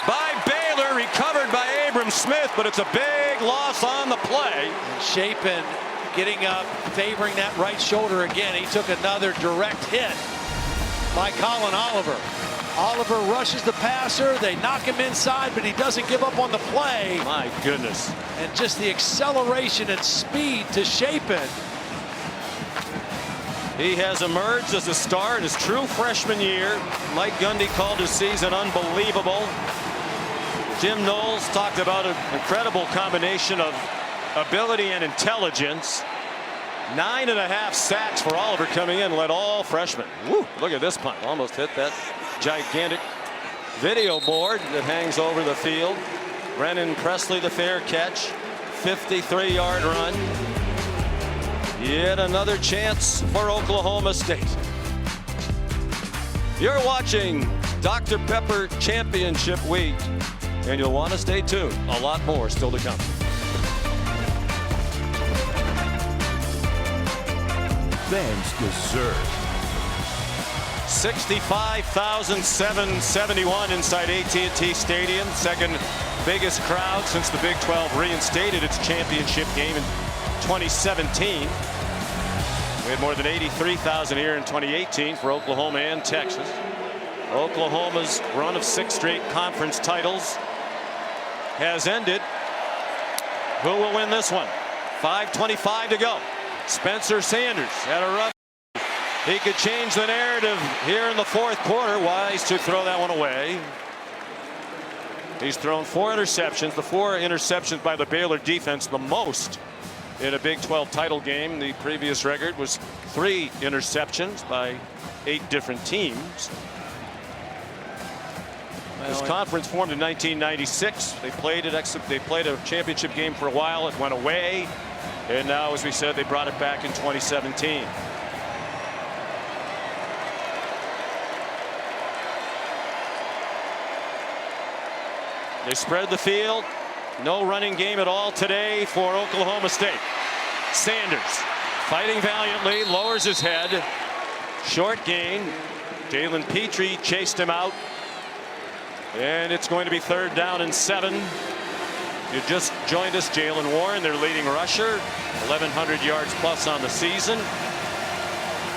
by Baylor, recovered by Abram Smith, but it's a big loss on the play. And Shapen getting up, favoring that right shoulder again. He took another direct hit by Colin Oliver. Oliver rushes the passer. They knock him inside, but he doesn't give up on the play. My goodness. And just the acceleration and speed to Chapin. He has emerged as a star in his true freshman year. Mike Gundy called his season unbelievable. Jim Knowles talked about an incredible combination of ability and intelligence. 9.5 sacks for Oliver coming in, led all freshmen. Woo, look at this punt. Almost hit that gigantic video board that hangs over the field. Brennan Presley the fair catch. 53-yard run. Yet another chance for Oklahoma State. You're watching Dr. Pepper Championship Week, and you'll want to stay tuned. A lot more still to come. Fans deserve. 65,771 inside AT&T Stadium. Second biggest crowd since the Big 12 reinstated its championship game in 2017. We had more than 83,000 here in 2018 for Oklahoma and Texas. Oklahoma's run of 6 straight conference titles has ended. Who will win this one? 5:25 to go. Spencer Sanders had a rough. He could change the narrative here in the fourth quarter. Wise to throw that one away. He's thrown 4 interceptions. The 4 interceptions by the Baylor defense, the most in a Big 12 title game. The previous record was 3 interceptions by 8 different teams. This conference formed in 1996. They played a championship game for a while. It went away. And now, as we said, they brought it back in 2017. They spread the field. No running game at all today for Oklahoma State. Sanders fighting valiantly, lowers his head. Short gain. Jalen Petrie chased him out. And it's going to be 3rd down and 7. You just joined us, Jalen Warren, their leading rusher, 1,100 yards plus on the season.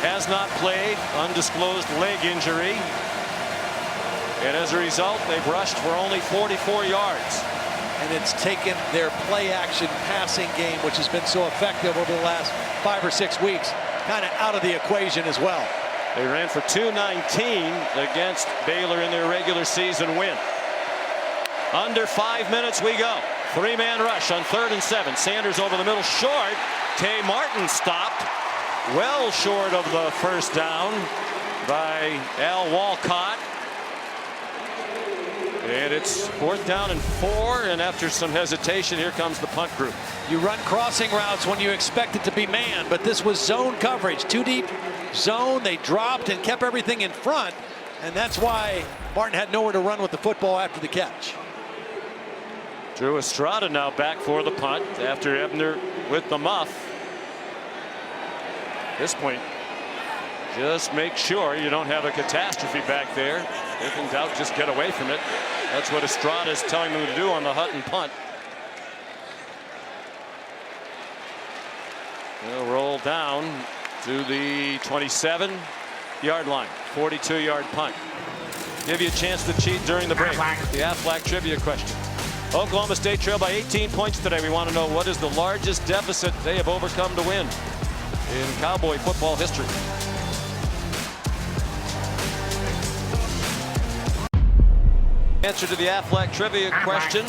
Has not played, undisclosed leg injury. And as a result, they've rushed for only 44 yards. And it's taken their play-action passing game, which has been so effective over the last 5 or 6 weeks, kind of out of the equation as well. They ran for 219 against Baylor in their regular season win. Under 5 minutes we go. 3-man rush on 3rd and 7. Sanders over the middle, short. Tay Martin stopped well short of the first down by Al Walcott. And it's 4th down and 4. And after some hesitation, here comes the punt group. You run crossing routes when you expect it to be man, but this was zone coverage. 2 deep zone. They dropped and kept everything in front. And that's why Martin had nowhere to run with the football after the catch. Drew Estrada now back for the punt after Ebner with the muff. At this point, just make sure you don't have a catastrophe back there. If in doubt, just get away from it. That's what Estrada is telling them to do on the Hutton punt. They'll roll down to the 27-yard line. 42-yard punt. Give you a chance to cheat during the break. The Aflac trivia question. Oklahoma State trailed by 18 points today. We want to know, what is the largest deficit they have overcome to win in Cowboy football history? Answer to the Aflac trivia question.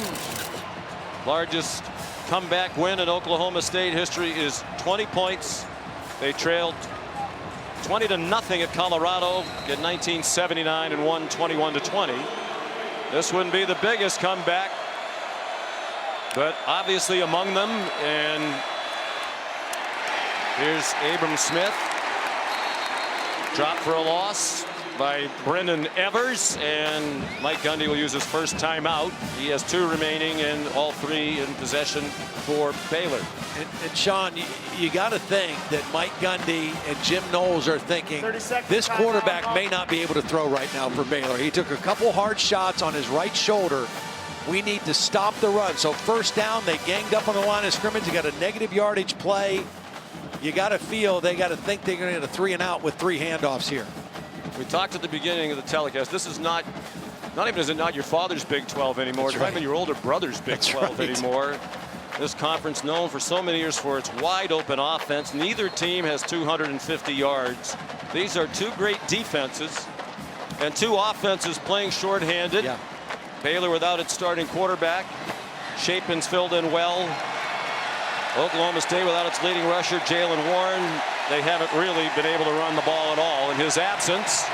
Largest comeback win in Oklahoma State history is 20 points. They trailed 20-0 at Colorado in 1979 and won 21-20. This wouldn't be the biggest comeback, but obviously among them. And here's Abram Smith, dropped for a loss by Brendan Evers, and Mike Gundy will use his first timeout. He has 2 remaining and all 3 in possession for Baylor. And Sean, you got to think that Mike Gundy and Jim Knowles are thinking this quarterback may not be able to throw right now for Baylor. He took a couple hard shots on his right shoulder. We need to stop the run. So 1st down, they ganged up on the line of scrimmage. They got a negative yardage play. You got to feel they got to think they're going to get a 3 and out with 3 handoffs here. We talked at the beginning of the telecast. This is not even is it not your father's Big 12 anymore. That's it's right. not even your older brother's Big 12 anymore. This conference known for so many years for its wide open offense. Neither team has 250 yards. These are 2 great defenses and 2 offenses playing shorthanded. Yeah. Baylor without its starting quarterback. Chapin's filled in well. Oklahoma State without its leading rusher, Jalen Warren. They haven't really been able to run the ball at all in his absence.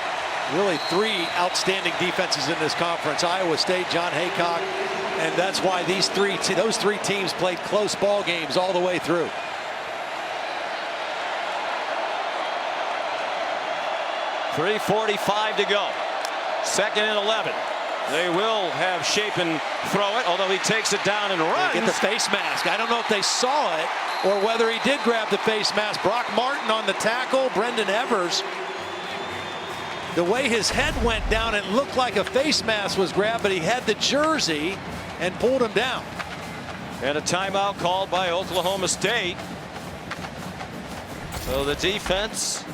Really 3 outstanding defenses in this conference. Iowa State, John Haycock, and that's why those 3 teams played close ball games all the way through. .345 to go. 2nd and 11. They will have Chapin throw it, although he takes it down and runs. Get the face mask. I don't know if they saw it or whether he did grab the face mask. Brock Martin on the tackle. Brendan Evers. The way his head went down, it looked like a face mask was grabbed, but he had the jersey and pulled him down. And a timeout called by Oklahoma State. So the defense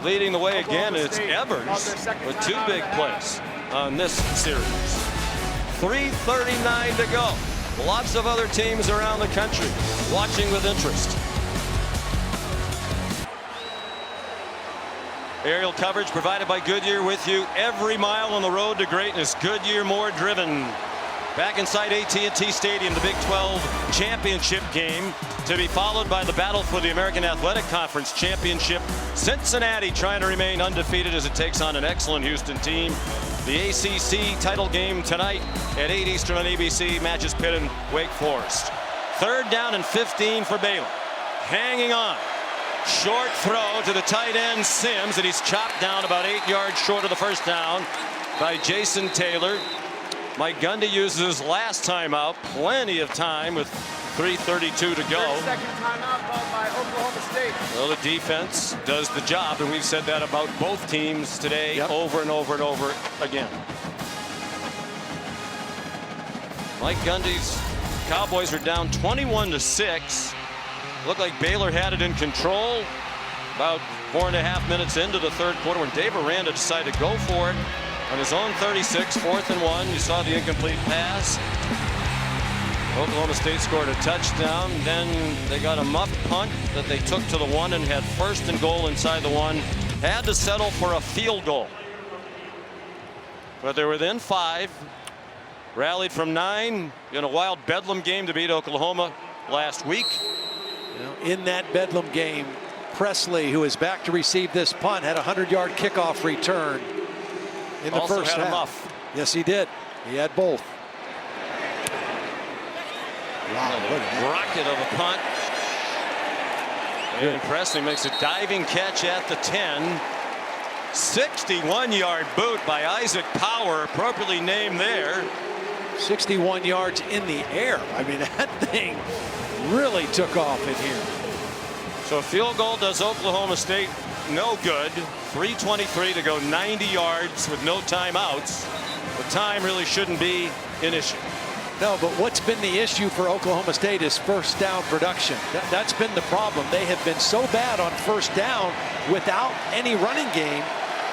leading the way again. It's Evers with 2 big plays on this series. 3:39 to go. Lots of other teams around the country watching with interest. Aerial coverage provided by Goodyear with you every mile on the road to greatness. Goodyear, more driven. Back inside AT&T Stadium, the Big 12 championship game to be followed by the battle for the American Athletic Conference championship. Cincinnati trying to remain undefeated as it takes on an excellent Houston team. The ACC title game tonight at 8 Eastern on ABC matches Pitt and Wake Forest. 3rd down and 15 for Baylor. Hanging on. Short throw to the tight end Sims, and he's chopped down about 8 yards short of the first down by Jason Taylor. Mike Gundy uses his last timeout. Plenty of time with 3:32 to go. 32nd timeout called by Oklahoma State. Well, the defense does the job, and we've said that about both teams today over and over and over again. Mike Gundy's Cowboys are down 21-6. Looked like Baylor had it in control about 4.5 minutes into the 3rd quarter when Dave Aranda decided to go for it on his own 36, 4th and 1. You saw the incomplete pass. Oklahoma State scored a touchdown. Then they got a muffed punt that they took to the 1 and had 1st and goal inside the 1. Had to settle for a field goal. But they were within 5. Rallied from 9 in a wild Bedlam game to beat Oklahoma last week. In that Bedlam game, Presley, who is back to receive this punt, had a 100-yard kickoff return in the Also first had half. a muff. Yes, he did. He had both. Wow, look at that. Rocket of a punt. And Presley makes a diving catch at the 10. 61-yard boot by Isaac Power, appropriately named there. 61 yards in the air. I mean, that thing really took off in here. So a field goal does Oklahoma State no good. 3:23 to go, 90 yards with no timeouts. The time really shouldn't be an issue. No, but what's been the issue for Oklahoma State is first down production. That's been the problem. They have been so bad on first down without any running game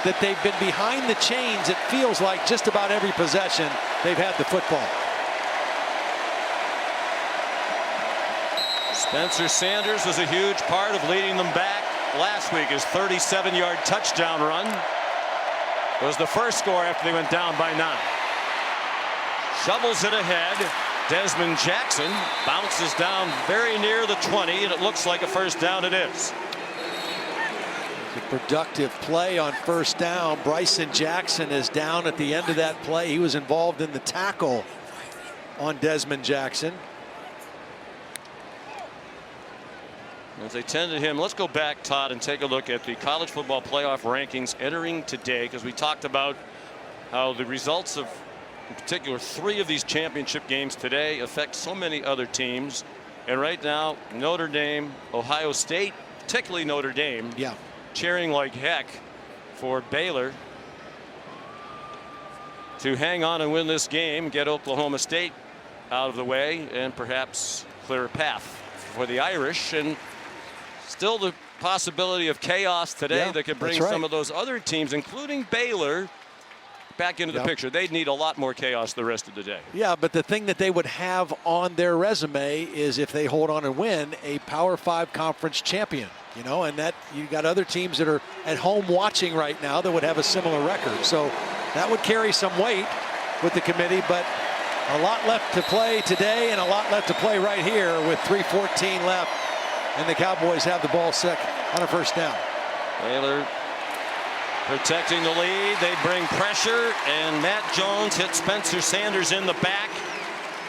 that they've been behind the chains. It feels like just about every possession they've had the football. Spencer Sanders was a huge part of leading them back last week. His 37-yard touchdown run was the first score after they went down by 9. Shovels it ahead. Dezmon Jackson bounces down very near the 20, and it looks like a first down. It is. A productive play on first down. Bryson Jackson is down at the end of that play. He was involved in the tackle on Dezmon Jackson. As they tended him, let's go back, Todd, and take a look at the college football playoff rankings entering today, because we talked about how the results of, in particular, 3 of these championship games today affect so many other teams. And right now, Notre Dame, Ohio State, particularly Notre Dame, cheering like heck for Baylor to hang on and win this game, get Oklahoma State out of the way, and perhaps clear a path for the Irish. And Still the possibility of chaos today that could bring some of those other teams, including Baylor, back into the picture. They'd need a lot more chaos the rest of the day. Yeah, but the thing that they would have on their resume is if they hold on and win a Power 5 conference champion, you know, and that you got other teams that are at home watching right now that would have a similar record. So that would carry some weight with the committee, but a lot left to play today and a lot left to play right here with 3:14 left, and the Cowboys have the ball set on a first down. Baylor protecting the lead. They bring pressure, and Matt Jones hit Spencer Sanders in the back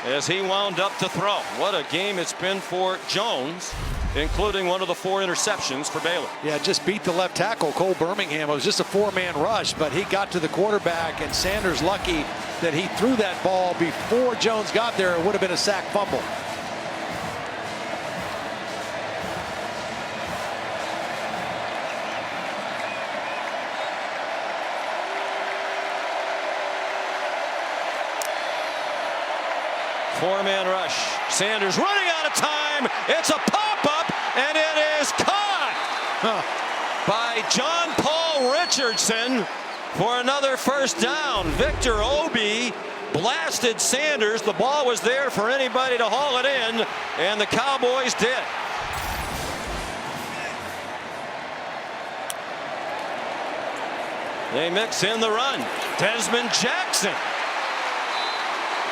as he wound up to throw. What a game it's been for Jones, including one of the 4 interceptions for Baylor. Yeah, just beat the left tackle, Cole Birmingham. It was just a 4-man rush, but he got to the quarterback, and Sanders lucky that he threw that ball before Jones got there. It would have been a sack fumble. Four-man rush. Sanders running out of time. It's a pop-up, and it is caught by John Paul Richardson for another first down. Victor Obi blasted Sanders. The ball was there for anybody to haul it in, and the Cowboys did. They mix in the run. Dezmon Jackson.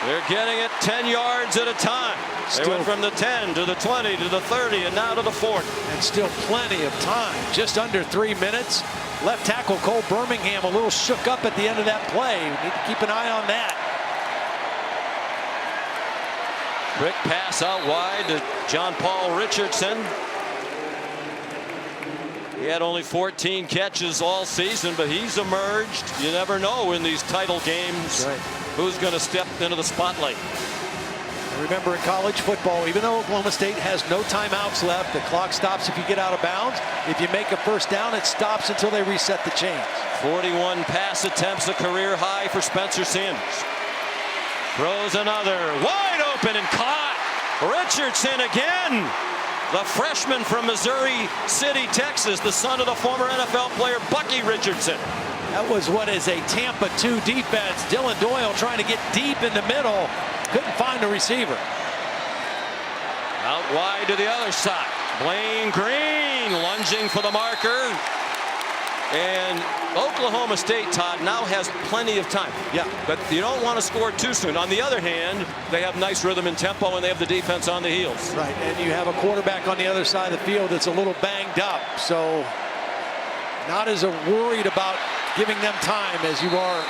They're getting it 10 yards at a time. They went from the 10 to the 20 to the 30 and now to the 40. And still plenty of time. Just under 3 minutes. Left tackle Cole Birmingham a little shook up at the end of that play. We need to keep an eye on that. Quick pass out wide to John Paul Richardson. He had only 14 catches all season, but he's emerged. You never know in these title games who's going to step into the spotlight. Remember, in college football, even though Oklahoma State has no timeouts left, the clock stops if you get out of bounds. If you make a first down, it stops until they reset the chains. 41 pass attempts, a career high for Spencer Sanders. Throws another, wide open and caught. Richardson again. The freshman from Missouri City, Texas, the son of the former NFL player Bucky Richardson. That was what is a Tampa 2 defense. Dylan Doyle trying to get deep in the middle. Couldn't find a receiver. Out wide to the other side. Blaine Green lunging for the marker. And Oklahoma State, Todd, now has plenty of time. Yeah. But you don't want to score too soon. On the other hand, they have nice rhythm and tempo, and they have the defense on the heels. Right, and you have a quarterback on the other side of the field that's a little banged up. So not as worried about giving them time as you are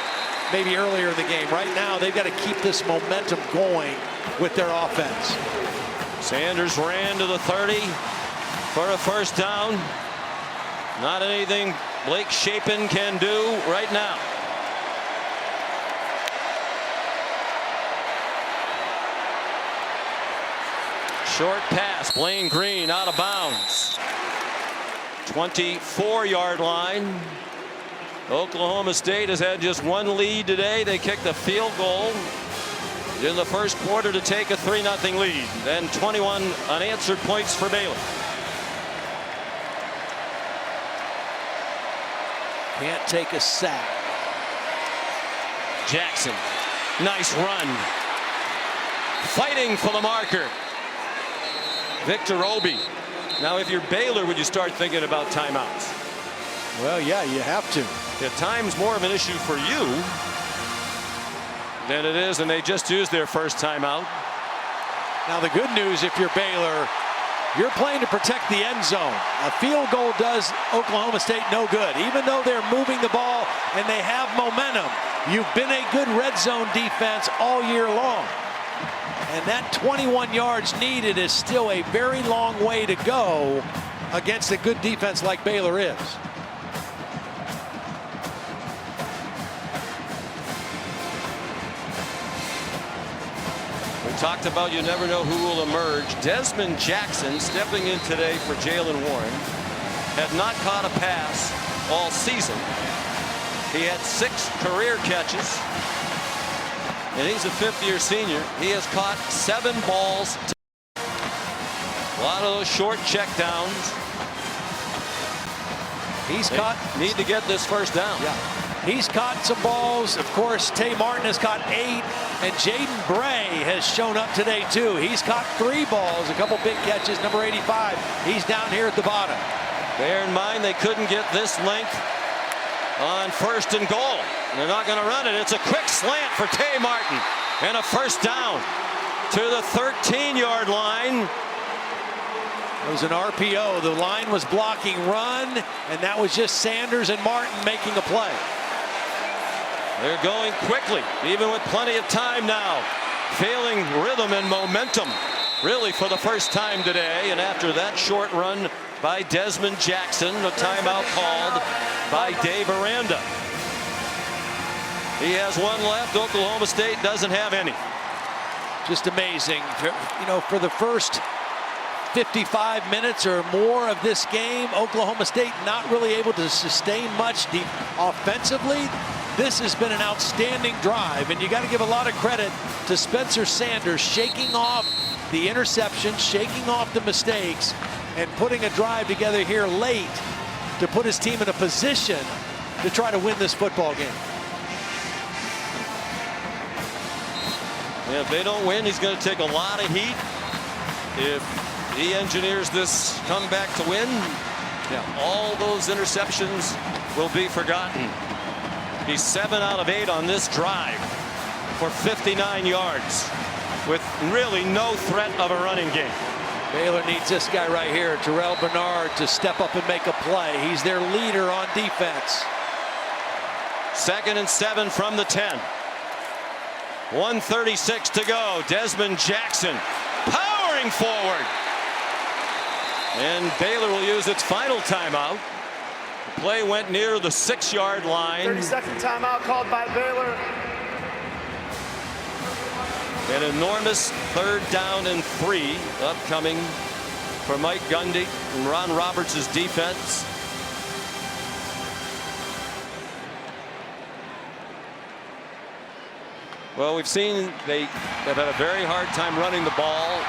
maybe earlier in the game. Right now, they've got to keep this momentum going with their offense. Sanders ran to the 30 for a first down. Not anything Blake Shapen can do right now. Short pass, Blaine Green out of bounds. 24-yard line. Oklahoma State has had just one lead today. They kicked a field goal in the first quarter to take a 3-0 lead. Then 21 unanswered points for Baylor. Can't take a sack. Jackson, nice run. Fighting for the marker. Victor Obi. Now, if you're Baylor, would you start thinking about timeouts? Well, yeah, you have to. Yeah, time's more of an issue for you than it is, and they just used their first timeout. Now, the good news, if you're Baylor, you're playing to protect the end zone. A field goal does Oklahoma State no good. Even though they're moving the ball and they have momentum, you've been a good red zone defense all year long. And that 21 yards needed is still a very long way to go against a good defense like Baylor is. We talked about you never know who will emerge. Dezmon Jackson stepping in today for Jaylen Warren. Had not caught a pass all season. He had 6 career catches. And he's a 5th-year senior. He has caught 7 balls. A lot of those short checkdowns. He's They caught. need to get this first down. Yeah. He's caught some balls. Of course, Tay Martin has caught 8, and Jaden Bray has shown up today too. He's caught 3 balls, a couple big catches. Number 85, he's down here at the bottom. Bear in mind they couldn't get this length on 1st and goal. They're not going to run it. It's a quick slant for Tay Martin and a first down to the 13-yard line. It was an RPO. The line was blocking run, and that was just Sanders and Martin making a play. They're going quickly, even with plenty of time now. Failing rhythm and momentum, really, for the first time today. And after that short run by Dezmon Jackson, a timeout called by Dave Aranda. He has one left. Oklahoma State doesn't have any. Just amazing. You know, for the first 55 minutes or more of this game, Oklahoma State not really able to sustain much offensively. This has been an outstanding drive, and you got to give a lot of credit to Spencer Sanders shaking off the interception, shaking off the mistakes, and putting a drive together here late to put his team in a position to try to win this football game. Yeah, if they don't win, he's going to take a lot of heat. If he engineers this comeback to win, all those interceptions will be forgotten. He's 7 out of 8 on this drive for 59 yards with really no threat of a running game. Baylor needs this guy right here, Terrell Bernard, to step up and make a play. He's their leader on defense. 2nd and 7 from the 10. 1:36 to go. Dezmon Jackson powering forward. And Baylor will use its final timeout. The play went near the 6-yard line. 30-second timeout called by Baylor. An enormous 3rd down and 3 upcoming for Mike Gundy and Ron Roberts' defense. Well, we've seen they've had a very hard time running the ball.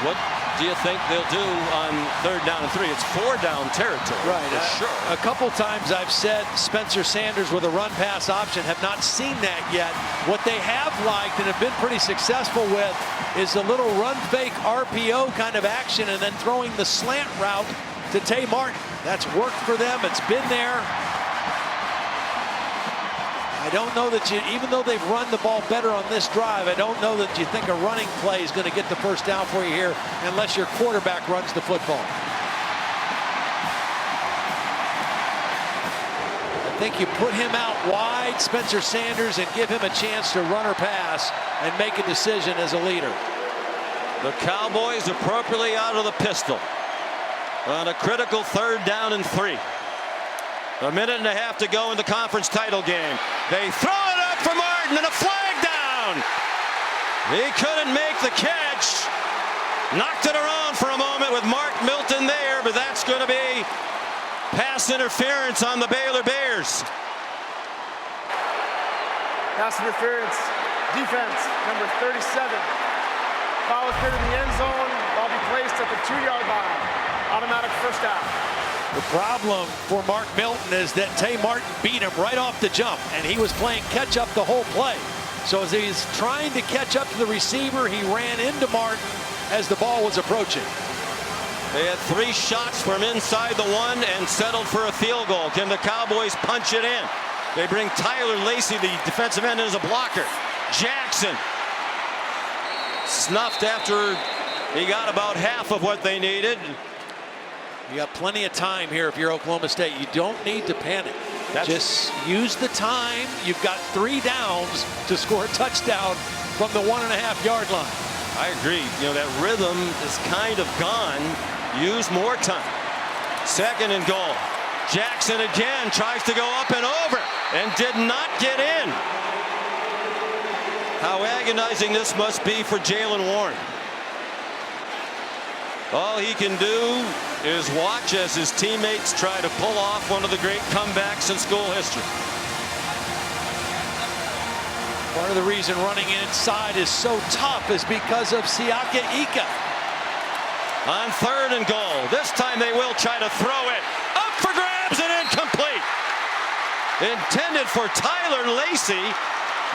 What do you think they'll do on 3rd down and 3? It's 4-down territory. Right. For sure. A couple times I've said Spencer Sanders with a run pass option, have not seen that yet. What they have liked and have been pretty successful with is the little run fake RPO kind of action and then throwing the slant route to Tay Martin. That's worked for them. It's been there. I don't know that you, even though they've run the ball better on this drive, I don't know that you think a running play is going to get the first down for you here unless your quarterback runs the football. I think you put him out wide, Spencer Sanders, and give him a chance to run or pass and make a decision as a leader. The Cowboys appropriately out of the pistol on a critical 3rd down and 3. A minute and a half to go in the conference title game. They throw it up for Martin and a flag down. He couldn't make the catch. Knocked it around for a moment with Mark Milton there, but that's going to be pass interference on the Baylor Bears. Pass interference, defense, number 37. Foul occurred in the end zone. Ball be placed at the 2-yard line. Automatic first down. The problem for Mark Milton is that Tay Martin beat him right off the jump, and he was playing catch up the whole play. So as he's trying to catch up to the receiver, he ran into Martin as the ball was approaching. They had 3 shots from inside the 1 and settled for a field goal. Can the Cowboys punch it in? They bring Tyler Lacey, the defensive end, as a blocker. Jackson snuffed after he got about half of what they needed. You got plenty of time here if you're Oklahoma State. You don't need to panic. Just use the time. You've got 3 downs to score a touchdown from the 1.5-yard line. I agree. You know, that rhythm is kind of gone. Use more time. 2nd and goal. Jackson again tries to go up and over and did not get in. How agonizing this must be for Jaylen Warren. All he can do is watch as his teammates try to pull off one of the great comebacks in school history. Part of the reason running inside is so tough is because of Siaka Ika. On 3rd and goal. This time they will try to throw it. Up for grabs and incomplete. Intended for Tyler Lacey,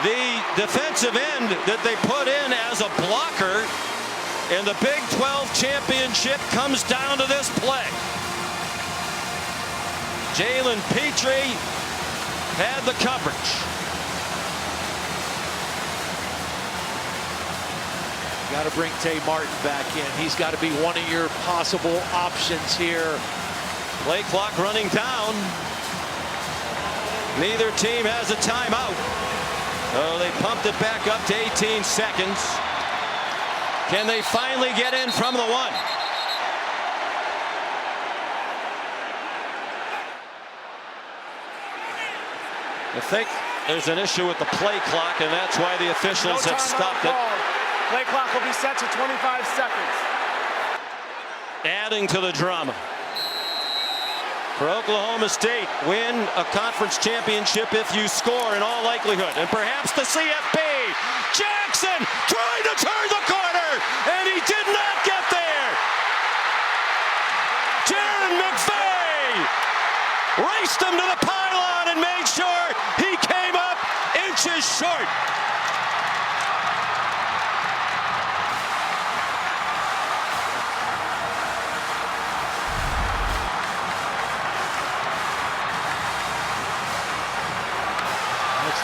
the defensive end that they put in as a blocker. And the Big 12 championship comes down to this play. Jalen Petrie had the coverage. Got to bring Tay Martin back in. He's got to be one of your possible options here. Play clock running down. Neither team has a timeout. Oh, they pumped it back up to 18 seconds. Can they finally get in from the 1? I think there's an issue with the play clock, and that's why the officials have stopped it. Play clock will be set to 25 seconds. Adding to the drama. For Oklahoma State, win a conference championship if you score in all likelihood. And perhaps the CFB. Jackson trying to turn the corner, and he did not get there. Jairon McVea raced him to the pylon and made sure he came up inches short.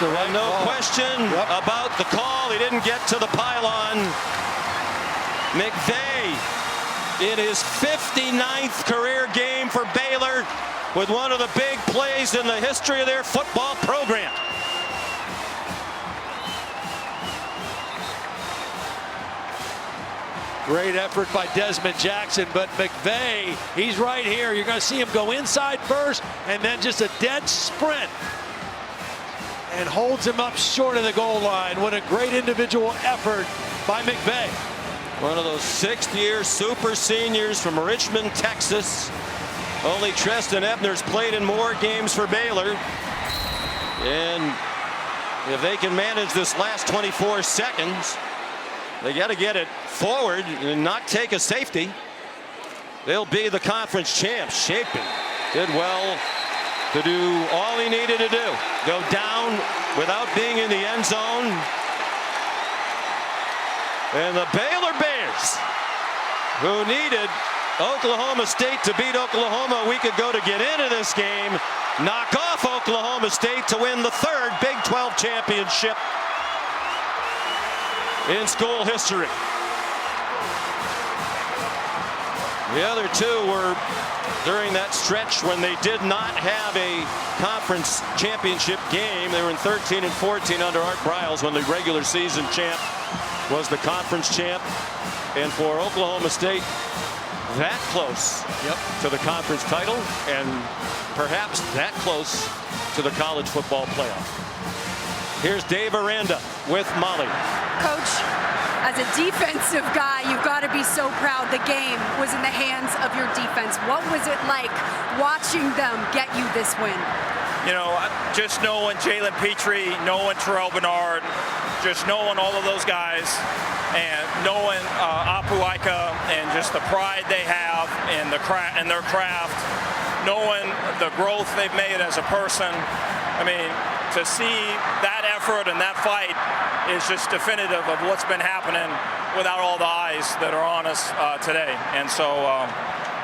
Right no question about the call. He didn't get to the pylon. McVea in his 59th career game for Baylor with one of the big plays in the history of their football program. Great effort by Dezmon Jackson, but McVea, he's right here. You're going to see him go inside first and then just a dead sprint. And holds him up short of the goal line. What a great individual effort by McVea. One of those 6th-year super seniors from Richmond, Texas. Only Treston Ebner's played in more games for Baylor. And if they can manage this last 24 seconds, they got to get it forward and not take a safety. They'll be the conference champs. Shapen did well to do all he needed to do. Go down without being in the end zone. And the Baylor Bears, who needed Oklahoma State to beat Oklahoma a week ago to get into this game, knock off Oklahoma State to win the 3rd Big 12 championship in school history. The other two were during that stretch when they did not have a conference championship game. They were in 13 and 14 under Art Briles when the regular season champ was the conference champ. And for Oklahoma State, that close to the conference title and perhaps that close to the college football playoff. Here's Dave Aranda with Molly. Coach, as a defensive guy, you've got to be so proud the game was in the hands of your defense. What was it like watching them get you this win? You know, just knowing Jalen Petrie, knowing Terrell Bernard, just knowing all of those guys, and knowing Apu Ika and just the pride they have in their craft, knowing the growth they've made as a person. I mean, to see that effort and that fight is just definitive of what's been happening without all the eyes that are on us today. And so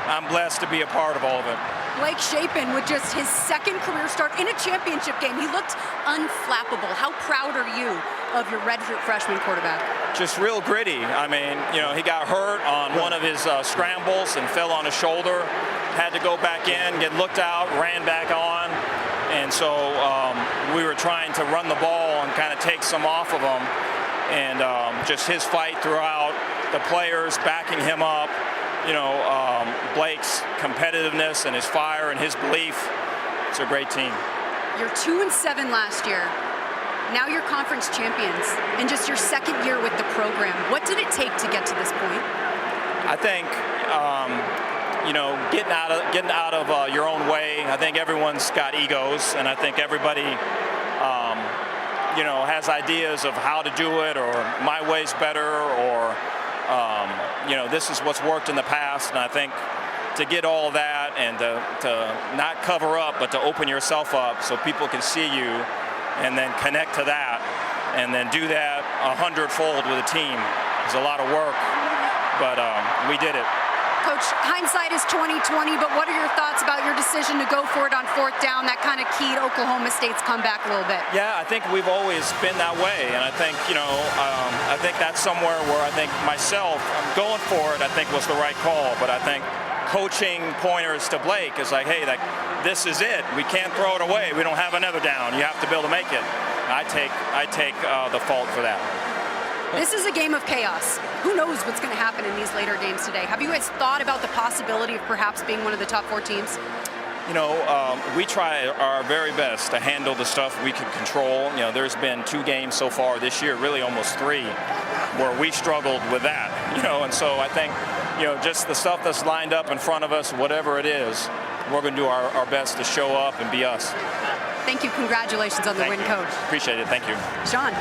I'm blessed to be a part of all of it. Blake Shapen with just his 2nd career start in a championship game. He looked unflappable. How proud are you of your redshirt freshman quarterback? Just real gritty. I mean, you know, he got hurt on one of his scrambles and fell on his shoulder. Had to go back in, get looked out, ran back on. And so we were trying to run the ball and kind of take some off of him. And just his fight throughout, the players backing him up, you know, Blake's competitiveness and his fire and his belief. It's a great team. You're 2-7 last year. Now you're conference champions in just your 2nd year with the program. What did it take to get to this point? I think, you know, getting out of your own way. I think everyone's got egos, and I think everybody, you know, has ideas of how to do it, or my way's better, or this is what's worked in the past, and I think to get all that and to not cover up, but to open yourself up so people can see you and then connect to that and then do that 100-fold with a team is a lot of work, but we did it. Coach, hindsight is 20/20, but what are your thoughts about your decision to go for it on 4th down? That kind of keyed Oklahoma State's comeback a little bit. Yeah, I think we've always been that way, and I think, I think that's somewhere where I think myself, going for it, I think was the right call, but I think coaching pointers to Blake is like, hey, this is it. We can't throw it away. We don't have another down. You have to be able to make it. I take the fault for that. This is a game of chaos. Who knows what's going to happen in these later games today? Have you guys thought about the possibility of perhaps being one of the top 4 teams? We try our very best to handle the stuff we can control. There's been 2 games so far this year, really almost 3, where we struggled with that. And so I think, just the stuff that's lined up in front of us, whatever it is, we're going to do our best to show up and be us. Thank you. Congratulations on the win, Coach. Appreciate it. Thank you. Sean.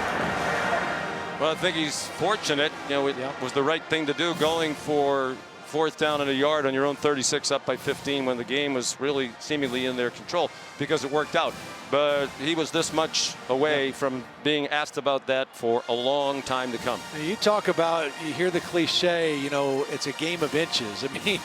Well, I think he's fortunate. It was the right thing to do, going for 4th down and a yard on your own 36 up by 15 when the game was really seemingly in their control, because it worked out. But he was this much away from being asked about that for a long time to come. And you talk about, you hear the cliche, it's a game of inches. I mean,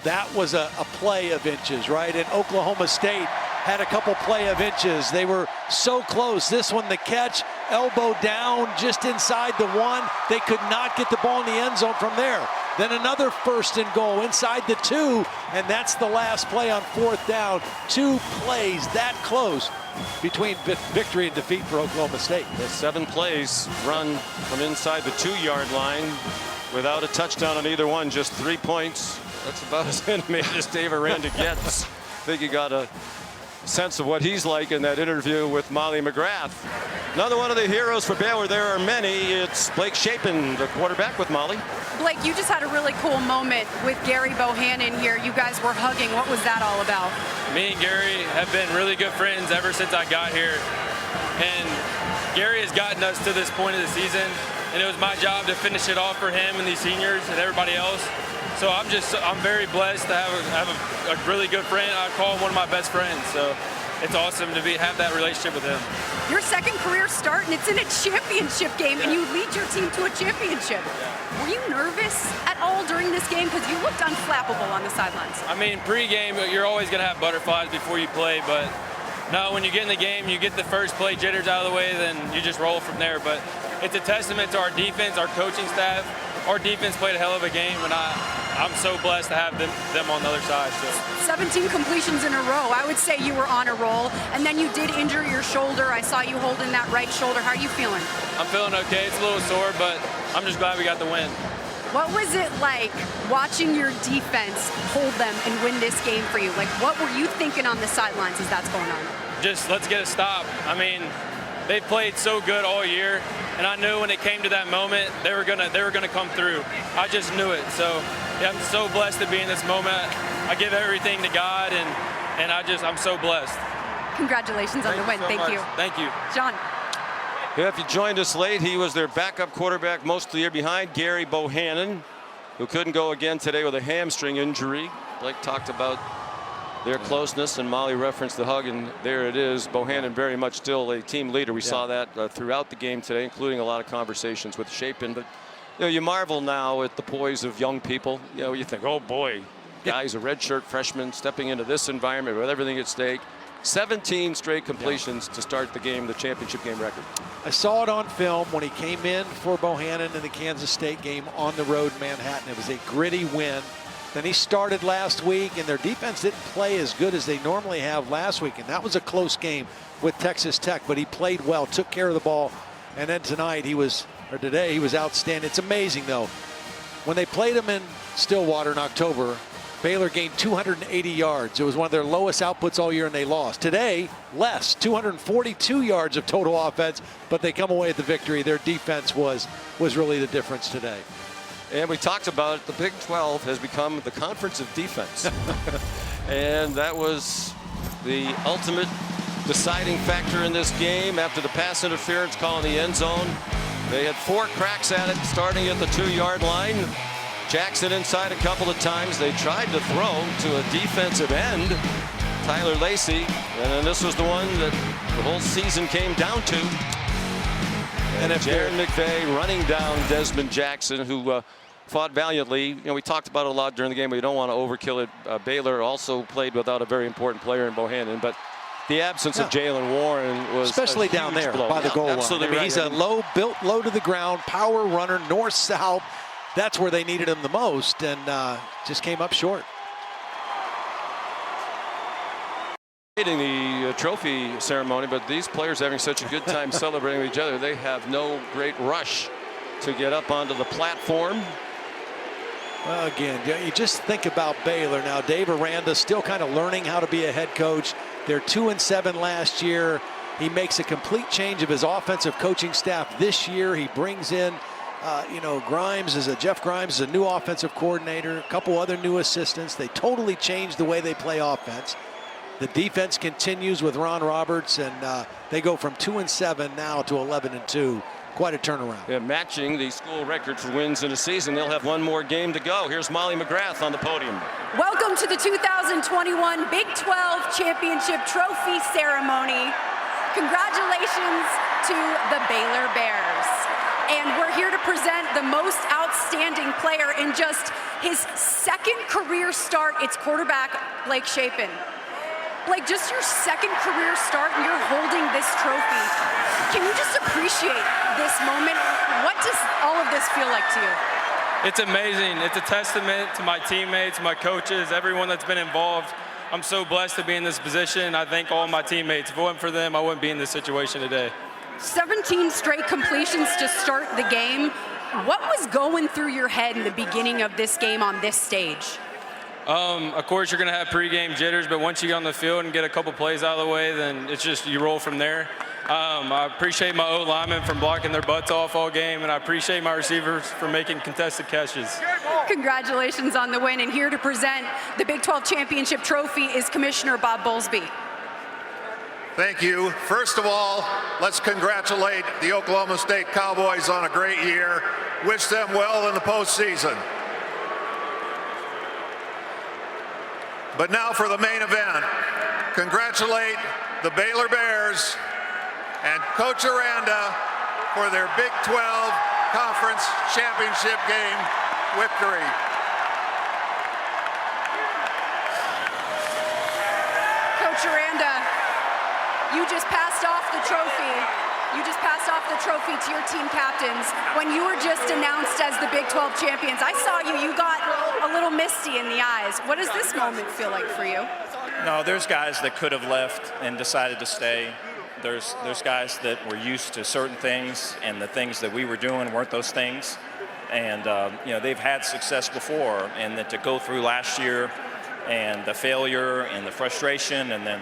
that was a play of inches, right? And Oklahoma State had a couple play of inches. They were so close. This one, the catch, elbow down just inside the 1. They could not get the ball in the end zone from there. Then another 1st and goal inside the 2, and that's the last play on 4th down. 2 plays that close between victory and defeat for Oklahoma State. The 7 plays run from inside the 2-yard line without a touchdown on either one, just 3 points. That's about as animated as Dave Aranda gets. I think you got a sense of what he's like in that interview with Molly McGrath. Another one of the heroes for Baylor. There are many. It's Blake Shapen, the quarterback, with Molly. Blake, you just had a really cool moment with Gary Bohannon here. You guys were hugging. What was that all about? Me and Gary have been really good friends ever since I got here. And Gary has gotten us to this point of the season, and it was my job to finish it off for him and these seniors and everybody else. So I'm very blessed to have a really good friend. I call him one of my best friends. So it's awesome to have that relationship with him. Your 2nd career start, and it's in a championship game, and you lead your team to a championship. Were you nervous at all during this game? Because you looked unflappable on the sidelines. I mean, pre-game, you're always going to have butterflies before you play, but no, when you get in the game, you get the first play jitters out of the way, then you just roll from there. But it's a testament to our defense, our coaching staff. Our defense played a hell of a game, and I'm so blessed to have them on the other side. So. 17 completions in a row. I would say you were on a roll, and then you did injure your shoulder. I saw you holding that right shoulder. How are you feeling? I'm feeling okay. It's a little sore, but I'm just glad we got the win. What was it like watching your defense hold them and win this game for you? Like, what were you thinking on the sidelines as that's going on? Just let's get a stop. I mean, they played so good all year, and I knew when it came to that moment they were gonna come through. I just knew it. So yeah, I'm so blessed to be in this moment. I give everything to God, and I'm so blessed. Congratulations on the win. Thank you. Thank you. John. Yeah, if you joined us late, he was their backup quarterback most of the year behind Gary Bohannon, who couldn't go again today with a hamstring injury. Blake talked about their closeness, and Molly referenced the hug, and there it is. Bohannon very much still a team leader. We saw that throughout the game today, including a lot of conversations with Shapen. But you marvel now at the poise of young people. You think, oh boy, guys, a redshirt freshman stepping into this environment with everything at stake. 17 straight completions to start the game, the championship game record. I saw it on film when he came in for Bohannon in the Kansas State game on the road in Manhattan. It was a gritty win. Then he started last week, and their defense didn't play as good as they normally have last week, and that was a close game with Texas Tech, but he played well, took care of the ball, and then today he was outstanding. It's amazing, though. When they played him in Stillwater in October, Baylor gained 280 yards. It was one of their lowest outputs all year, and they lost. Today, less, 242 yards of total offense, but they come away with the victory. Their defense was really the difference today. And we talked about it, the Big 12 has become the conference of defense. And that was the ultimate deciding factor in this game after the pass interference call in the end zone. They had 4 cracks at it starting at the 2-yard line. Jackson inside a couple of times. They tried to throw to a defensive end, Tyler Lacey, and then this was the one that the whole season came down to. And Jairon McVea running down Dezmon Jackson, who fought valiantly. You know, we talked about it a lot during the game, but you don't want to overkill it. Baylor also played without a very important player in Bohannon, but the absence of Jalen Warren was especially down there blow. by the goal line. Absolutely, I mean, he's a built low to the ground, power runner, north-south. That's where they needed him the most, and just came up short. The trophy ceremony, but these players having such a good time celebrating with each other, they have no great rush to get up onto the platform. Well, again, you just think about Baylor now. Dave Aranda still kind of learning how to be a head coach. They're 2-7 last year. He makes a complete change of his offensive coaching staff this year. He brings in, Jeff Grimes is a new offensive coordinator, a couple other new assistants. They totally changed the way they play offense. The defense continues with Ron Roberts, and they go from 2-7 now to 11-2. Quite a turnaround. Yeah, matching the school record for wins in a season. They'll have one more game to go. Here's Molly McGrath on the podium. Welcome to the 2021 Big 12 Championship Trophy Ceremony. Congratulations to the Baylor Bears. And we're here to present the most outstanding player in just his second career start. It's quarterback Blake Shapen. Blake, just your second career start and you're holding this trophy. Can you just appreciate this moment? What does all of this feel like to you? It's amazing. It's a testament to my teammates, my coaches, everyone that's been involved. I'm so blessed to be in this position. I thank all my teammates. If it wasn't for them, I wouldn't be in this situation today. 17 straight completions to start the game. What was going through your head in the beginning of this game on this stage? Of course, you're going to have pregame jitters, but once you get on the field and get a couple plays out of the way, then it's just you roll from there. I appreciate my O-linemen for blocking their butts off all game, and I appreciate my receivers for making contested catches. Congratulations on the win, and here to present the Big 12 Championship Trophy is Commissioner Bob Bowlesby. Thank you. First of all, let's congratulate the Oklahoma State Cowboys on a great year. Wish them well in the postseason. But now for the main event. Congratulate the Baylor Bears and Coach Aranda for their Big 12 Conference Championship game victory. Coach Aranda, you just passed off the trophy. You just passed off the trophy to your team captains. When you were just announced as the Big 12 champions, I saw you got a little misty in the eyes. What does this moment feel like for you? No, there's guys that could have left and decided to stay. There's guys that were used to certain things, and the things that we were doing weren't those things. And they've had success before, and then to go through last year and the failure and the frustration, and then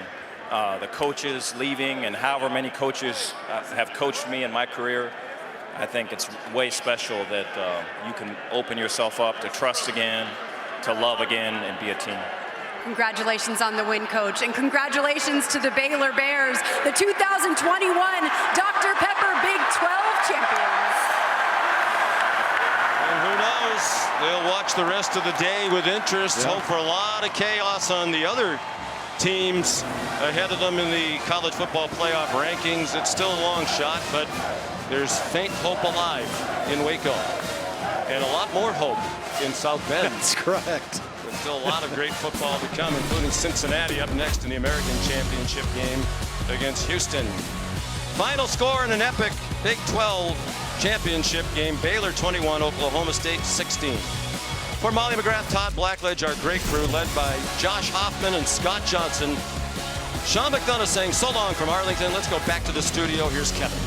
the coaches leaving, and however many coaches have coached me in my career, I think it's way special that you can open yourself up to trust again, to love again, and be a team. Congratulations on the win, Coach, and congratulations to the Baylor Bears, the 2021 Dr. Pepper Big 12 champions. And who knows, they'll watch the rest of the day with interest, hope for a lot of chaos on the other teams ahead of them in the college football playoff rankings. It's still a long shot, but there's faint hope alive in Waco, and a lot more hope in South Bend. That's correct. There's still a lot of great football to come, including Cincinnati up next in the American Championship game against Houston. Final score in an epic Big 12 championship game: Baylor 21, Oklahoma State 16. For Molly McGrath, Todd Blackledge, our great crew led by Josh Hoffman and Scott Johnson. Sean McDonough saying so long from Arlington. Let's go back to the studio. Here's Kevin.